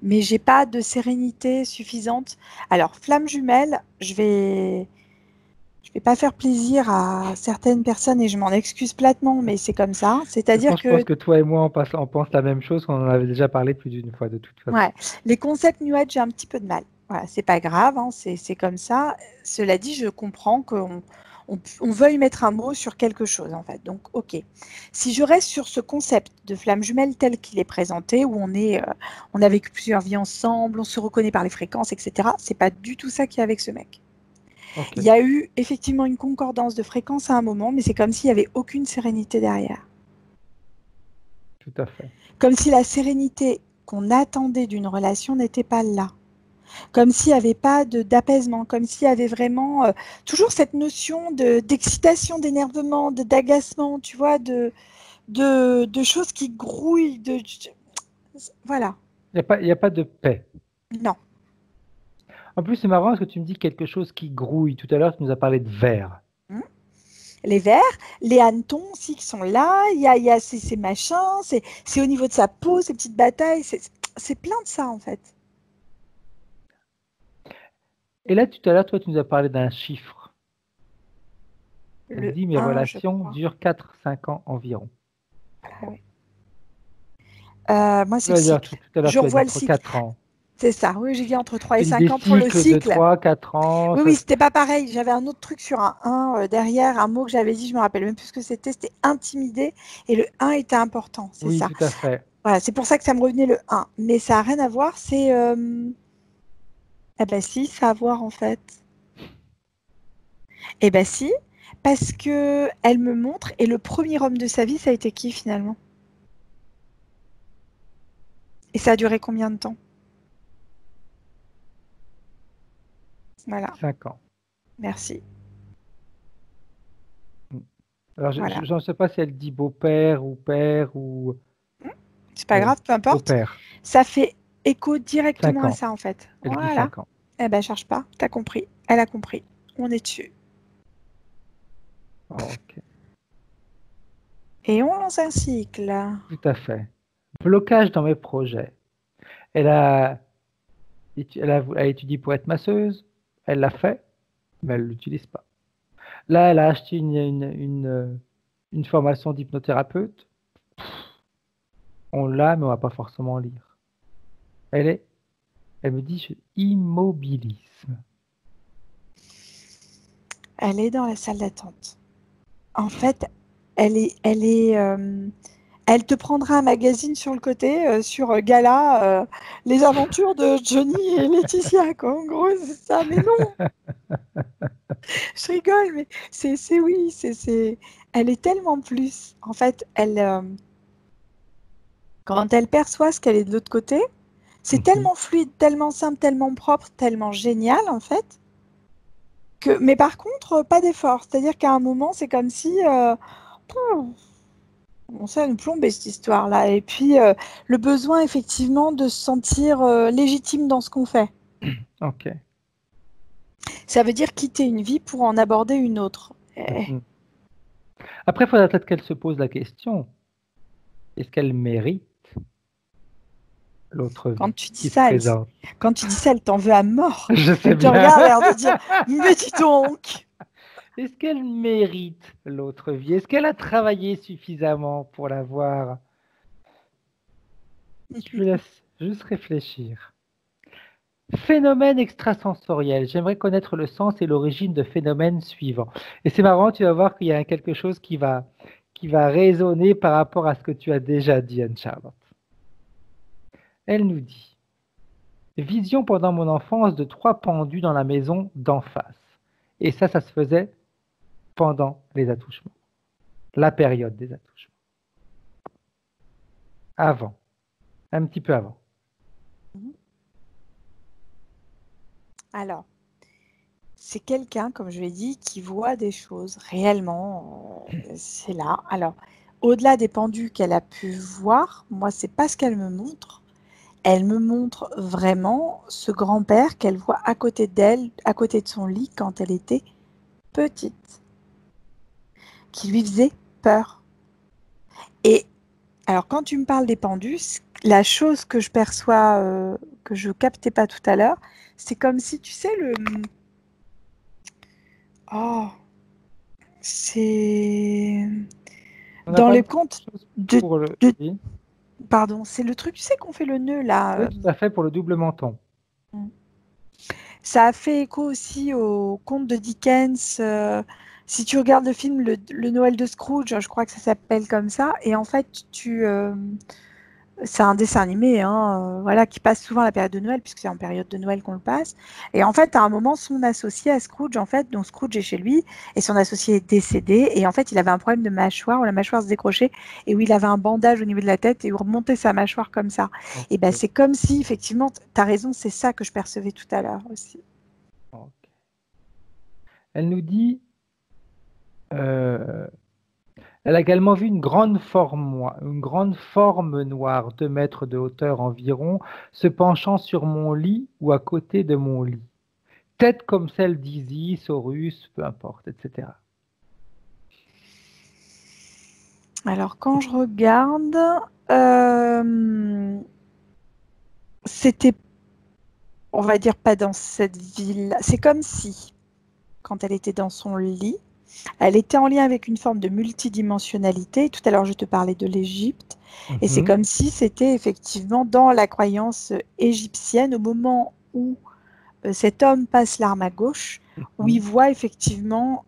Speaker 2: mais j'ai pas de sérénité suffisante. Alors, flamme jumelle, je vais pas faire plaisir à certaines personnes et je m'en excuse platement, mais c'est comme ça. C'est-à-dire
Speaker 1: Je pense
Speaker 2: que
Speaker 1: que toi et moi, on pense la même chose, qu'on en avait déjà parlé plus d'une fois de toute façon.
Speaker 2: ouais, les concepts New Age, j'ai un petit peu de mal. Voilà, c'est pas grave, hein, c'est comme ça. Cela dit, je comprends qu'on on veuille mettre un mot sur quelque chose, en fait. Donc, ok. Si je reste sur ce concept de flamme jumelle tel qu'il est présenté, où on a vécu plusieurs vies ensemble, on se reconnaît par les fréquences, etc., c'est pas du tout ça qu'il y a avec ce mec.
Speaker 1: Ok.
Speaker 2: Il y a eu effectivement une concordance de fréquences à un moment, mais c'est comme s'il n'y avait aucune sérénité derrière.
Speaker 1: Tout à fait.
Speaker 2: Comme si la sérénité qu'on attendait d'une relation n'était pas là. Comme s'il n'y avait pas d'apaisement, comme s'il y avait vraiment toujours cette notion d'excitation, d'énervement, d'agacement, tu vois, de choses qui grouillent. Voilà.
Speaker 1: Il n'y a pas de paix.
Speaker 2: Non.
Speaker 1: En plus, c'est marrant parce que tu me dis quelque chose qui grouille. Tout à l'heure, tu nous as parlé de verre.
Speaker 2: Les vers, les hannetons aussi qui sont là, il y a ces machins, c'est au niveau de sa peau, ces petites batailles, c'est plein de ça en fait.
Speaker 1: Et là, tout à l'heure, toi, tu nous as parlé d'un chiffre. Tu
Speaker 2: Le
Speaker 1: dis mes
Speaker 2: 1,
Speaker 1: relations durent 4-5 ans environ.
Speaker 2: Ah oui. Moi, c'est
Speaker 1: Tu
Speaker 2: le
Speaker 1: vas dire,
Speaker 2: cycle.
Speaker 1: tout à l'heure,
Speaker 2: Je
Speaker 1: tu as dit
Speaker 2: revois le
Speaker 1: entre
Speaker 2: cycle.
Speaker 1: 4 ans.
Speaker 2: C'est ça, oui, j'ai dit entre 3 et
Speaker 1: Tu dis
Speaker 2: 5
Speaker 1: des
Speaker 2: ans pour le
Speaker 1: cycles de
Speaker 2: cycle.
Speaker 1: 3-4 ans.
Speaker 2: Oui,
Speaker 1: ça-
Speaker 2: oui, c'était pas pareil. J'avais un autre truc sur un 1 derrière, un mot que j'avais dit, je me rappelle même plus ce que c'était intimidé, et le 1 était important, c'est
Speaker 1: Oui,
Speaker 2: ça.
Speaker 1: tout à fait.
Speaker 2: Voilà, c'est pour ça que ça me revenait le 1. Mais ça n'a rien à voir, c'est... Eh ben si, ça a à voir en fait. Eh ben si, parce que elle me montre, et le premier homme de sa vie, ça a été qui finalement? Et ça a duré combien de temps? Voilà,
Speaker 1: 5 ans.
Speaker 2: merci.
Speaker 1: Alors,
Speaker 2: Voilà.
Speaker 1: je ne sais pas si elle dit beau-père ou père ou
Speaker 2: C'est pas grave, peu importe.
Speaker 1: beau-père.
Speaker 2: Ça fait écho
Speaker 1: 5
Speaker 2: directement à
Speaker 1: ans.
Speaker 2: ça en fait.
Speaker 1: Elle dit
Speaker 2: Voilà.
Speaker 1: 5 ans.
Speaker 2: Eh ben cherche pas, t'as compris. Elle a compris. On est dessus.
Speaker 1: Oh, ok.
Speaker 2: Et on lance un cycle.
Speaker 1: Tout à fait. Blocage dans mes projets. Elle a étudié pour être masseuse. Elle l'a fait, mais elle ne l'utilise pas. Là, elle a acheté une formation d'hypnothérapeute. On l'a, mais on va pas forcément lire. Elle me dit immobilisme.
Speaker 2: Elle est dans la salle d'attente. En fait, elle te prendra un magazine sur le côté, sur Gala, les aventures de Johnny et Laetitia, quoi. En gros, c'est ça. Mais non, je rigole, mais elle est tellement plus. En fait, quand elle perçoit ce qu'elle est de l'autre côté, c'est tellement fluide, tellement simple, tellement propre, tellement génial, en fait. Mais par contre, pas d'effort. C'est-à-dire qu'à un moment, c'est comme si... on sait nous plomber cette histoire-là. Et puis, le besoin, effectivement, de se sentir légitime dans ce qu'on fait.
Speaker 1: Ok.
Speaker 2: Ça veut dire quitter une vie pour en aborder une autre.
Speaker 1: Après, il faudrait peut-être qu'elle se pose la question, est-ce qu'elle mérite l'autre vie
Speaker 2: Quand tu dis
Speaker 1: qui se
Speaker 2: ça,
Speaker 1: présente?
Speaker 2: quand tu dis ça, elle t'en veut à mort.
Speaker 1: Je sais
Speaker 2: Elle te
Speaker 1: bien.
Speaker 2: regarde l'air de dire, mais dis donc.
Speaker 1: Est-ce qu'elle mérite l'autre vie? Est-ce qu'elle a travaillé suffisamment pour l'avoir? Je vous laisse juste réfléchir. Phénomène extrasensoriel. J'aimerais connaître le sens et l'origine de phénomènes suivants. Et c'est marrant, tu vas voir qu'il y a quelque chose qui va résonner par rapport à ce que tu as déjà dit, Anne-Charlotte. Elle nous dit « Vision pendant mon enfance de 3 pendus dans la maison d'en face. » Et ça se faisait pendant les attouchements. La période des attouchements. Avant. Un petit peu avant.
Speaker 2: Alors, c'est quelqu'un, comme je l'ai dit, qui voit des choses réellement. C'est là. Alors, au-delà des pendus qu'elle a pu voir, moi, c'est pas ce qu'elle me montre. Elle me montre vraiment ce grand-père qu'elle voit à côté d'elle, à côté de son lit quand elle était petite, qui lui faisait peur. Et alors, quand tu me parles des pendus, la chose que je perçois, que je captais pas tout à l'heure, c'est comme si, tu sais, c'est dans les contes Pardon, c'est le truc, tu sais, qu'on fait le nœud, là.
Speaker 1: Oui, tout à fait, pour le double menton.
Speaker 2: Ça a fait écho aussi au conte de Dickens, Si tu regardes le film le Noël de Scrooge, je crois que ça s'appelle comme ça, et en fait, c'est un dessin animé, hein, voilà, qui passe souvent à la période de Noël, puisque c'est en période de Noël qu'on le passe. Et en fait, à un moment, son associé à Scrooge, en fait, donc Scrooge est chez lui, et son associé est décédé, et en fait, il avait un problème de mâchoire, où la mâchoire se décrochait, et où il avait un bandage au niveau de la tête, et où remontait sa mâchoire comme ça.
Speaker 1: Ok,
Speaker 2: Et ben, c'est comme si, effectivement, tu as raison, c'est ça que je percevais tout à l'heure aussi.
Speaker 1: ok. Elle nous dit, euh, elle a également vu une grande forme noire, 2 mètres de hauteur environ, se penchant sur mon lit ou à côté de mon lit. Tête comme celle d'Isis, Horus, peu importe, etc.
Speaker 2: Alors, quand je regarde, c'était, on va dire, pas dans cette ville. C'est comme si, quand elle était dans son lit, elle était en lien avec une forme de multidimensionnalité. Tout à l'heure, je te parlais de l'Égypte. Et c'est comme si c'était effectivement dans la croyance égyptienne, au moment où cet homme passe l'arme à gauche, où il voit effectivement...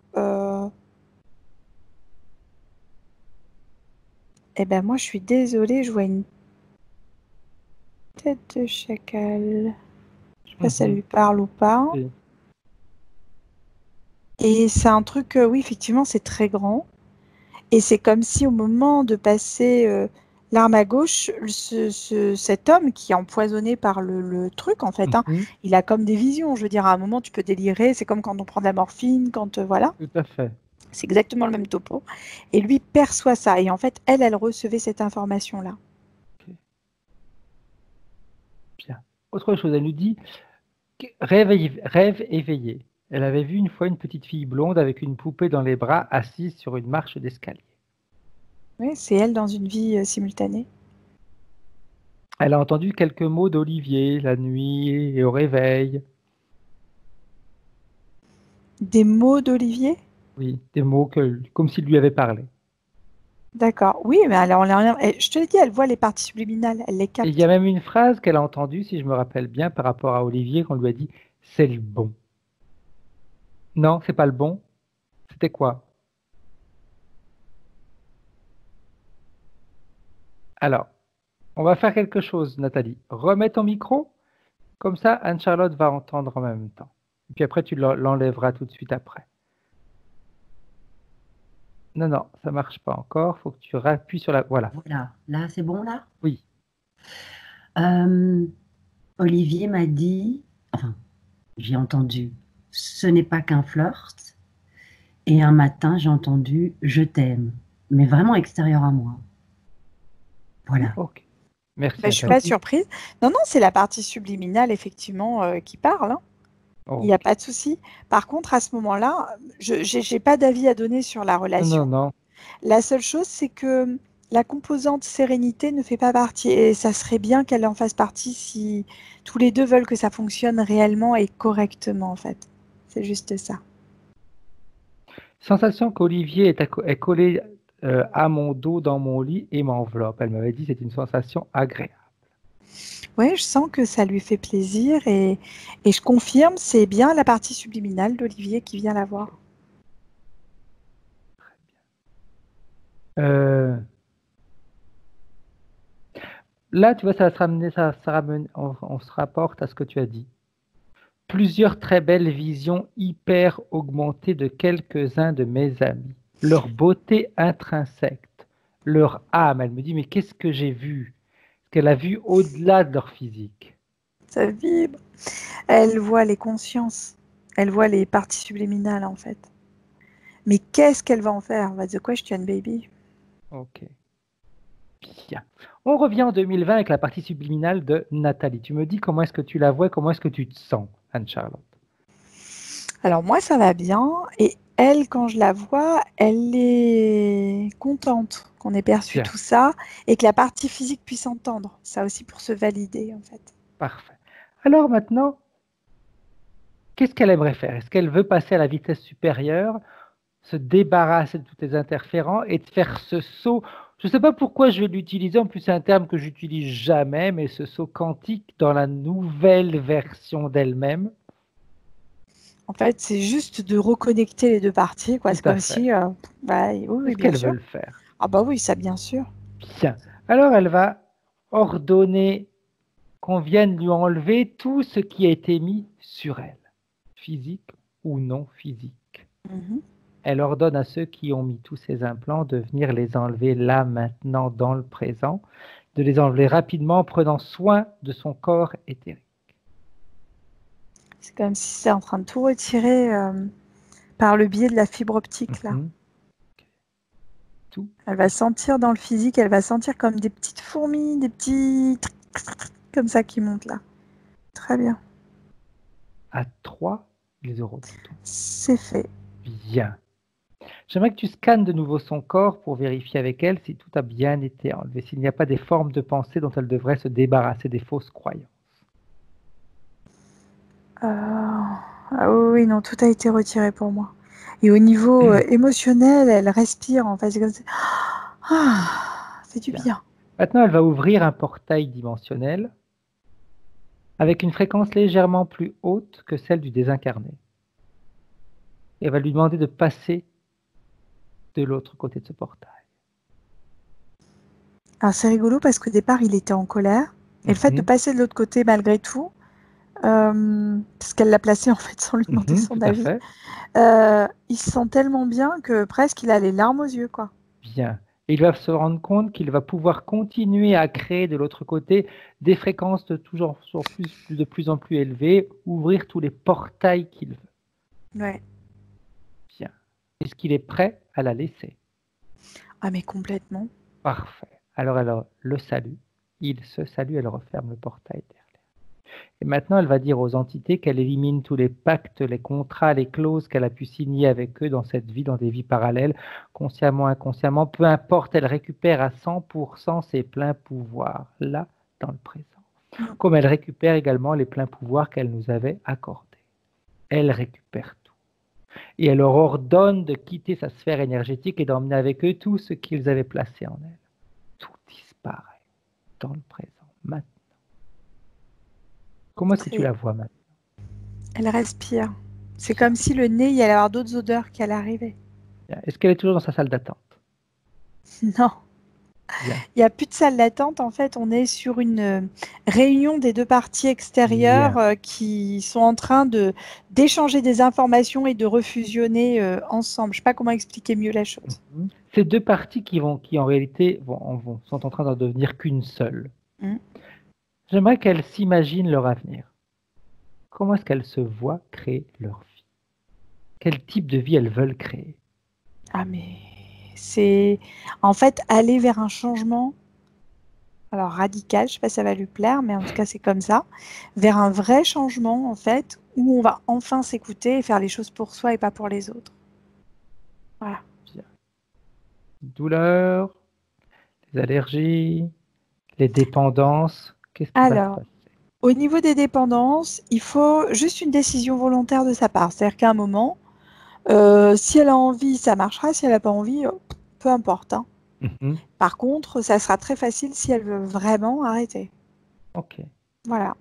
Speaker 2: Eh ben moi, je suis désolée, je vois une tête de chacal. Je sais pas si ça lui parle ou pas.
Speaker 1: Oui.
Speaker 2: Et c'est un truc, oui, effectivement, c'est très grand. Et c'est comme si au moment de passer l'arme à gauche, cet homme qui est empoisonné par le truc, en fait, hein, il a comme des visions. Je veux dire, à un moment, tu peux délirer. C'est comme quand on prend de la morphine, quand voilà.
Speaker 1: Tout à fait.
Speaker 2: C'est exactement le même topo. Et lui perçoit ça. Et en fait, elle recevait cette information-là.
Speaker 1: Okay. Bien. Autre chose, elle nous dit rêve éveillé. Elle avait vu une fois une petite fille blonde avec une poupée dans les bras assise sur une marche d'escalier.
Speaker 2: Oui, c'est elle dans une vie simultanée.
Speaker 1: Elle a entendu quelques mots d'Olivier la nuit et au réveil.
Speaker 2: Des mots d'Olivier?
Speaker 1: Oui, des mots comme s'il lui avait parlé.
Speaker 2: D'accord. Oui, mais alors, je te l'ai dit, elle voit les parties subliminales, elle les
Speaker 1: Et
Speaker 2: capte.
Speaker 1: il y a même une phrase qu'elle a entendue, si je me rappelle bien, par rapport à Olivier, qu'on lui a dit « c'est le bon ». Non, c'est pas le bon. C'était quoi? Alors, on va faire quelque chose, Nathalie. Remets ton micro, comme ça Anne-Charlotte va entendre en même temps. Et puis après, tu l'enlèveras tout de suite après. Non, non, ça marche pas encore. Il faut que tu appuies sur la... Voilà.
Speaker 3: Voilà, là, c'est bon, là?
Speaker 1: Oui.
Speaker 3: Olivier m'a dit, enfin, j'ai entendu, ce n'est pas qu'un flirt. Et un matin, j'ai entendu, je t'aime, mais vraiment extérieur à moi. Voilà.
Speaker 1: Ok. Merci.
Speaker 2: Je ne suis pas surprise. Non, non, c'est la partie subliminale, effectivement, qui parle. Hein. Il n'y a pas de souci. Par contre, à ce moment-là, je n'ai pas d'avis à donner sur la relation.
Speaker 1: Non, non.
Speaker 2: La seule chose, c'est que la composante sérénité ne fait pas partie. Et ça serait bien qu'elle en fasse partie si tous les deux veulent que ça fonctionne réellement et correctement, en fait. C'est juste ça.
Speaker 1: Sensation qu'Olivier est collé à mon dos dans mon lit et m'enveloppe. Elle m'avait dit que c'est une sensation agréable.
Speaker 2: Oui, je sens que ça lui fait plaisir et je confirme, c'est bien la partie subliminale d'Olivier qui vient la voir.
Speaker 1: Là, tu vois, ça va se ramener, on se rapporte à ce que tu as dit. Plusieurs très belles visions hyper augmentées de quelques-uns de mes amis. Leur beauté intrinsèque, leur âme. Elle me dit, mais qu'est-ce que j'ai vu? Ce qu'elle a vu au-delà de leur physique.
Speaker 2: Ça vibre. Elle voit les consciences. Elle voit les parties subliminales, en fait. Mais qu'est-ce qu'elle va en faire? That's the question, baby.
Speaker 1: Ok. Bien. On revient en 2020 avec la partie subliminale de Nathalie. Tu me dis comment est-ce que tu la vois, comment est-ce que tu te sens, Anne-Charlotte?
Speaker 2: Alors moi, ça va bien. Et elle, quand je la vois, elle est contente qu'on ait perçu tout ça et que la partie physique puisse entendre. Ça aussi pour se valider, en fait.
Speaker 1: Parfait. Alors maintenant, qu'est-ce qu'elle aimerait faire? Est-ce qu'elle veut passer à la vitesse supérieure, se débarrasser de tous les interférents et de faire ce saut? Je ne sais pas pourquoi je vais l'utiliser, en plus c'est un terme que j'utilise jamais, mais ce saut quantique dans la nouvelle version d'elle-même.
Speaker 2: En fait, c'est juste de reconnecter les deux parties, quoi.
Speaker 1: Tout
Speaker 2: C'est
Speaker 1: à
Speaker 2: comme
Speaker 1: fait.
Speaker 2: si, oui,
Speaker 1: Est-ce
Speaker 2: bien
Speaker 1: qu'elle veut
Speaker 2: sûr.
Speaker 1: le faire?
Speaker 2: Ah bah oui, ça, bien sûr.
Speaker 1: Bien. Alors, elle va ordonner qu'on vienne lui enlever tout ce qui a été mis sur elle, physique ou non physique.
Speaker 2: Mhm.
Speaker 1: Elle ordonne à ceux qui ont mis tous ces implants de venir les enlever là, maintenant, dans le présent, de les enlever rapidement en prenant soin de son corps éthérique.
Speaker 2: C'est comme si c'est en train de tout retirer par le biais de la fibre optique, là.
Speaker 1: Tout
Speaker 2: Elle va sentir dans le physique, elle va sentir comme des petites fourmis, des petits comme ça qui montent là. Très bien.
Speaker 1: à 3, ils auront tout.
Speaker 2: C'est fait.
Speaker 1: Bien. J'aimerais que tu scannes de nouveau son corps pour vérifier avec elle si tout a bien été enlevé, s'il n'y a pas des formes de pensée dont elle devrait se débarrasser, des fausses croyances.
Speaker 2: Ah oui, non, tout a été retiré pour moi. Et au niveau émotionnel, elle respire en fait. C'est comme ça. Ah, c'est du bien.
Speaker 1: Maintenant, elle va ouvrir un portail dimensionnel avec une fréquence légèrement plus haute que celle du désincarné. Et elle va lui demander de passer de l'autre côté de ce portail.
Speaker 2: Alors c'est rigolo parce qu'au départ, il était en colère. Et le fait de passer de l'autre côté malgré tout, parce qu'elle l'a placé en fait sans lui demander son avis, il se sent tellement bien que presque il a les larmes aux yeux, quoi.
Speaker 1: Bien. Et il va se rendre compte qu'il va pouvoir continuer à créer de l'autre côté des fréquences de plus en plus élevées, ouvrir tous les portails qu'il veut.
Speaker 2: Ouais.
Speaker 1: Bien. Est-ce qu'il est prêt à la laisser?
Speaker 2: Ah mais complètement.
Speaker 1: Parfait. Alors elle le salue. Il se salue, elle referme le portail derrière. Et maintenant, elle va dire aux entités qu'elle élimine tous les pactes, les contrats, les clauses qu'elle a pu signer avec eux dans cette vie, dans des vies parallèles, consciemment, inconsciemment, peu importe, elle récupère à 100% ses pleins pouvoirs, là, dans le présent. Comme elle récupère également les pleins pouvoirs qu'elle nous avait accordés. Elle récupère tout. Et elle leur ordonne de quitter sa sphère énergétique et d'emmener avec eux tout ce qu'ils avaient placé en elle. Tout disparaît dans le présent, maintenant. Comment est-ce que tu la vois maintenant?
Speaker 2: Elle respire. C'est comme si le nez, il y allait avoir d'autres odeurs qui allaient arriver.
Speaker 1: Est-ce qu'elle est toujours dans sa salle d'attente?
Speaker 2: Non. Bien. Il n'y a plus de salle d'attente. En fait, on est sur une réunion des deux parties extérieures qui sont en train d'échanger des informations et de refusionner ensemble. Je ne sais pas comment expliquer mieux la chose.
Speaker 1: Ces deux parties qui en réalité sont en train de devenir qu'une seule. J'aimerais qu'elles s'imaginent leur avenir. Comment est-ce qu'elles se voient créer leur vie? Quel type de vie elles veulent créer?
Speaker 2: Ah mais c'est en fait aller vers un changement, alors radical, je ne sais pas si ça va lui plaire, mais en tout cas c'est comme ça, vers un vrai changement en fait, où on va enfin s'écouter et faire les choses pour soi et pas pour les autres. Voilà.
Speaker 1: Bien. Douleur, les allergies, les dépendances, qu'est-ce qui va se passer?
Speaker 2: Au niveau des dépendances, il faut juste une décision volontaire de sa part. C'est-à-dire qu'à un moment, si elle a envie, ça marchera. Si elle n'a pas envie, peu importe. Hein. Par contre, ça sera très facile si elle veut vraiment arrêter.
Speaker 1: Ok.
Speaker 2: Voilà.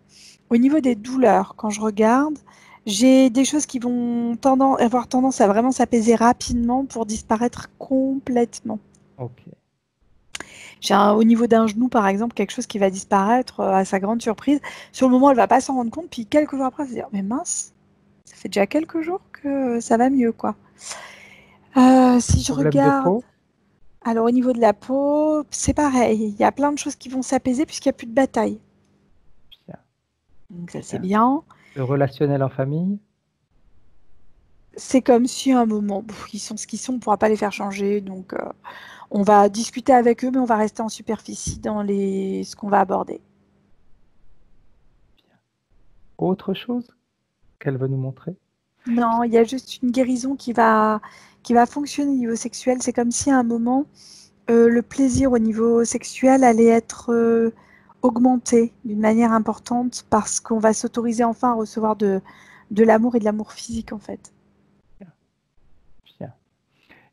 Speaker 2: Au niveau des douleurs, quand je regarde, j'ai des choses qui vont avoir tendance à vraiment s'apaiser rapidement pour disparaître complètement.
Speaker 1: Ok.
Speaker 2: J'ai au niveau d'un genou, par exemple, quelque chose qui va disparaître à sa grande surprise. Sur le moment, elle ne va pas s'en rendre compte. Puis quelques jours après, elle va se dire, mais mince, ça fait déjà quelques jours que ça va mieux, quoi. Si je regarde...
Speaker 1: De peau?
Speaker 2: Alors, au niveau de la peau, c'est pareil. Il y a plein de choses qui vont s'apaiser puisqu'il n'y a plus de bataille. Bien. Donc ça, c'est bien.
Speaker 1: Le relationnel en famille?
Speaker 2: C'est comme si à un moment, ils sont ce qu'ils sont, on ne pourra pas les faire changer. Donc, on va discuter avec eux, mais on va rester en superficie dans ce qu'on va aborder.
Speaker 1: Bien. Autre chose qu'elle veut nous montrer?
Speaker 2: Non, il y a juste une guérison qui va fonctionner au niveau sexuel. C'est comme si à un moment, le plaisir au niveau sexuel allait être augmenté d'une manière importante parce qu'on va s'autoriser enfin à recevoir de l'amour et de l'amour physique en fait.
Speaker 1: Bien.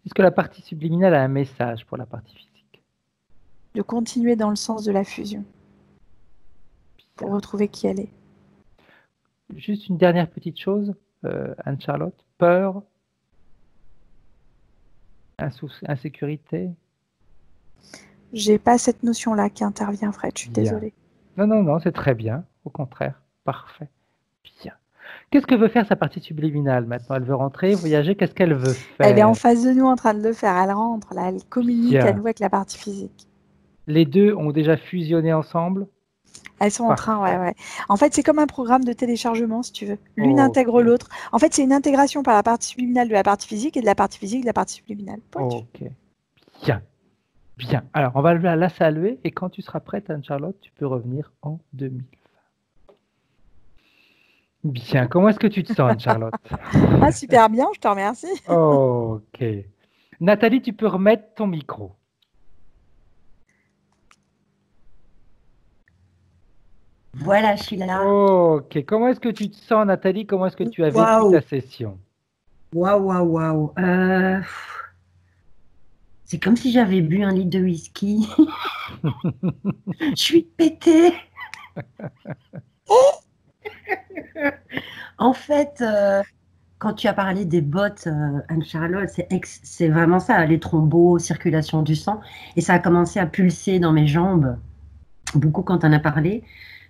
Speaker 1: Est-ce que la partie subliminale a un message pour la partie physique?
Speaker 2: De continuer dans le sens de la fusion. Pour retrouver qui elle est.
Speaker 1: Juste une dernière petite chose. Anne-Charlotte? Peur? Insécurité?
Speaker 2: J'ai pas cette notion-là qui intervient, Fred. Je suis
Speaker 1: Bien.
Speaker 2: désolée.
Speaker 1: Non, c'est très bien. Au contraire, parfait. Bien. Qu'est-ce que veut faire sa partie subliminale maintenant? Elle veut rentrer, voyager, qu'est-ce qu'elle veut faire?
Speaker 2: Elle est en face de nous en train de le faire. Elle rentre, là, elle communique
Speaker 1: Bien.
Speaker 2: à nouveau avec la partie physique.
Speaker 1: Les deux ont déjà fusionné ensemble?
Speaker 2: Elles sont en train, ouais. En fait, c'est comme un programme de téléchargement, si tu veux. L'une
Speaker 1: Ok.
Speaker 2: intègre l'autre. En fait, c'est une intégration par la partie subliminale de la partie physique et de la partie physique de la partie subliminale. Pointu.
Speaker 1: Ok. Bien. Bien. Alors, on va la saluer et quand tu seras prête, Anne-Charlotte, tu peux revenir en 2000. Bien. Comment est-ce que tu te sens, Anne-Charlotte?
Speaker 2: Ah, super bien, je te remercie.
Speaker 1: Ok. Nathalie, tu peux remettre ton micro.
Speaker 3: Voilà, je suis là.
Speaker 1: Ok. Comment est-ce que tu te sens, Nathalie? Comment est-ce que tu as vécu
Speaker 3: Waouh.
Speaker 1: ta session?
Speaker 3: Waouh. C'est comme si j'avais bu 1 litre de whisky. Je suis pétée. En fait, quand tu as parlé des bottes, Anne-Charlotte, c'est vraiment ça, les thrombos, circulation du sang. Et ça a commencé à pulser dans mes jambes, beaucoup quand on a parlé.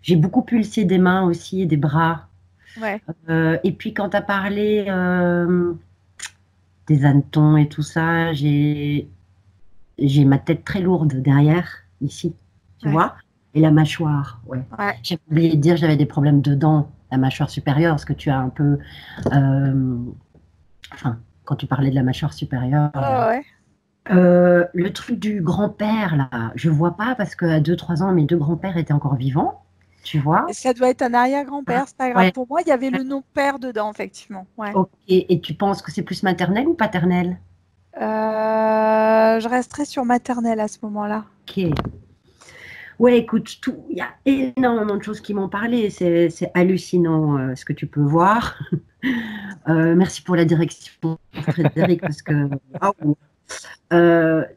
Speaker 3: J'ai beaucoup pulsé des mains aussi et des bras.
Speaker 2: Ouais.
Speaker 3: Et puis quand tu as parlé des hannetons et tout ça, j'ai ma tête très lourde derrière, ici, tu vois, et la mâchoire, ouais. J'ai oublié de dire, j'avais des problèmes de dents, la mâchoire supérieure, parce que tu as un peu, enfin, quand tu parlais de la mâchoire supérieure, le truc du grand-père, là, je vois pas, parce qu'à 2-3 ans, mes 2 grands-pères étaient encore vivants, tu vois.
Speaker 2: Et ça doit être un arrière-grand-père, c'est pas grave. Pour moi, il y avait le nom père dedans, effectivement. Ouais.
Speaker 3: Ok, et tu penses que c'est plus maternel ou paternel?
Speaker 2: Je resterai sur maternelle à ce moment-là.
Speaker 3: Ok. Ouais, écoute, il y a énormément de choses qui m'ont parlé. C'est hallucinant ce que tu peux voir. Merci pour la direction, Frédéric, parce que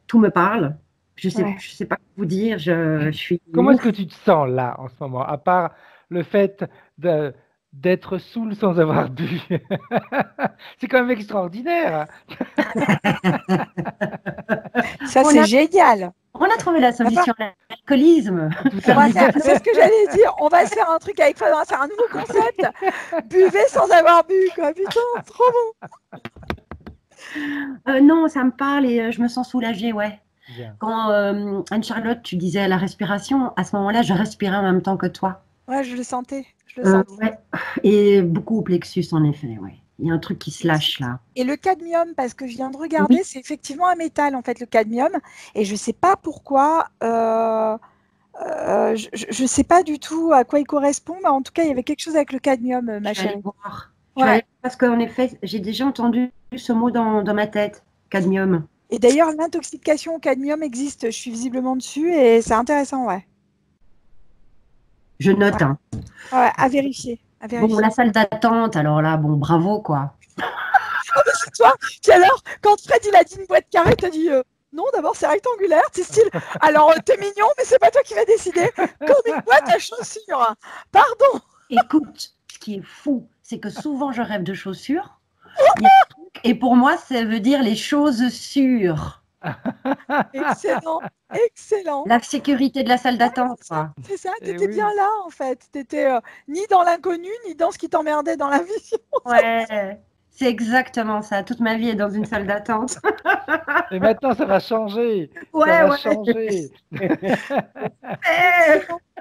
Speaker 3: tout me parle. Je sais pas quoi vous dire. Je suis.
Speaker 1: Comment est-ce que tu te sens là en ce moment, à part le fait d'être saoul sans avoir bu? C'est quand même extraordinaire.
Speaker 2: Ça, c'est génial.
Speaker 3: On a trouvé la solution à l'alcoolisme.
Speaker 2: C'est ce que j'allais dire. On va se faire un truc avec Fred, on va faire un nouveau concept. Buvez sans avoir bu, quoi. Putain, trop
Speaker 3: bon. Non, ça me parle et je me sens soulagée, ouais.
Speaker 1: Bien.
Speaker 3: Quand Anne-Charlotte, tu disais la respiration, à ce moment-là, je respirais en même temps que toi.
Speaker 2: Ouais, je le sentais.
Speaker 3: Ouais. Et beaucoup au plexus, en effet, ouais. Il y a un truc qui se lâche là.
Speaker 2: Et le cadmium, parce que je viens de regarder, c'est effectivement un métal, en fait, le cadmium. Et je ne sais pas pourquoi, je ne sais pas du tout à quoi il correspond, mais en tout cas, il y avait quelque chose avec le cadmium, ma chérie.
Speaker 3: Parce qu'en effet, j'ai déjà entendu ce mot dans ma tête, cadmium.
Speaker 2: Et d'ailleurs, l'intoxication au cadmium existe. Je suis visiblement dessus et c'est intéressant, ouais.
Speaker 3: Je note.
Speaker 2: Ouais, à vérifier.
Speaker 3: Bon, la salle d'attente, alors là, bon, bravo, quoi.
Speaker 2: C'est toi. Puis alors, quand Fred, il a dit une boîte carrée, t'as dit non, d'abord, c'est rectangulaire. C'est style, alors, t'es mignon, mais c'est pas toi qui vas décider. Comme une boîte à chaussures. Pardon.
Speaker 3: Écoute, ce qui est fou, c'est que souvent, je rêve de chaussures. Et pour moi, ça veut dire les choses sûres.
Speaker 2: Excellent, excellent.
Speaker 3: La sécurité de la salle d'attente.
Speaker 2: C'est ça, tu étais bien là en fait. Tu n'étais ni dans l'inconnu, ni dans ce qui t'emmerdait dans la vision.
Speaker 3: Ouais, c'est exactement ça. Toute ma vie est dans une salle d'attente.
Speaker 1: Et maintenant, ça va changer.
Speaker 3: Ça
Speaker 1: va changer.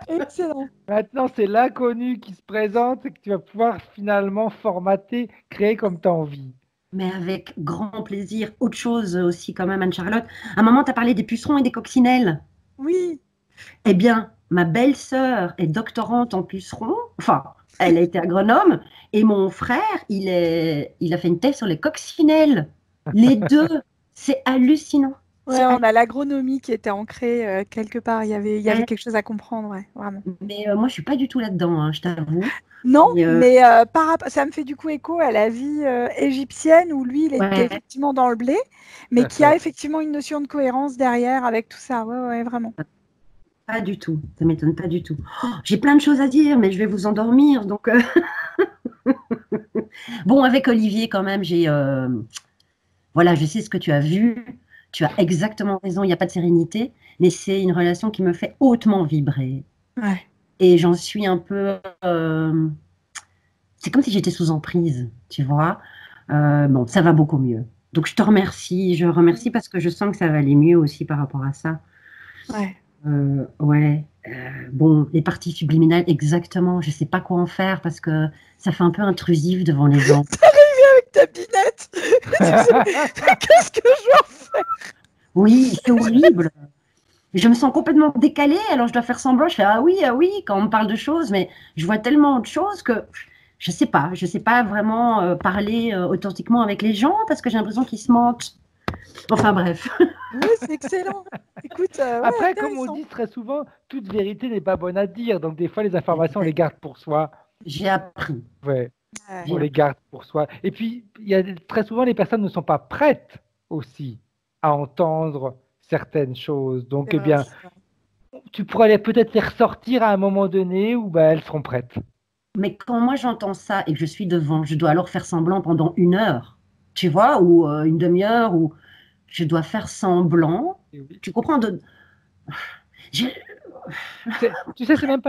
Speaker 2: Excellent.
Speaker 1: Maintenant, c'est l'inconnu qui se présente et que tu vas pouvoir finalement formater, créer comme tu as envie.
Speaker 3: Mais avec grand plaisir. Autre chose aussi quand même, Anne-Charlotte. À un moment, tu as parlé des pucerons et des coccinelles.
Speaker 2: Oui.
Speaker 3: Eh bien, ma belle-sœur est doctorante en pucerons. Enfin, elle a été agronome. Et mon frère, il a fait une thèse sur les coccinelles. Les deux, c'est hallucinant.
Speaker 2: Ouais, on a l'agronomie qui était ancrée quelque part. Il y avait quelque chose à comprendre, ouais, vraiment.
Speaker 3: Mais moi, je suis pas du tout là-dedans, hein, je t'avoue.
Speaker 2: Non, mais ça me fait du coup écho à la vie égyptienne où lui, il était effectivement dans le blé, mais qui a effectivement une notion de cohérence derrière avec tout ça. Ouais, vraiment.
Speaker 3: Pas du tout, ça m'étonne pas du tout. Oh, j'ai plein de choses à dire, mais je vais vous endormir, donc Bon, avec Olivier, quand même, voilà, je sais ce que tu as vu. Tu as exactement raison, il n'y a pas de sérénité, mais c'est une relation qui me fait hautement vibrer.
Speaker 2: Ouais.
Speaker 3: Et j'en suis un peu. C'est comme si j'étais sous emprise, tu vois. Bon, ça va beaucoup mieux. Donc, je te remercie. Je remercie parce que je sens que ça va aller mieux aussi par rapport à ça.
Speaker 2: Ouais.
Speaker 3: Ouais. Bon, les parties subliminales, exactement. Je ne sais pas quoi en faire parce que ça fait un peu intrusif devant les gens.
Speaker 2: Avec ta binette. Qu'est-ce que je vais en faire?
Speaker 3: Oui, c'est horrible. Je me sens complètement décalée, alors je dois faire semblant. Je fais ah oui, quand on me parle de choses, mais je vois tellement de choses que je sais pas vraiment parler authentiquement avec les gens parce que j'ai l'impression qu'ils se mentent. Enfin bref.
Speaker 2: Oui, c'est excellent. Écoute, ouais,
Speaker 1: Après, comme on
Speaker 2: intéressant.
Speaker 1: dit très souvent, toute vérité n'est pas bonne à dire. Donc, des fois, les informations, on les garde pour soi.
Speaker 3: J'ai appris.
Speaker 1: Ouais,
Speaker 2: Ouais.
Speaker 1: on les garde pour soi. Et puis, très souvent, les personnes ne sont pas prêtes aussi à entendre certaines choses. Donc,
Speaker 2: C'est
Speaker 1: eh
Speaker 2: vrai
Speaker 1: bien,
Speaker 2: aussi, ouais.
Speaker 1: tu pourrais peut-être les ressortir à un moment donné où elles seront prêtes.
Speaker 3: Mais quand moi j'entends ça et que je suis devant, je dois alors faire semblant pendant 1 heure, tu vois, ou une demi-heure, ou je dois faire semblant.
Speaker 1: Et oui.
Speaker 3: Tu comprends je-
Speaker 1: Tu sais, c'est même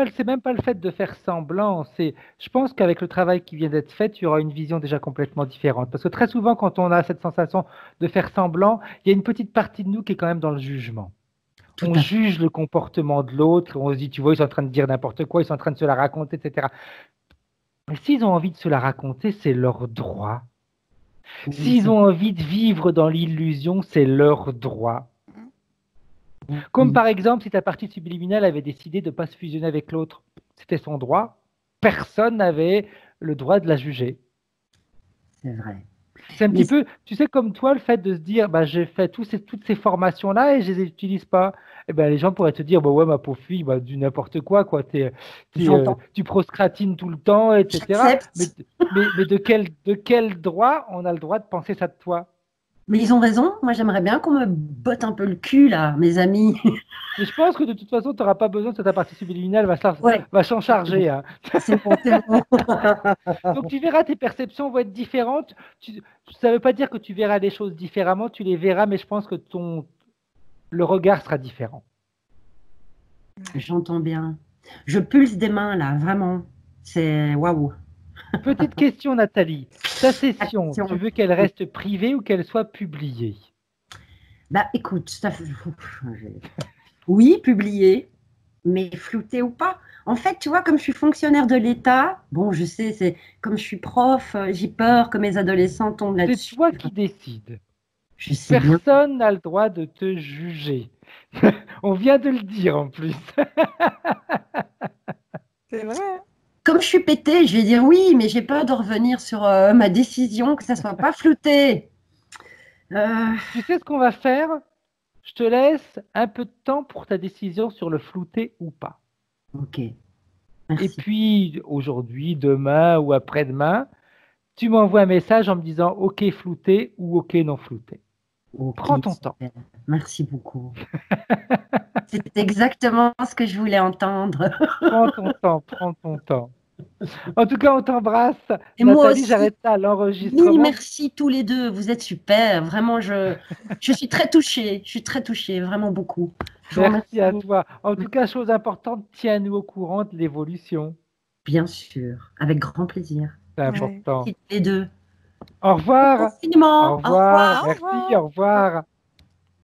Speaker 1: pas le fait de faire semblant. Je pense qu'avec le travail qui vient d'être fait, tu auras une vision déjà complètement différente. Parce que très souvent, quand on a cette sensation de faire semblant, il y a une petite partie de nous qui est quand même dans le jugement.
Speaker 3: Tout
Speaker 1: On
Speaker 3: à fait.
Speaker 1: juge le comportement de l'autre, on se dit, tu vois, ils sont en train de dire n'importe quoi, ils sont en train de se la raconter, etc. Mais s'ils ont envie de se la raconter, c'est leur droit.
Speaker 3: Oui,
Speaker 1: S'ils ont envie de vivre dans l'illusion, c'est leur droit. Comme
Speaker 3: oui,
Speaker 1: par exemple, si ta partie subliminale avait décidé de ne pas se fusionner avec l'autre, c'était son droit. Personne n'avait le droit de la juger.
Speaker 3: c'est vrai.
Speaker 1: C'est un
Speaker 3: Mais
Speaker 1: petit peu, tu sais, comme toi, le fait de se dire, bah, j'ai fait toutes ces formations-là et je les utilise pas. Eh ben, les gens pourraient te dire, bah ouais, ma pauvre fille, bah, du n'importe quoi,
Speaker 3: j'entends,
Speaker 1: tu procrastines tout le temps, etc.
Speaker 3: j'accepte.
Speaker 1: Mais de quel droit on a le droit de penser ça de toi?
Speaker 3: Mais ils ont raison. Moi, j'aimerais bien qu'on me botte un peu le cul, là, mes amis.
Speaker 1: Mais je pense que de toute façon, tu n'auras pas besoin que ta partie subliminale
Speaker 3: Ouais,
Speaker 1: va s'en
Speaker 3: c'est bon.
Speaker 1: charger, hein.
Speaker 3: C'est bon, c'est bon.
Speaker 1: Donc tu verras, tes perceptions vont être différentes. Ça ne veut pas dire que tu verras les choses différemment, tu les verras, mais je pense que le regard sera différent.
Speaker 3: J'entends bien. Je pulse des mains, là, vraiment. C'est waouh.
Speaker 1: Petite question, Nathalie. Ta session, tu
Speaker 3: Attention.
Speaker 1: veux qu'elle reste privée ou qu'elle soit publiée?
Speaker 3: Bah, écoute, oui, publié, mais flouté ou pas. En fait, tu vois, comme je suis fonctionnaire de l'État, bon, je sais, c'est comme je suis prof, j'ai peur que mes adolescents tombent
Speaker 1: C'est
Speaker 3: là-dessus.
Speaker 1: toi qui décides.
Speaker 3: Je sais bien.
Speaker 1: Personne n'a le droit de te juger. On vient de le dire en plus.
Speaker 2: C'est vrai.
Speaker 3: Comme je suis pétée, je vais dire oui, mais j'ai peur de revenir sur ma décision, que ça soit pas flouté. Euh,
Speaker 1: Tu sais ce qu'on va faire? Je te laisse un peu de temps pour ta décision sur le flouté ou pas.
Speaker 3: ok,
Speaker 1: Et
Speaker 3: merci.
Speaker 1: puis, aujourd'hui, demain ou après-demain, tu m'envoies un message en me disant OK flouté ou OK non flouté.
Speaker 3: Ok,
Speaker 1: Prends ton temps.
Speaker 3: super. Merci beaucoup. C'est exactement ce que je voulais entendre.
Speaker 1: Prends ton temps, prends ton temps. En tout cas, on t'embrasse.
Speaker 3: Et moi
Speaker 1: Nathalie,
Speaker 3: aussi,
Speaker 1: j'arrête là
Speaker 3: mille
Speaker 1: l'enregistrement.
Speaker 3: merci tous les deux. Vous êtes super. Vraiment, je suis très touchée. Je suis très touchée, vraiment beaucoup. Je vous
Speaker 1: Merci à
Speaker 3: remercie,
Speaker 1: toi. En tout cas, chose importante, tiens-nous au courant de l'évolution.
Speaker 3: bien sûr, avec grand plaisir.
Speaker 1: C'est
Speaker 2: Ouais.
Speaker 1: important.
Speaker 3: Merci tous les deux.
Speaker 1: Au
Speaker 3: Bon
Speaker 1: revoir. Au
Speaker 3: confinement. Au
Speaker 1: revoir.
Speaker 3: revoir.
Speaker 2: Au
Speaker 1: Merci.
Speaker 2: revoir.
Speaker 1: Au revoir.